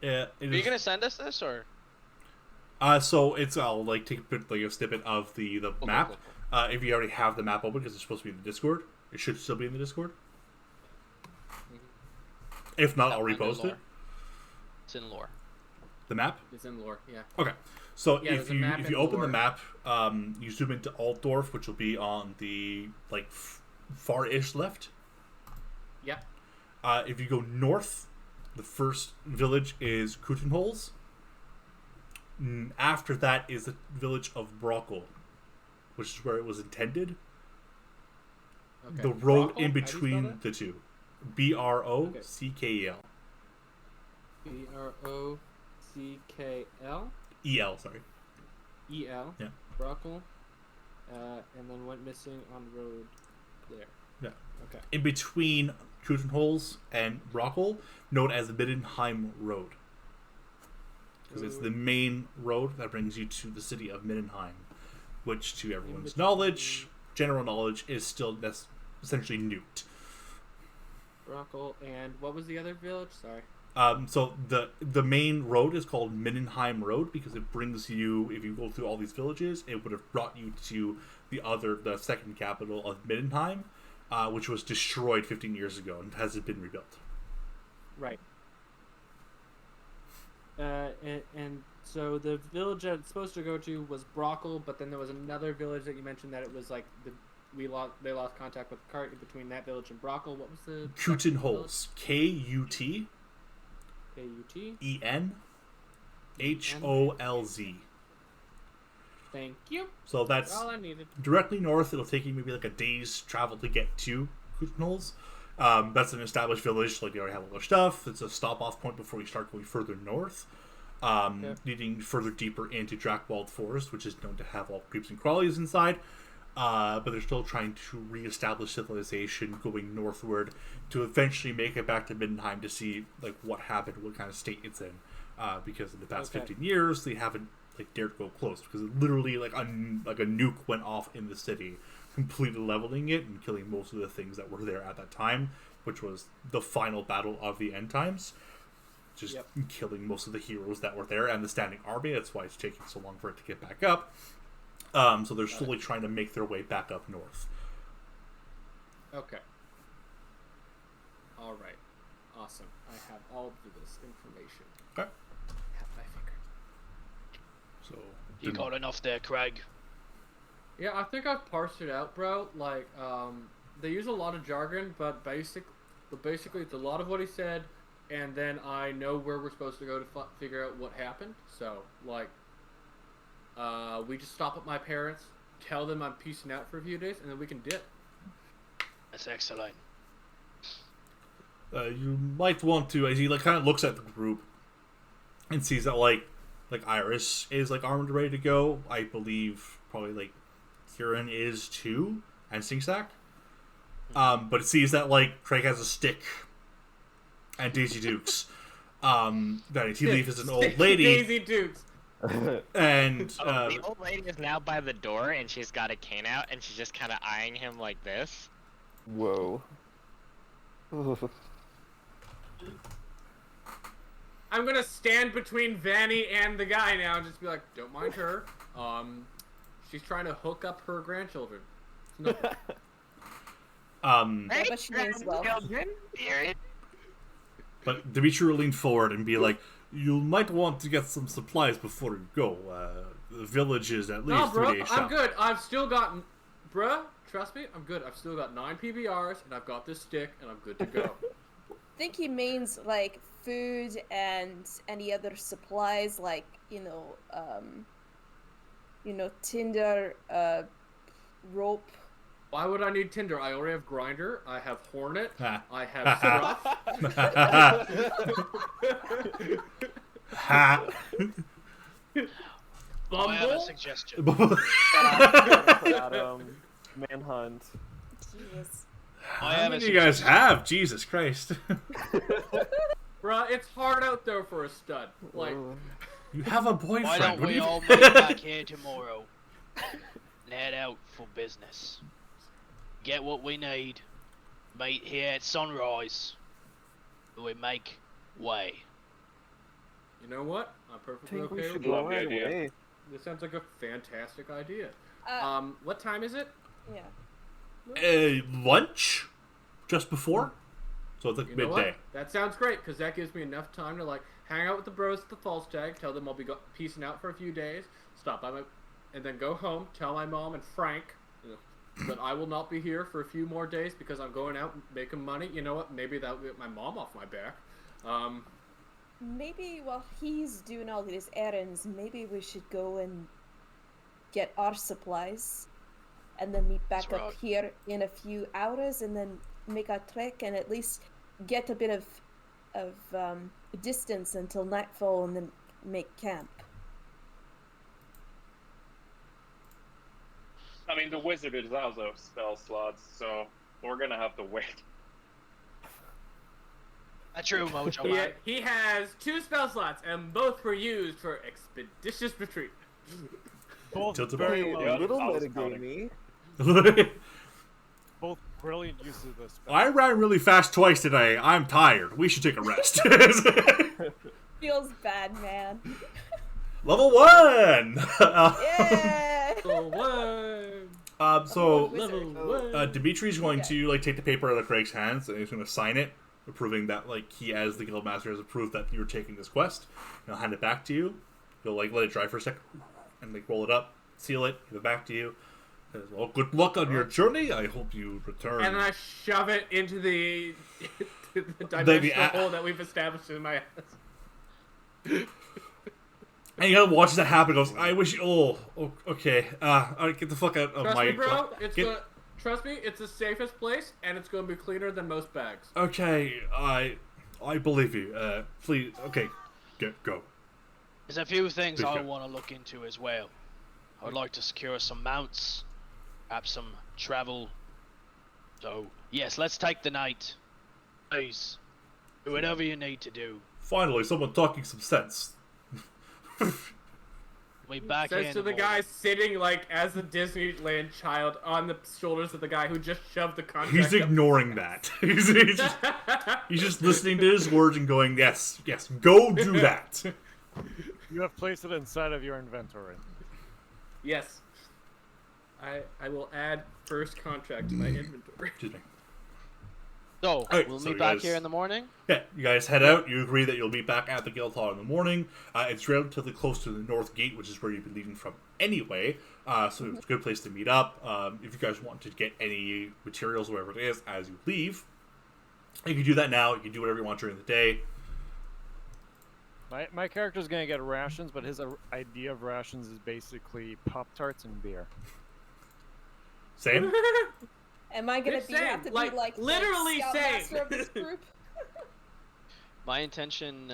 Yeah, Are you gonna send us this or? So it's I'll take a snippet of the map. Cool. If you already have the map open, because it's supposed to be in the Discord, it should still be in the Discord. Mm-hmm. If not, I'll repost it. It's in lore. The map? It's in lore, yeah. Okay. So yeah, if you open the map, you zoom into Altdorf, which will be on the far-ish left. Yeah. If you go north, the first village is Kutenholz. After that is the village of Brockle, which is where it was intended. Okay. The road in between the two. Brockel. Brockl? EL, sorry. EL? Yeah. Brockle. And then went missing on the road there. Yeah. Okay. In between Kutenholz and Brockle, known as the Middenheim Road. Because it's the main road that brings you to the city of Middenheim, which, to everyone's knowledge, general knowledge, is still essentially nuked. Brockle, and what was the other village? Sorry. So the main road is called Mindenheim Road because it brings you, if you go through all these villages, it would have brought you to the second capital of Mindenheim, which was destroyed 15 years ago and hasn't been rebuilt. Right. And so the village that it's supposed to go to was Brockle, but then there was another village that you mentioned that it was like they lost contact with the cart between that village and Brockle. What was the Kutin Holes? KUT ENHOLZ. Thank you. So that's all I needed. Directly north. It'll take you maybe like a day's travel to get to Kutin Holes. That's an established village. Like they already have all their stuff. It's a stop-off point before you start going further north. Leading further deeper into Drakewald Forest, which is known to have all creeps and crawlies inside. But they're still trying to re-establish civilization, going northward to eventually make it back to Mindenheim to see like what happened, what kind of state it's in. Because in the past 15 years, they haven't like dared to go close because it literally like a nuke went off in the city, completely leveling it and killing most of the things that were there at that time, which was the final battle of the end times. Just killing most of the heroes that were there and the standing army. That's why it's taking so long for it to get back up. So they're slowly trying to make their way back up north. Okay. All right. Awesome. I have all of this information. Okay. At my finger. So you got enough there, Craig? Yeah, I think I've parsed it out, bro. Like, they use a lot of jargon, but basically it's a lot of what he said. And then I know where we're supposed to go to figure out what happened. So, like, we just stop at my parents, tell them I'm peacing out for a few days, and then we can dip. That's excellent. You might want to, as he like kind of looks at the group and sees that like Iris is like armed and ready to go. I believe probably like Kieran is too, and Singstack. But it sees that like Craig has a stick. And Daisy Dukes. That he leaves as an old lady. Daisy Dukes. And the old lady is now by the door, and she's got a cane out, and she's just kind of eyeing him like this. Whoa. I'm gonna stand between Vanny and the guy now and just be like, don't mind her. She's trying to hook up her grandchildren. No. Yeah, but she means well. But Dimitri will lean forward and be like, you might want to get some supplies before you go. The village is at least 3 days shop. I'm good. I've still got... Bruh, trust me, I'm good. I've still got 9 PBRs, and I've got this stick, and I'm good to go. I think he means, like, food and any other supplies, like, tinder, rope. Why would I need Tinder? I already have Grinder. I have Hornet. I have Stuff. Bumble. I have a suggestion. Manhunt. Jesus. How many do you guys have? Jesus Christ. Bruh, it's hard out there for a stud. Like, you have a boyfriend. Why don't we all meet back here tomorrow and head out for business? Get what we need. Meet here at sunrise. We make way. You know what? I'm perfectly think we okay should with go that. right away. This sounds like a fantastic idea. What time is it? Yeah. Lunch? Just before? So it's like You know midday. what? That sounds great, because that gives me enough time to, like, hang out with the bros at the false tag, tell them I'll be peacing out for a few days, stop by and then go home, tell my mom and Frank that I will not be here for a few more days because I'm going out making money. You know what? Maybe that'll get my mom off my back. Maybe while he's doing all these errands, maybe we should go and get our supplies and then meet back up here in a few hours and then make our trek and at least get a bit of distance until nightfall and then make camp. I mean, the wizard is out of spell slots, so we're gonna have to wait. That's true, Mojo. He has 2 spell slots, and both were used for expeditious retreat. Both Tilted very up. low. Yeah, Little I was metagamey. both brilliant uses of this spell. I ran really fast twice today. I'm tired. We should take a rest. Feels bad, man. Level 1! Yeah! Level 1! So, Level 1! Dimitri's going to take the paper out of Craig's hands, and he's going to sign it, proving that he, as the guildmaster, has approved that you're taking this quest. He'll hand it back to you. You'll let it dry for a sec, and roll it up, seal it, give it back to you. Says, well, good luck on your journey. I hope you return. And I shove it into the dimensional hole that we've established in my ass. And you gotta watch that happen. Goes, I wish. Oh, okay. Alright, get the fuck out of Trust my. me, bro. Trust me. It's the safest place, and it's gonna be cleaner than most bags. Okay, I believe you. Please. Okay, go. There's a few things Please I go. want to look into as well. I would like to secure some mounts, perhaps some travel. So yes, let's take the night. Please, do whatever you need to do. Finally, someone talking some sense. We back Says in to the the guy morning. sitting as the Disneyland child on the shoulders of the guy who just shoved the contract. He's up. ignoring that. he's just listening to his words and going, yes, go do that. You have placed it inside of your inventory. Yes. I will add first contract to my inventory. Excuse me. So Alright, we'll so meet you back guys- here in the morning. Yeah, you guys head out. You agree that you'll meet back at the guild hall in the morning. It's relatively close to the north gate, which is where you've been leaving from anyway. So it's a good place to meet up. If you guys want to get any materials, whatever it is, as you leave, you can do that now. You can do whatever you want during the day. My character's gonna get rations, but his idea of rations is basically Pop-Tarts and beer. Same. Am I gonna It's have to same, be like literally the same. scoutmaster of this group? My intention,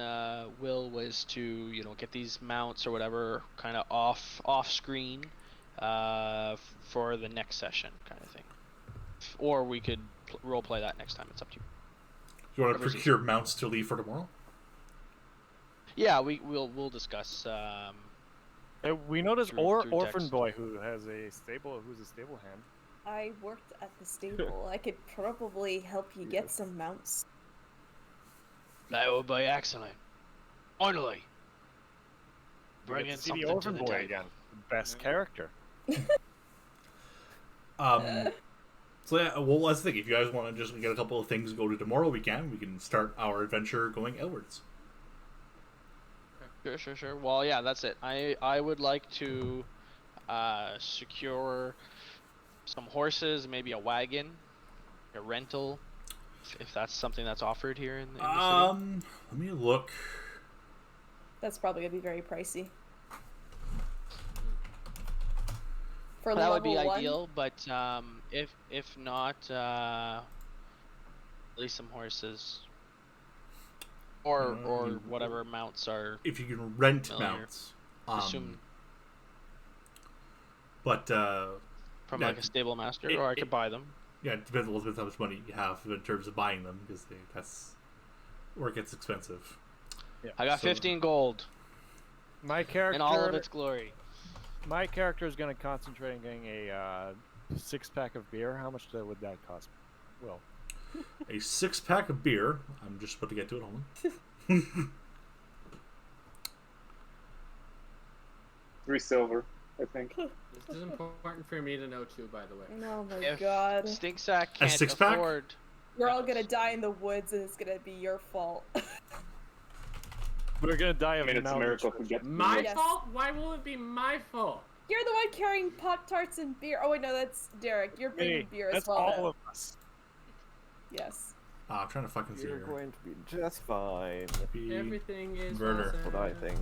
Will, was to get these mounts or whatever kind of off screen, for the next session kind of thing. Or we could role play that next time. It's up to you. You want to Whatever's procure mounts to leave for tomorrow? Yeah, we'll discuss. We noticed Through Orphan text. Boy who's a stable hand. I worked at the stable. I could probably help you get some mounts. That would be excellent. Finally, bring You in get to see something the to Orphan the Boy table. again. Best character. So yeah, well, let's think. If you guys want to just get a couple of things to go to tomorrow, we can start our adventure going outwards. Sure. Well, yeah, that's it. I would like to secure some horses, maybe a wagon, a rental, if that's something that's offered here in the city. Let me look. That's probably gonna be very pricey. For That level would be 1, ideal, but if not, at least some horses, or whatever mounts are. If you can rent Familiar. mounts, Assume but from yeah, like a stable master, or I could buy them. yeah, it depends a little bit how much money you have in terms of buying them, because that's where it gets expensive. Yeah. I got So- 15 gold My character in all of its glory. My character is going to concentrate on getting a 6-pack of beer. How much would that cost? Well, A 6-pack of beer. I'm just about to get to it. Hold on. 3 silver, I think. This is important for me to know too, by the way. oh my If god. Stinksack can't 6-pack? afford, You're all gonna die in the woods and it's gonna be your fault. we're going to die I of mean, it's a miracle if we malnutrition. get My Yes. fault? Why will it be my fault? You're the one carrying Pop-Tarts and beer. Oh wait, no, that's Derek. You're bringing Hey, beer as that's well. all then. of us. Yes. I'm trying to fucking see You're here. going to be just fine. Be- Everything is Murder. awesome. That's what I think.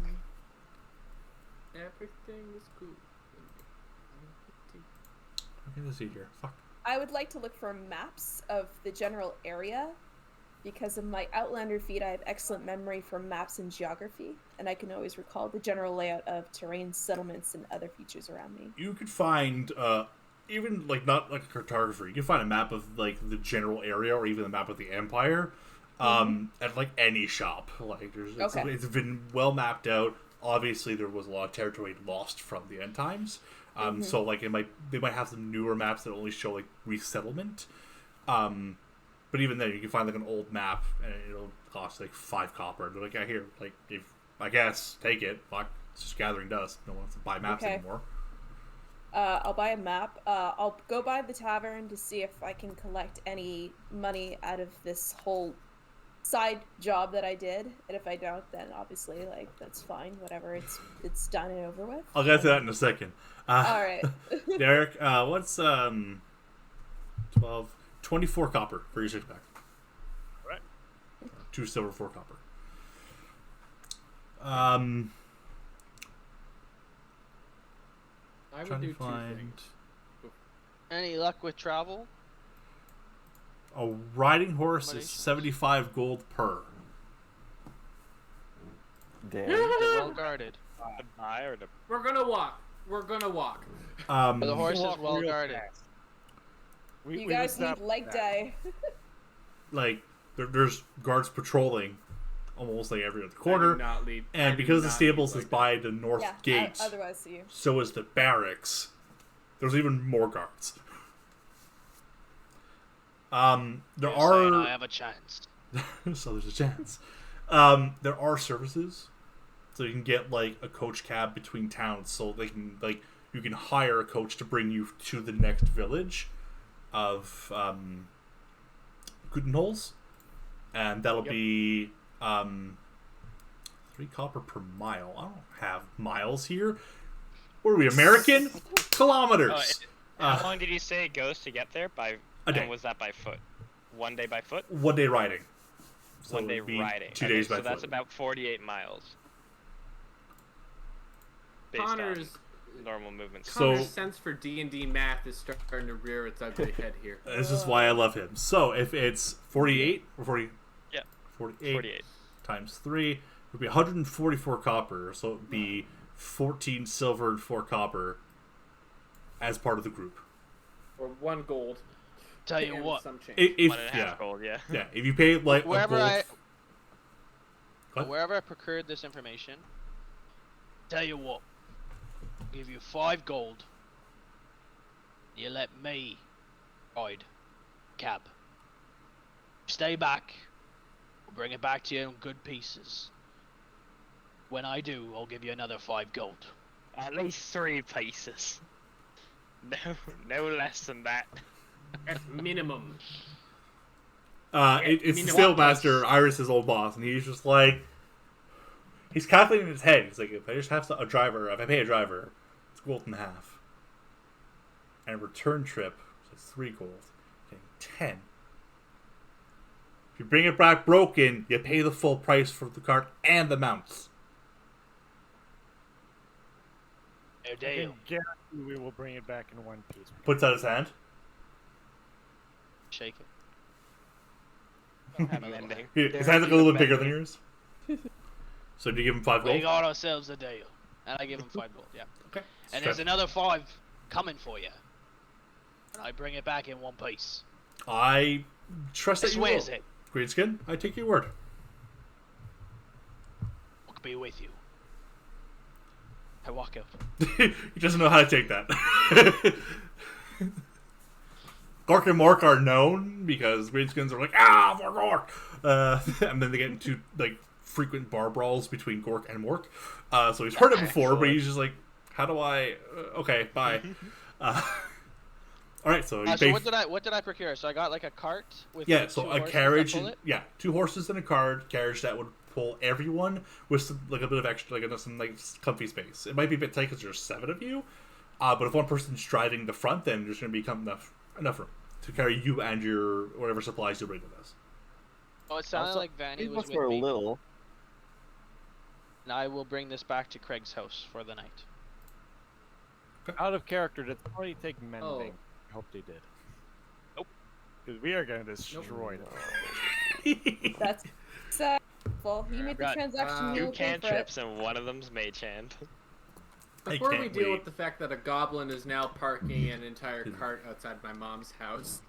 Everything is cool. What can I see here? Fuck. I would like to look for maps of the general area. Because of my Outlander feat, I have excellent memory for maps and geography, and I can always recall the general layout of terrain, settlements, and other features around me. You could find even not like a cartographer. You can find a map of like the general area, or even a map of the empire, at like any shop. Like it's been well mapped out. Obviously, there was a lot of territory lost from the end times, So like they might have some newer maps that only show like resettlement. But even then, you can find like an old map and it'll cost like 5 copper. They're like, yeah, here, like if I guess take it. Fuck, it's just gathering dust. No one wants to buy maps anymore. I'll buy a map. I'll go by the tavern to see if I can collect any money out of this whole side job that I did. And if I don't, then obviously, like, that's fine. Whatever. It's done and over with. I'll get to that in a second. All right. Derek, what's 24 copper for your 6-pack. Right. 2 silver, 4 copper. I would do 2 things. Any luck with travel? A riding horse is 75 gold per. Damn. They're well guarded. The buy or the... We're gonna walk. We're gonna walk. The horse is Walk well real guarded. fast. You guys need leg day. Like, there's guards patrolling almost like every other I corner. do not lead- I And do because the not stables lead is like by the north Yeah, gate, otherwise you. so is the barracks. There's even more guards. There You're saying I are have a chance. so there's a chance. There are services, so you can get like a coach cab between towns, so they can like you can hire a coach to bring you to the next village of Gutenholz, and that'll be 3 copper per mile. I don't have miles here. What are we, American? Kilometers. How long did you say it goes to get there? By A day. And was that by foot? 1 day by foot? 1 day riding. So 1 day it'd be riding. 2 Okay, days by so that's foot. about 48 miles. Based Connor's on normal movements. So- Connor's sense for D&D math is starting to rear its ugly head here. This is why I love him. So if it's 48 or 40, Yeah. 48, 48. times 3 it would be 144 copper. So it would be 14 silver and 4 copper as part of the group. Or 1 gold. Tell you and what, some change. If 1.5 gold, yeah. yeah, if you pay like a wherever gold, What? wherever I procured this information, tell you what, I'll give you 5 gold. You let me ride cab. Stay back. We'll bring it back to you in good pieces. When I do, I'll give you another 5 gold. At least 3 pieces. No less than that. At minimum. it's the Sailmaster, Iris' old boss, and he's just like, he's calculating in his head. He's like, if I just have a driver, if I pay a driver, it's gold and a half. And a return trip, so it's 3 gold, getting 10. If you bring it back broken, you pay the full price for the cart and the mounts. No I deal. can guarantee we will bring it back in one piece. Puts out his hand. Shake it. Happy ending. His hand's like a little bit bigger than yours. So do you give him 5 We gold? got ourselves a deal. And I give him 5 gold, yeah. Okay. And there's another 5 coming for you. And I bring it back in one piece. I trust I that you swear will. it. Greenskin, I take your word. I'll be with you. I walk out. He doesn't know how to take that. Gork and Mork are known because Greenskins are like, for Gork! And then they get into like frequent bar brawls between Gork and Mork. So he's heard it before, but he's just like, how do I... okay, bye. Alright, so you So pay... what did I procure? So I got like a cart with Yeah, like, so 2 a horses carriage, that pull it? yeah, 2 horses and a carriage that would pull everyone with some, like a bit of extra, like some like comfy space. It might be a bit tight because there's 7 of you, but if one person's driving the front, then there's going to become enough room to carry you and your whatever supplies you bring with us. Oh, it sounded Also, like Vanny these was ones with were me. little. And I will bring this back to Craig's house for the night. Out of character, did somebody take mending? Oh. I hope they did. Nope. Because we are going to destroy them. That's sad. Well, you made the Got transaction. 2 you'll pay for it. cantrips and one of them's mage hand. Before we can't deal wait. with the fact that a goblin is now parking an entire cart outside my mom's house.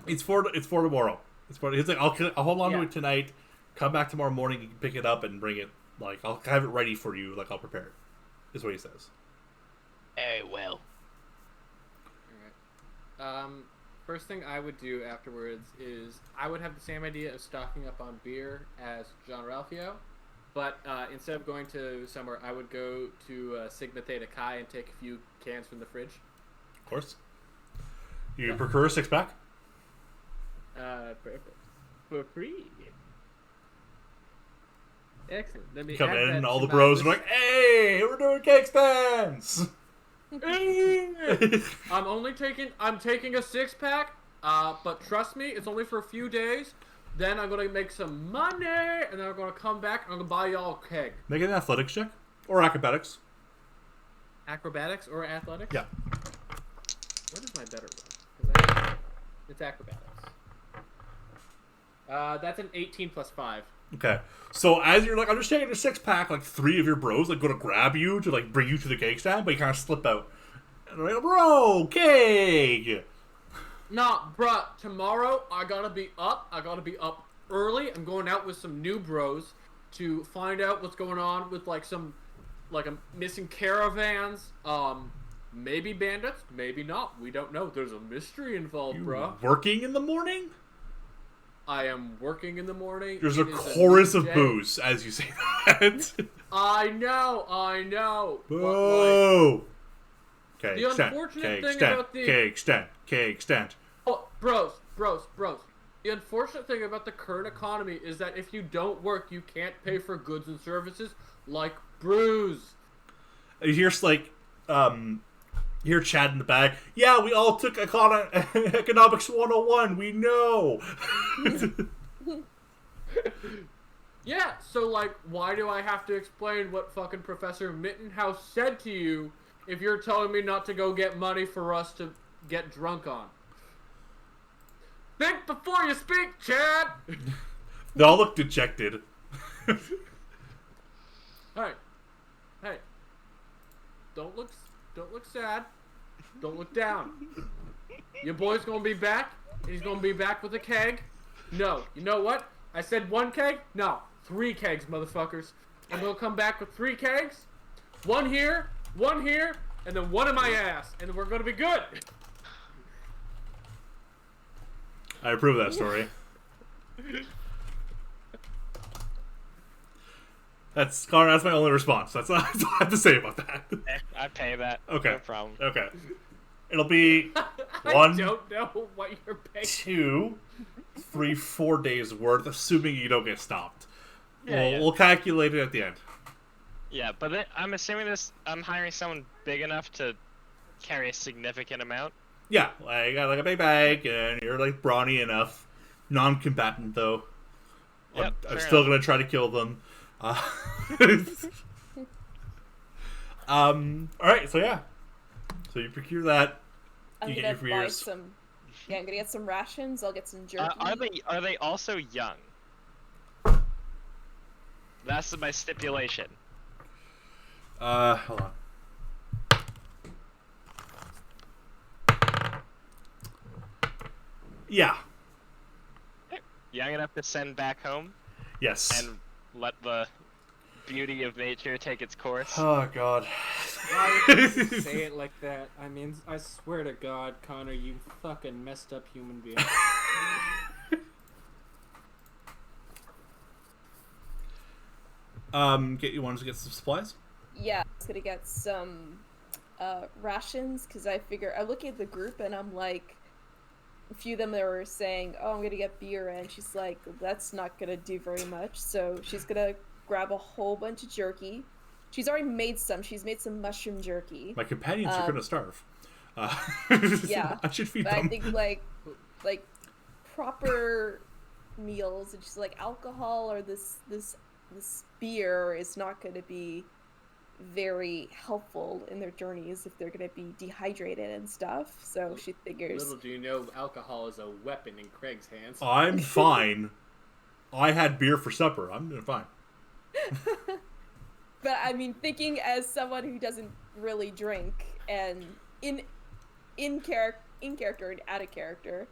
It's for tomorrow. He's like, I'll hold on to Yeah. it tonight. Come back tomorrow morning. You can pick it up and bring it. Like I'll have it ready for you. Like I'll prepare it. Is what he says. Very well. Alright. First thing I would do afterwards is I would have the same idea of stocking up on beer as John Ralphio, but instead of going to somewhere, I would go to Sigma Theta Chi and take a few cans from the fridge. Of course. You prefer a 6-pack? For free. Excellent. Let me Come add in, that and all to the my bros are list. like, "Hey, we're doing cake stands." I'm taking a 6-pack, but trust me, it's only for a few days. Then I'm gonna make some money, and then I'm gonna come back and I'm gonna buy y'all a keg. Make an athletics check or acrobatics. Acrobatics or athletics? Yeah. What is my better one? It's acrobatics. That's an 18 plus 5. Okay. So as you're like, I'm just taking a 6-pack, like 3 of your bros like go to grab you to like bring you to the cake stand, but you kind of slip out. And they're like, "Bro, cake." Nah, bruh, tomorrow I gotta be up early. I'm going out with some new bros to find out what's going on with like a missing caravans. Maybe bandits, maybe not. We don't know. There's a mystery involved, bruh. Working in the morning? I am working in the morning. There's a It is chorus new of day. boos as you say that. I know. But, like, Boo! Cake the stand, unfortunate cake thing stand, about the- cake stand, cake stand. oh, bros. The unfortunate thing about the current economy is that if you don't work, you can't pay for goods and services like brews. You hear like, you hear Chad in the back. Yeah, we all took economics 101. We know. Yeah, so like, why do I have to explain what fucking Professor Mittenhouse said to you if you're telling me not to go get money for us to get drunk on? Think before you speak, Chad! They all look dejected. Hey. Don't look sad. Don't look down. Your boy's gonna be back. He's gonna be back with a keg. No, you know what? I said 1 keg? No, 3 kegs, motherfuckers. I'm gonna come back with 3 kegs. 1 here, and then 1 in my ass. And we're gonna be good. I approve of that story. That's my only response. That's all I have to say about that. I pay that. Okay. No problem. Okay. It'll be I 1, don't know what you're paying. 2, 3, 4 days worth, assuming you don't get stopped. Yeah. We'll calculate it at the end. Yeah, but then, I'm assuming I'm hiring someone big enough to carry a significant amount. Yeah, I got like a big bag, and you're like brawny enough. Non-combatant though. Yep, I'm fair still enough. gonna try to kill them. All right, so yeah. So you procure that. I'm You get gonna your buy beers. some. Yeah, I'm gonna get some rations. I'll get some jerky. Are they also young? That's my stipulation. Hold on. Yeah. Young enough to send back home Yes. and let the beauty of nature take its course. Oh God. Why would you say it like that? I mean, I swear to God, Connor, you fucking messed up human being. You wanted to get some supplies? Yeah, I was gonna get some rations because I figure I'm looking at the group and I'm like, a few of them that were saying, "Oh, I'm gonna get beer," and she's like, "That's not gonna do very much." So she's gonna grab a whole bunch of jerky. She's already made some. She's made some mushroom jerky. My companions are gonna starve. Yeah, I should feed but them. I think like proper meals and just like alcohol or this beer is not going to be very helpful in their journeys if they're going to be dehydrated and stuff. So she figures. Little do you know, alcohol is a weapon in Craig's hands. I'm fine. I had beer for supper. I'm doing fine. But I mean, thinking as someone who doesn't really drink and in character and out of character,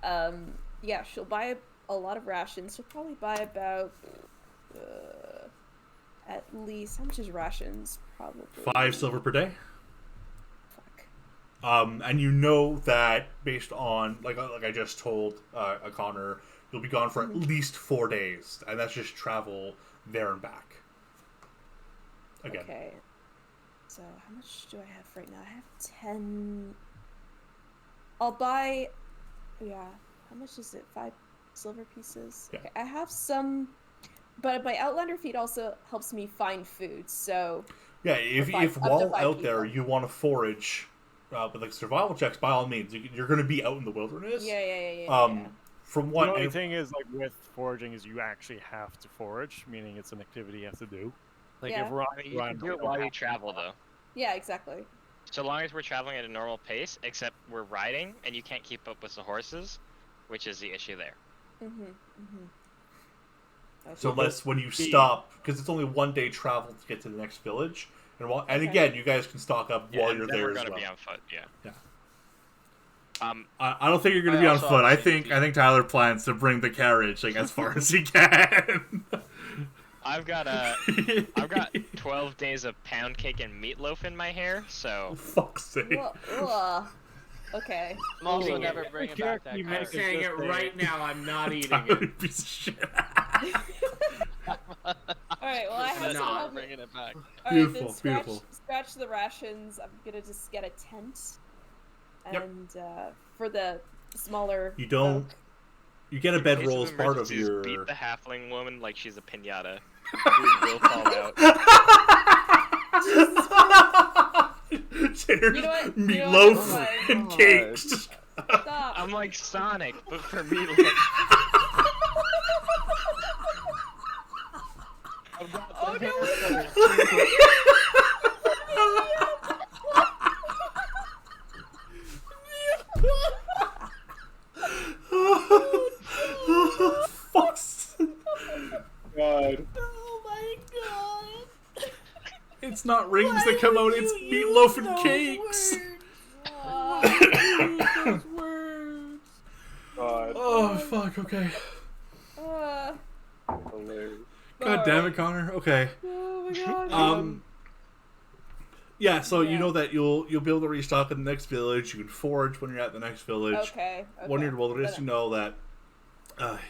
yeah, she'll buy a lot of rations. She'll probably buy about at least, how much is rations? Probably 5 silver per day. And you know that based on like I just told Connor, you'll be gone for at least 4 days, and that's just travel there and back. Again. Okay. So how much do I have right now? I have 10. I'll buy. Yeah. How much is it? 5 silver pieces. Yeah. Okay. I have some, but my Outlander feed also helps me find food. So. Yeah, if while out there you want to forage, with like survival checks, by all means, you're going to be out in the wilderness. Yeah. From what the only thing is, like with foraging, is you actually have to forage, meaning it's an activity you have to do. Like Yeah. if we're You can do it while you travel, though. Yeah, exactly. So long as we're traveling at a normal pace, except we're riding, and you can't keep up with the horses, which is the issue there. So unless when you stop, because it's only 1 day travel to get to the next village, and again, you guys can stock up while you're there as well. We're gonna be on foot, yeah. I don't think you're gonna be on foot. I think Tyler plans to bring the carriage like as far as he can. I've got 12 days of pound cake and meatloaf in my hair, so. Fuck's sake. Okay. I'm also never bringing back that I'm card. saying it right now. I'm not eating Tyler, it. piece of shit. Alright, well, I have some not help. bringing it back. Alright, Beautiful, then beautiful. scratch the rations. I'm gonna just get a tent. Yep. And for the smaller. You don't. folk. You get a In case bedroll as part of emergencies, your. beat the halfling woman like she's a pinata. Food will fall out. Dinner, You know what? meatloaf You know and cakes. Stop. I'm like Sonic, but for meatloaf. Oh no! Fuck's. God. Oh my god! It's not rings that come out, it's meatloaf and cakes. God. Oh, fuck, okay. Hilarious. God damn it, Connor. Okay. Oh my god. Yeah, so you know that you'll be able to restock in the next village. You can forage when you're at the next village. Okay. When you're in the wilderness, you know that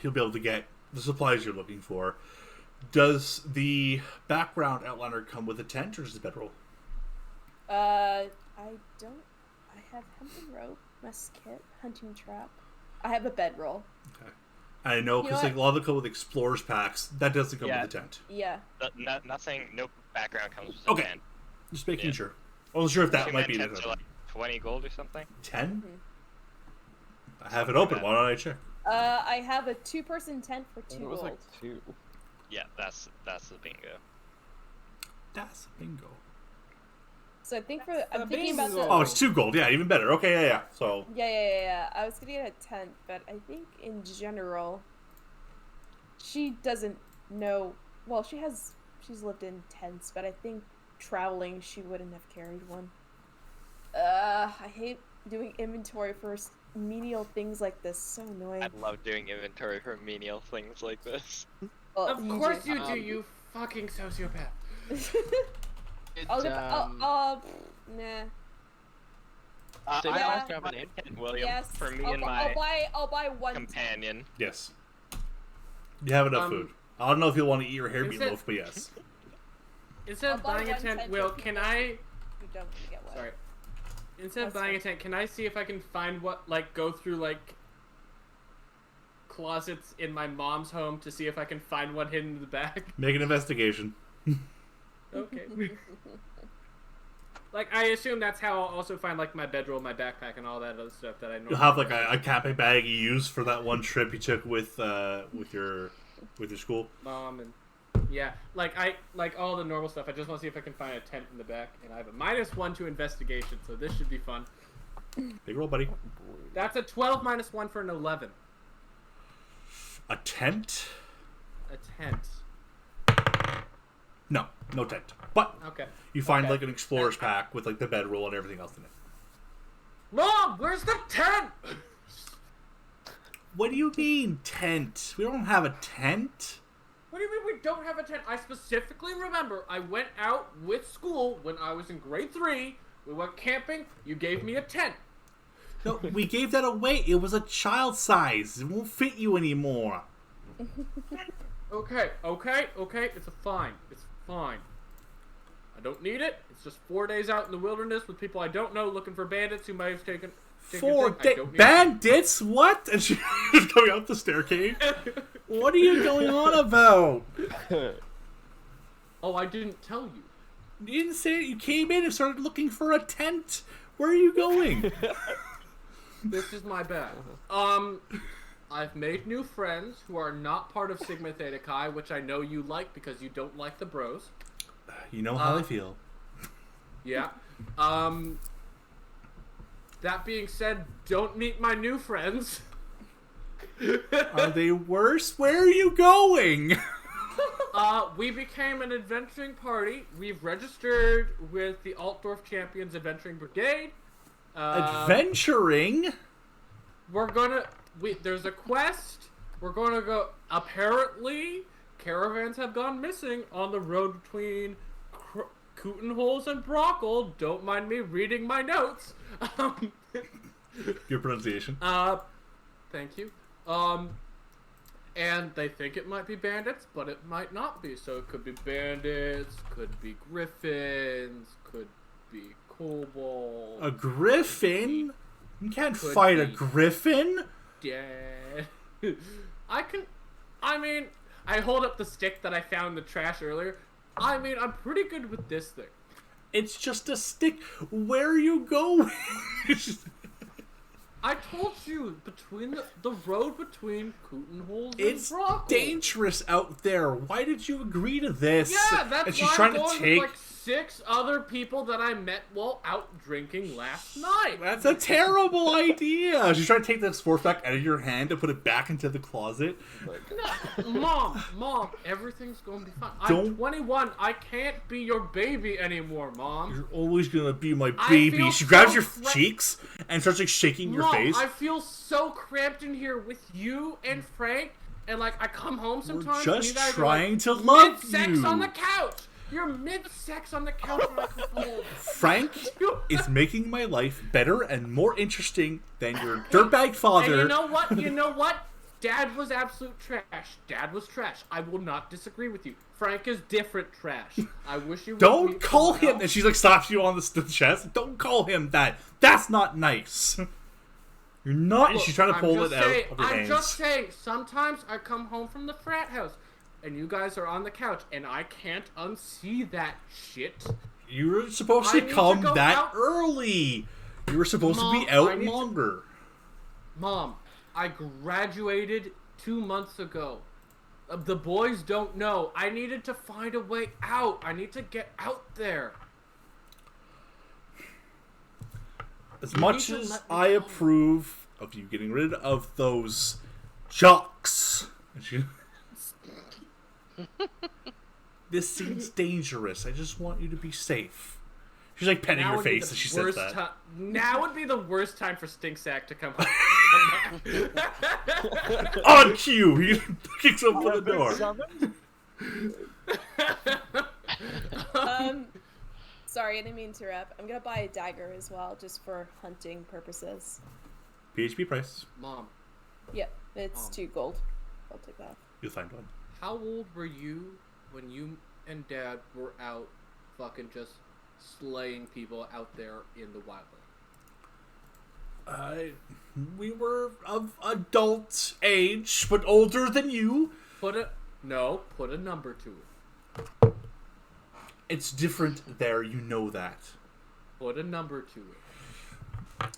you'll be able to get the supplies you're looking for. Does the background Outlander come with a tent or just a bedroll? I don't. I have hunting rope, musket, hunting trap. I have a bedroll. Okay. I know, because like, a lot of them come with explorers packs. That doesn't come with a tent. Yeah. Nothing, no background comes with Okay. a tent. Just making sure. I wasn't sure if that Two might man be tents are like 20 gold or something. 10? I have it open. Why don't I check? I have a 2-person tent for 2 It was gold. like 2. Yeah, that's the bingo. That's bingo. So I think I'm thinking about the. Oh, it's 2 gold. Yeah, even better. Okay, yeah. So. Yeah. I was gonna get a tent, but I think in general, she doesn't know. Well, she's lived in tents, but I think traveling she wouldn't have carried one. I hate doing inventory for menial things like this. So annoying. I love doing inventory for menial things like this. Well, Of course you do, you fucking sociopath. I'll get. Nah. I Yeah. also have an intent, William, Yes. for me I'll, and my I'll buy one. companion. Yes. You have enough food. I don't know if you'll want to eat your hair Instead- meatloaf, but yes. Instead of I'll buy buying a one tent, tent Will, for can people I... who don't get one. Sorry. Instead of That's buying a fine. tent, can I see if I can find what, like, go through, like, closets in my mom's home to see if I can find one hidden in the back? Make an investigation. Okay. Like, I assume that's how I'll also find, like, my bedroll, my backpack, and all that other stuff that I normally You'll have like a camping bag you use for that one trip you took with your school. Mom and... Yeah, like, all the normal stuff. I just want to see if I can find a tent in the back, and I have a -1 to investigation, so this should be fun. Big roll, buddy. That's a 12 -1 for an 11. A tent? A tent. No tent. But Okay. you find Okay. like an explorer's pack with like the bedroll and everything else in it. Mom, where's the tent? What do you mean tent? We don't have a tent. What do you mean we don't have a tent? I specifically remember I went out with school when I was in grade 3 We went camping. You gave me a tent. No, we gave that away. It was a child size. It won't fit you anymore. Okay. It's fine. It's fine. I don't need it. It's just 4 days out in the wilderness with people I don't know looking for bandits who might have taken 4 days. Bandits? What? And she's coming up the staircase. What are you going on about? Oh, I didn't tell you. You didn't say it. You came in and started looking for a tent. Where are you going? This is my bad. I've made new friends who are not part of Sigma Theta Chi, which I know you like because you don't like the bros. You know how I feel. Yeah. That being said, don't meet my new friends. Are they worse? Where are you going? We became an adventuring party. We've registered with the Altdorf Champions Adventuring Brigade. Adventuring? There's a quest. We're gonna go. Apparently, caravans have gone missing on the road between Cootenholes and Brockle. Don't mind me reading my notes. Good pronunciation. Thank you. And they think it might be bandits, but it might not be. So it could be bandits, could be griffins, could be kobolds. A griffin? You can't fight a griffin. Dead. I hold up the stick that I found in the trash earlier. I'm pretty good with this thing. It's just a stick. Where are you going? I told you, between the road between Cootenholes and It's Brockle. dangerous out there. Why did you agree to this? Yeah, that's and she's why trying I'm going to take. with like 6 other people that I met while out drinking last night. That's a terrible idea. She's trying to take the sports back out of your hand and put it back into the closet. No, Mom, everything's gonna be fine. I'm 21. I can't be your baby anymore, Mom. You're always gonna be my baby. She grabs your cheeks and starts like shaking your Mom, face. I feel so cramped in here with you and Frank, and like I come home sometimes. We're and just you guys trying are, like, to love mid-sex you. on the couch. You're mid-sex on the couch when I come home. Frank is making my life better and more interesting than your dirtbag father. And you know what? Dad was absolute trash. Dad was trash. I will not disagree with you. Frank is different trash. I wish you would Don't meet call someone him. else. And she's like slaps you on the chest. Don't call him that. That's not nice. You're not. Look, she's trying to pull it out of your I'm hands. just saying, sometimes I come home from the frat house, and you guys are on the couch, and I can't unsee that shit. You were supposed I to need come to go that out. early. You were supposed Mom, to be out I need to- longer. Mom, I graduated 2 months ago. The boys don't know. I needed to find a way out. I need to get out there. As much as I approve of you getting rid of those jocks, this seems dangerous. I just want you to be safe. She's like petting Now her would be face the as she says worst that. now would be the worst time for Stinksack to come home. On cue, he kicks open the door. Sorry, I didn't mean to interrupt. I'm gonna buy a dagger as well, just for hunting purposes. PHP price. Mom, Yep, it's 2 gold. I'll take that. You'll find one. how old were you when you and Dad were out fucking just slaying people out there in the wildland? We were of adult age, but older than you. Put a number to it. It's different there, you know that. Put a number to it.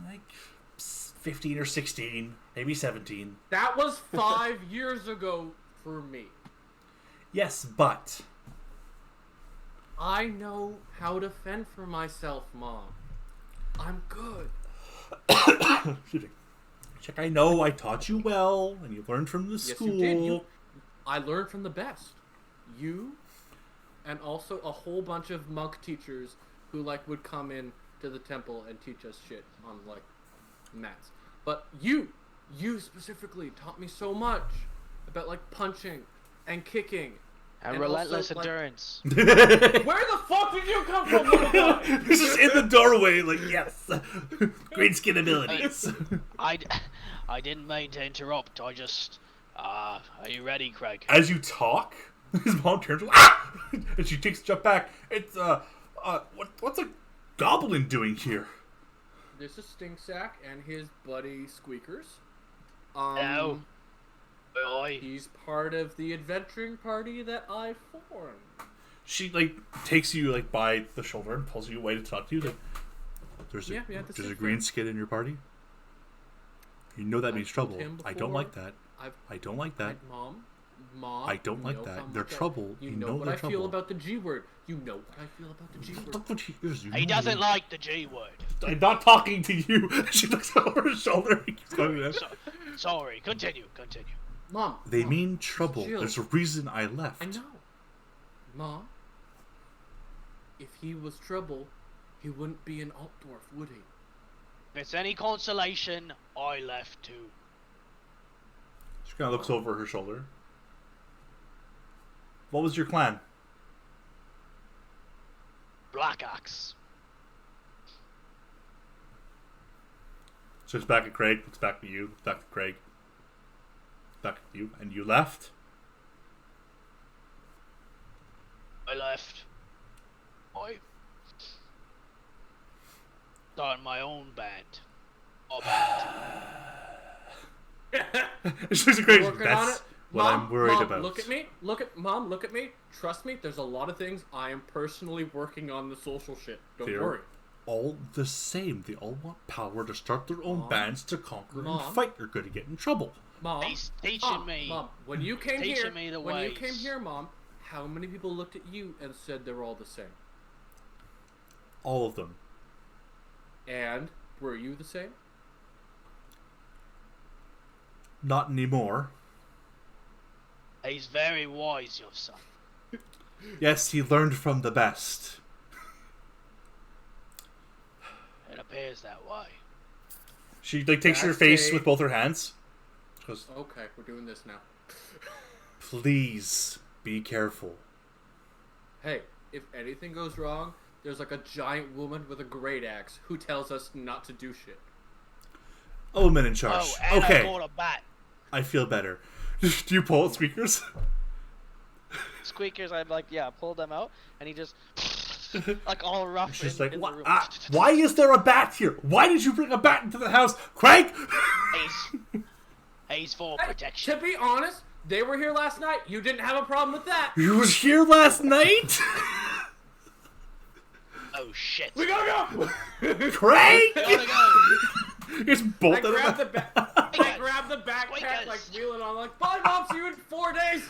Like 15 or 16, maybe 17. That was 5 years ago for me. Yes, but I know how to fend for myself, Mom. I'm good. Excuse me. Check, I know I taught you well, and you learned from the school. Yes, you did. I learned from the best. You, and also a whole bunch of monk teachers who would come in to the temple and teach us shit on mats. But you specifically taught me so much about punching and kicking And And relentless also, like- endurance. Where the fuck did you come from, little guy? He's just in the doorway, like, yes. Great skin abilities. I didn't mean to interrupt. I just. Are you ready, Craig? As you talk, his mom turns, ah! And she takes a step back. It's, what's a goblin doing here? This is Stinksack and his buddy Squeakers. Hello. Oi. He's part of the adventuring party that I formed. She, like, takes you, like, by the shoulder and pulls you away to talk to you. Like, there's Yeah, there's this a is green fun. skin in your party? You know that means told trouble. him I don't before. like that. I don't like that. Mom, I don't you like know that. how They're much trouble. You You know know what they're I feel trouble. about the G word. You know what I feel about the G word. Look what he is. He doesn't like the G word. I'm not talking to you. She looks over her shoulder. He keeps going to them. Sorry. Continue. Mom. They Mom, mean trouble. chill. There's a reason I left. I know. Mom. If he was trouble, he wouldn't be an Altdorf, would he? If it's any consolation, I left too. She kind of looks over her shoulder. What was your clan? Black Axe. So it's back at Craig. It's back to you. It's back to Craig. Back to you. And you left? I left. I started my own band. It's just a crazy. Working on That's it. what Mom, I'm worried Mom, about. Look at me. Look at me. Trust me, there's a lot of things I am personally working on the social shit. Don't They're worry. all the same. They all want power to start their own Mom. bands to conquer and Mom. fight. You're going to get in trouble. Mom, He's teaching Mom, me. Mom, when you came Teaching here, me the when you ways. came here, Mom, how many people looked at you and said they were all the same? All of them. And were you the same? Not anymore. He's very wise, your son. Yes, he learned from the best. It appears that way. She like takes your face with both her hands. She goes, Okay, we're doing this now. please be careful. Hey, if anything goes wrong, there's like a giant woman with a great axe who tells us not to do shit. Omen in charge. Oh, and I Okay, bought a bat. I feel better. Do you pull squeakers? Squeakers, I'd like, pull them out, and he just, like all rough. She's in like, the "Wha- room. why is there a bat here? Why did you bring a bat into the house? Craig! He's for Hey, protection. to be honest, they were here last night. You didn't have a problem with that. You was here last night? Oh shit. We gotta go. Craig! Gotta go. You just bolt I out of grabbed the... I grabbed the backpack, Squeakers. like wheeling on, like, bye, Mom. See you in 4 days.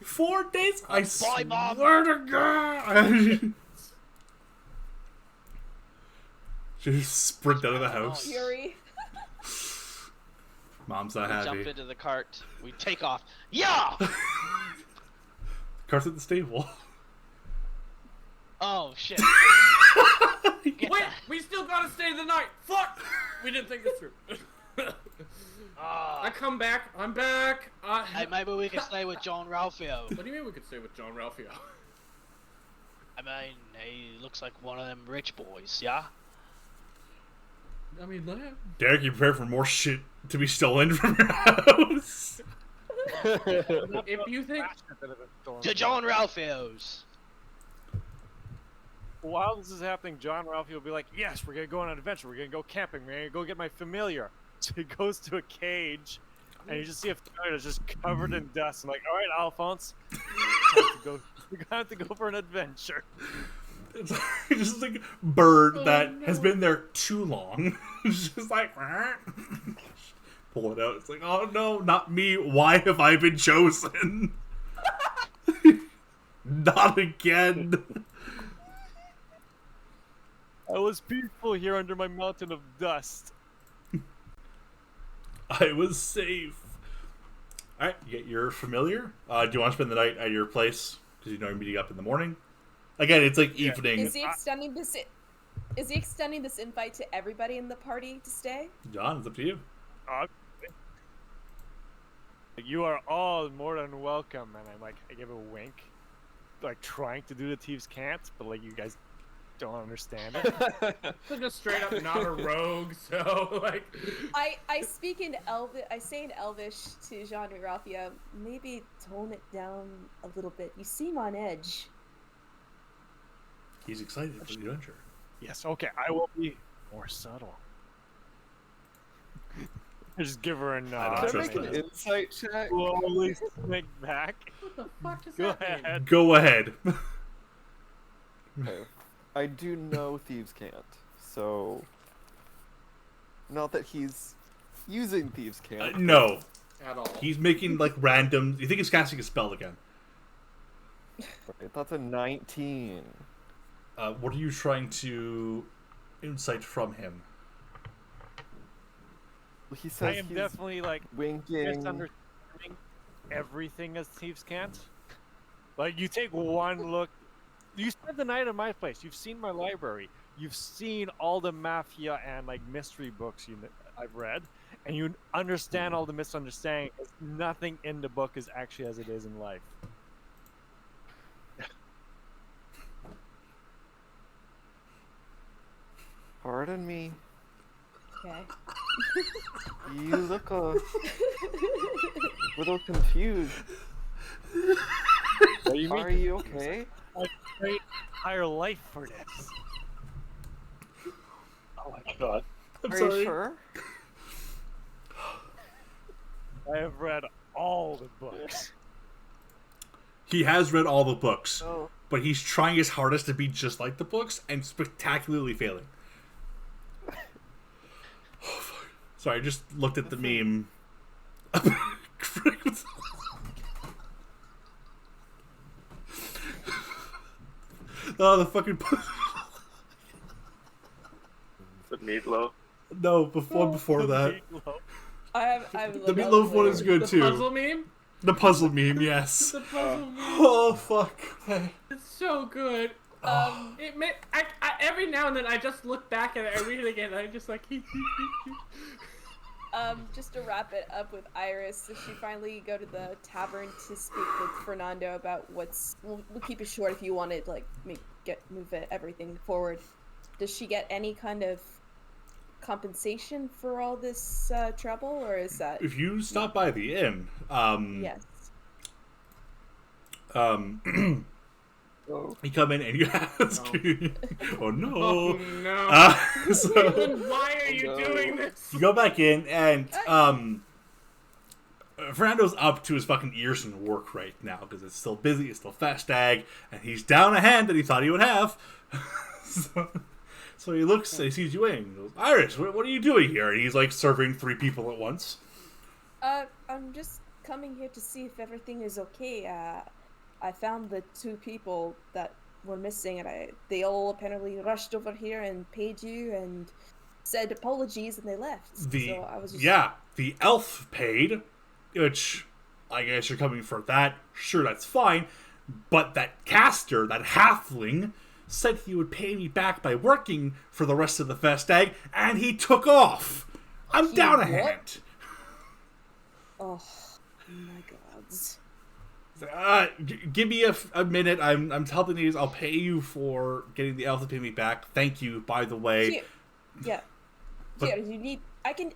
4 days? I Bye, Mom. swear to God! She just sprint out of the house. Fury. Mom's not We jump happy. into the cart. We take off. Yeah. Car's at the stable. Oh shit. Get Wait, that. we still gotta stay the night. Fuck. We didn't think this through. I come back. I'm back. Hey, maybe we could stay with John Ralphio. What do you mean we could stay with John Ralphio? I mean, he looks like one of them rich boys, yeah? I mean, let him. Derek, you prepare for more shit to be stolen from your house. If you think To John Ralphio's. While this is happening, John Ralphie will be like, yes, we're going to go on an adventure. We're going to go camping. We're going to go get my familiar. So he goes to a cage, and you just see a familiar that's just covered in dust. I'm like, all right, Alphonse, we're going to have to go for an adventure. It's just like a bird that has been there too long. It's just like, pull it out. It's like, oh no, not me. Why have I been chosen? Not again. I was peaceful here under my mountain of dust. I was safe. All right, you get your familiar. Do you want to spend the night at your place because you know you're meeting up in the morning? Again, it's like evening. Is he extending this? Is he extending this invite to everybody in the party to stay? John, it's up to you. You are all more than welcome, and I give a wink, like trying to do the thieves can't, but like you guys don't understand it. They're just straight up not a rogue, so like. I speak in Elvish. I say in Elvish to Jean and Ralphia, maybe tone it down a little bit. You seem on edge. He's excited for the adventure. Yes, okay, I will be more subtle. Just give her a nod. Can I make an insight check? Slowly sneak back. What the fuck does Go that mean? ahead. Go ahead. Okay. I do know thieves can't, so not that he's using thieves can't. No. At all. He's making like random. You think he's casting a spell again? Right, that's a 19. What are you trying to insight from him? He says I am he's definitely like winking. misunderstanding everything as thieves can't. Like you take one look. You spent the night at my place. You've seen my library. You've seen all the mafia and like mystery books I've read, and you understand all the misunderstanding. Nothing in the book is actually as it is in life. Pardon me. Okay. You look a little confused. What do you mean? Are you okay? I trade entire life for this. Oh my god. Are you sure? I have read all the books. He has read all the books, Oh. but he's trying his hardest to be just like the books and spectacularly failing. Oh, fuck. Sorry, I just looked at the meme. Oh, the fucking. The meatloaf. No, before that. I The meatloaf one is good The too. puzzle meme? The puzzle meme, yes. The puzzle meme. Oh fuck. Okay. It's so good. It may, I every now and then I just look back at it, I read it again, and I'm just like. Just to wrap it up with Iris, does she finally go to the tavern to speak with Fernando about what's? We'll keep it short if you want to like move everything forward. Does she get any kind of compensation for all this trouble, or is that? If you stop by the inn, Yes. you come in and you ask, oh no, Oh no. So Caitlin, why are you no. doing this? you go back in and Fernando's up to his fucking ears in work right now because it's still busy, it's still fast ag, and he's down a hand that he thought he would have. So he looks and he sees you in. He goes, Iris, what are you doing here? And he's like serving 3 people at once. I'm just coming here to see if everything is okay. I found the 2 people that were missing, and they all apparently rushed over here and paid you and said apologies, and they left. So I was just... Yeah, the elf paid, which I guess you're coming for that. Sure, that's fine. But that caster, that halfling, said he would pay me back by working for the rest of the festag, and he took off. I'm down a hand. Oh my gods. Give me a minute. I'm telling you, I'll pay you for getting the elf to pay me back. Thank you, by the way. Here. Yeah. But- Here, you need. I can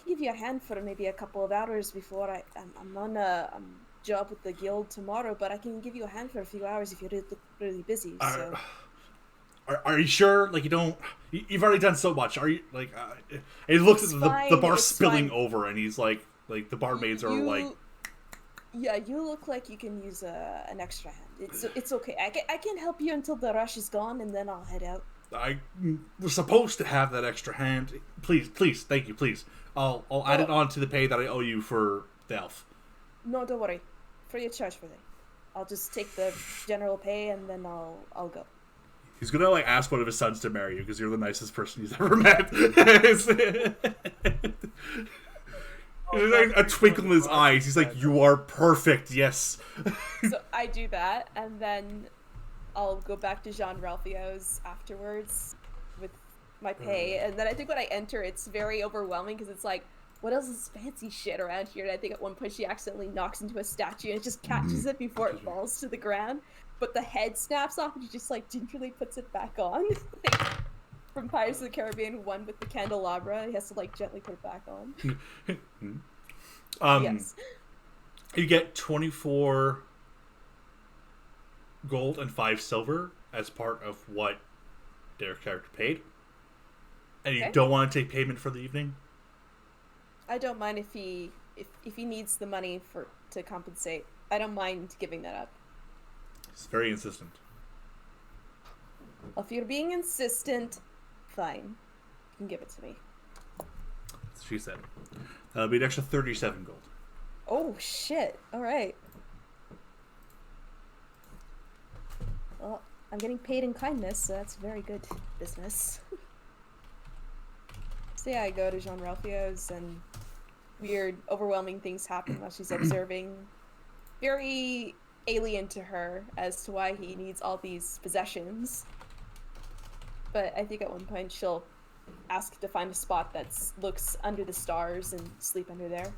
give you a hand for maybe a couple of hours before I'm on a job with the guild tomorrow, but I can give you a hand for a few hours if you're really busy. So. Are you sure? Like, you don't... You've already done so much. Are you, like... he looks at the bar spilling over, and he's like the barmaids are like... Yeah, you look like you can use an extra hand. It's okay. I can help you until the rush is gone, and then I'll head out. I was supposed to have that extra hand. Please, thank you, please. I'll add it on to the pay that I owe you for the elf. No, don't worry. Free of charge for that. I'll just take the general pay, and then I'll go. He's gonna like ask one of his sons to marry you because you're the nicest person he's ever met. There's like a twinkle in his eyes. He's like, "You are perfect." Yes. So I do that, and then I'll go back to Jean Ralphio's afterwards with my pay. And then I think when I enter, it's very overwhelming because it's like what else is fancy shit around here? And I think at one point she accidentally knocks into a statue and just catches it before it falls to the ground. But the head snaps off and she just like gingerly puts it back on. Like, from Pirates of the Caribbean 1 with the candelabra, he has to like gently put it back on. Yes. You get 24 gold and 5 silver as part of what their character paid. And you don't want to take payment for the evening? I don't mind if he needs the money to compensate. I don't mind giving that up. He's very insistent. Well, if you're being insistent, fine. You can give it to me. She said. That'll be an extra 37 gold. Oh, shit. Alright. Well, I'm getting paid in kindness, so that's very good business. So yeah, I go to Jean Ralphio's and weird, overwhelming things happen while she's observing. Very alien to her as to why he needs all these possessions. But I think at one point she'll ask to find a spot that looks under the stars and sleep under there.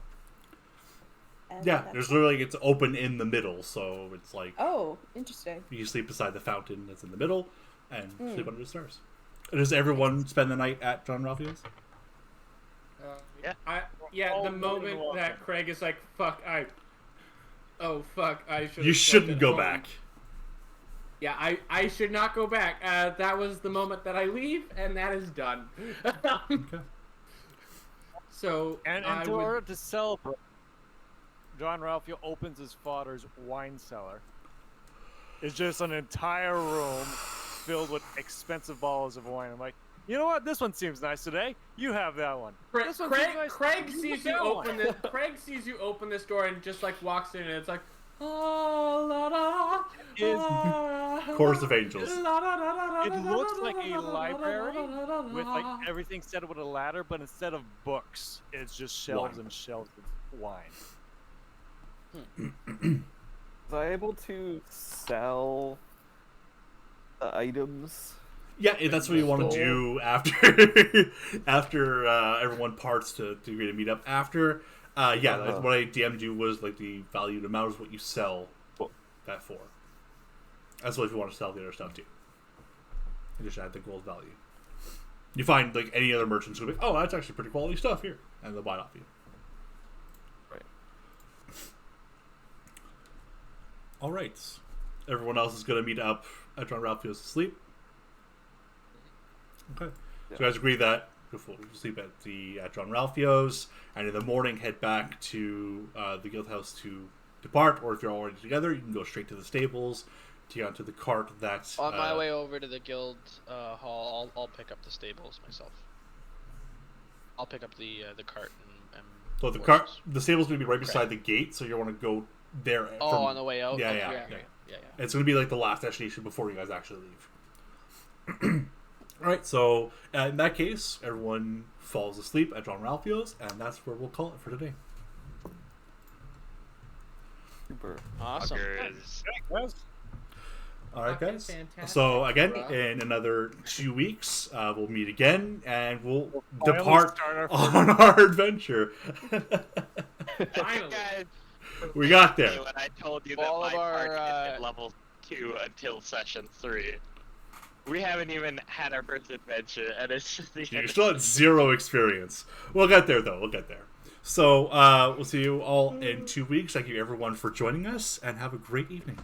And yeah, there's literally, it's open in the middle, so it's like... Oh, interesting. You sleep beside the fountain that's in the middle and sleep under the stars. Does everyone spend the night at John Ralphio's? The moment that Craig is like, fuck, I should. You shouldn't go back. Yeah, I should not go back. That was the moment that I leave, and that is done. Okay. So, and in order to celebrate, John Ralphio opens his father's wine cellar. It's just an entire room filled with expensive bottles of wine. I'm like, you know what? This one seems nice today. You have that one. Craig sees you open this. Craig sees you open this door and just like walks in, and it's like, Chorus of Angels. It looks like a library with like everything set up with a ladder, but instead of books, it's just shelves and shelves of wine. Was I able to sell the items? Yeah, that's what you want to do after everyone parts to agree to meet up. After, what I DM'd you was like the valued amount is what you sell that for. That's what if you want to sell the other stuff too. You just add the gold value. You find like any other merchants who be like, oh, that's actually pretty quality stuff here, and they'll buy it off you. Right. All right. Everyone else is going to meet up at John Ralphio's to sleep. Okay. Yeah. So you guys agree that you'll sleep at John Ralphio's, and in the morning head back to the guild house to depart, or if you're already together, you can go straight to the stables to get onto the cart that's... On my way over to the guild hall, I'll pick up the stables myself. I'll pick up the cart and so the stable's going to be right beside the gate, so you want to go there. On the way out? Yeah. It's going to be like the last destination before you guys actually leave. Alright, so in that case, everyone falls asleep at John Ralphio's, and that's where we'll call it for today. Super. Awesome. Alright, guys. Fantastic. So, again, in another 2 weeks, we'll meet again, and we'll depart on our adventure. Finally. We got there. When I told you that my party is level 2 until session 3. We haven't even had our first adventure, and it's just the You still had 0 experience. We'll get there, though. We'll get there. So, we'll see you all in 2 weeks. Thank you, everyone, for joining us, and have a great evening.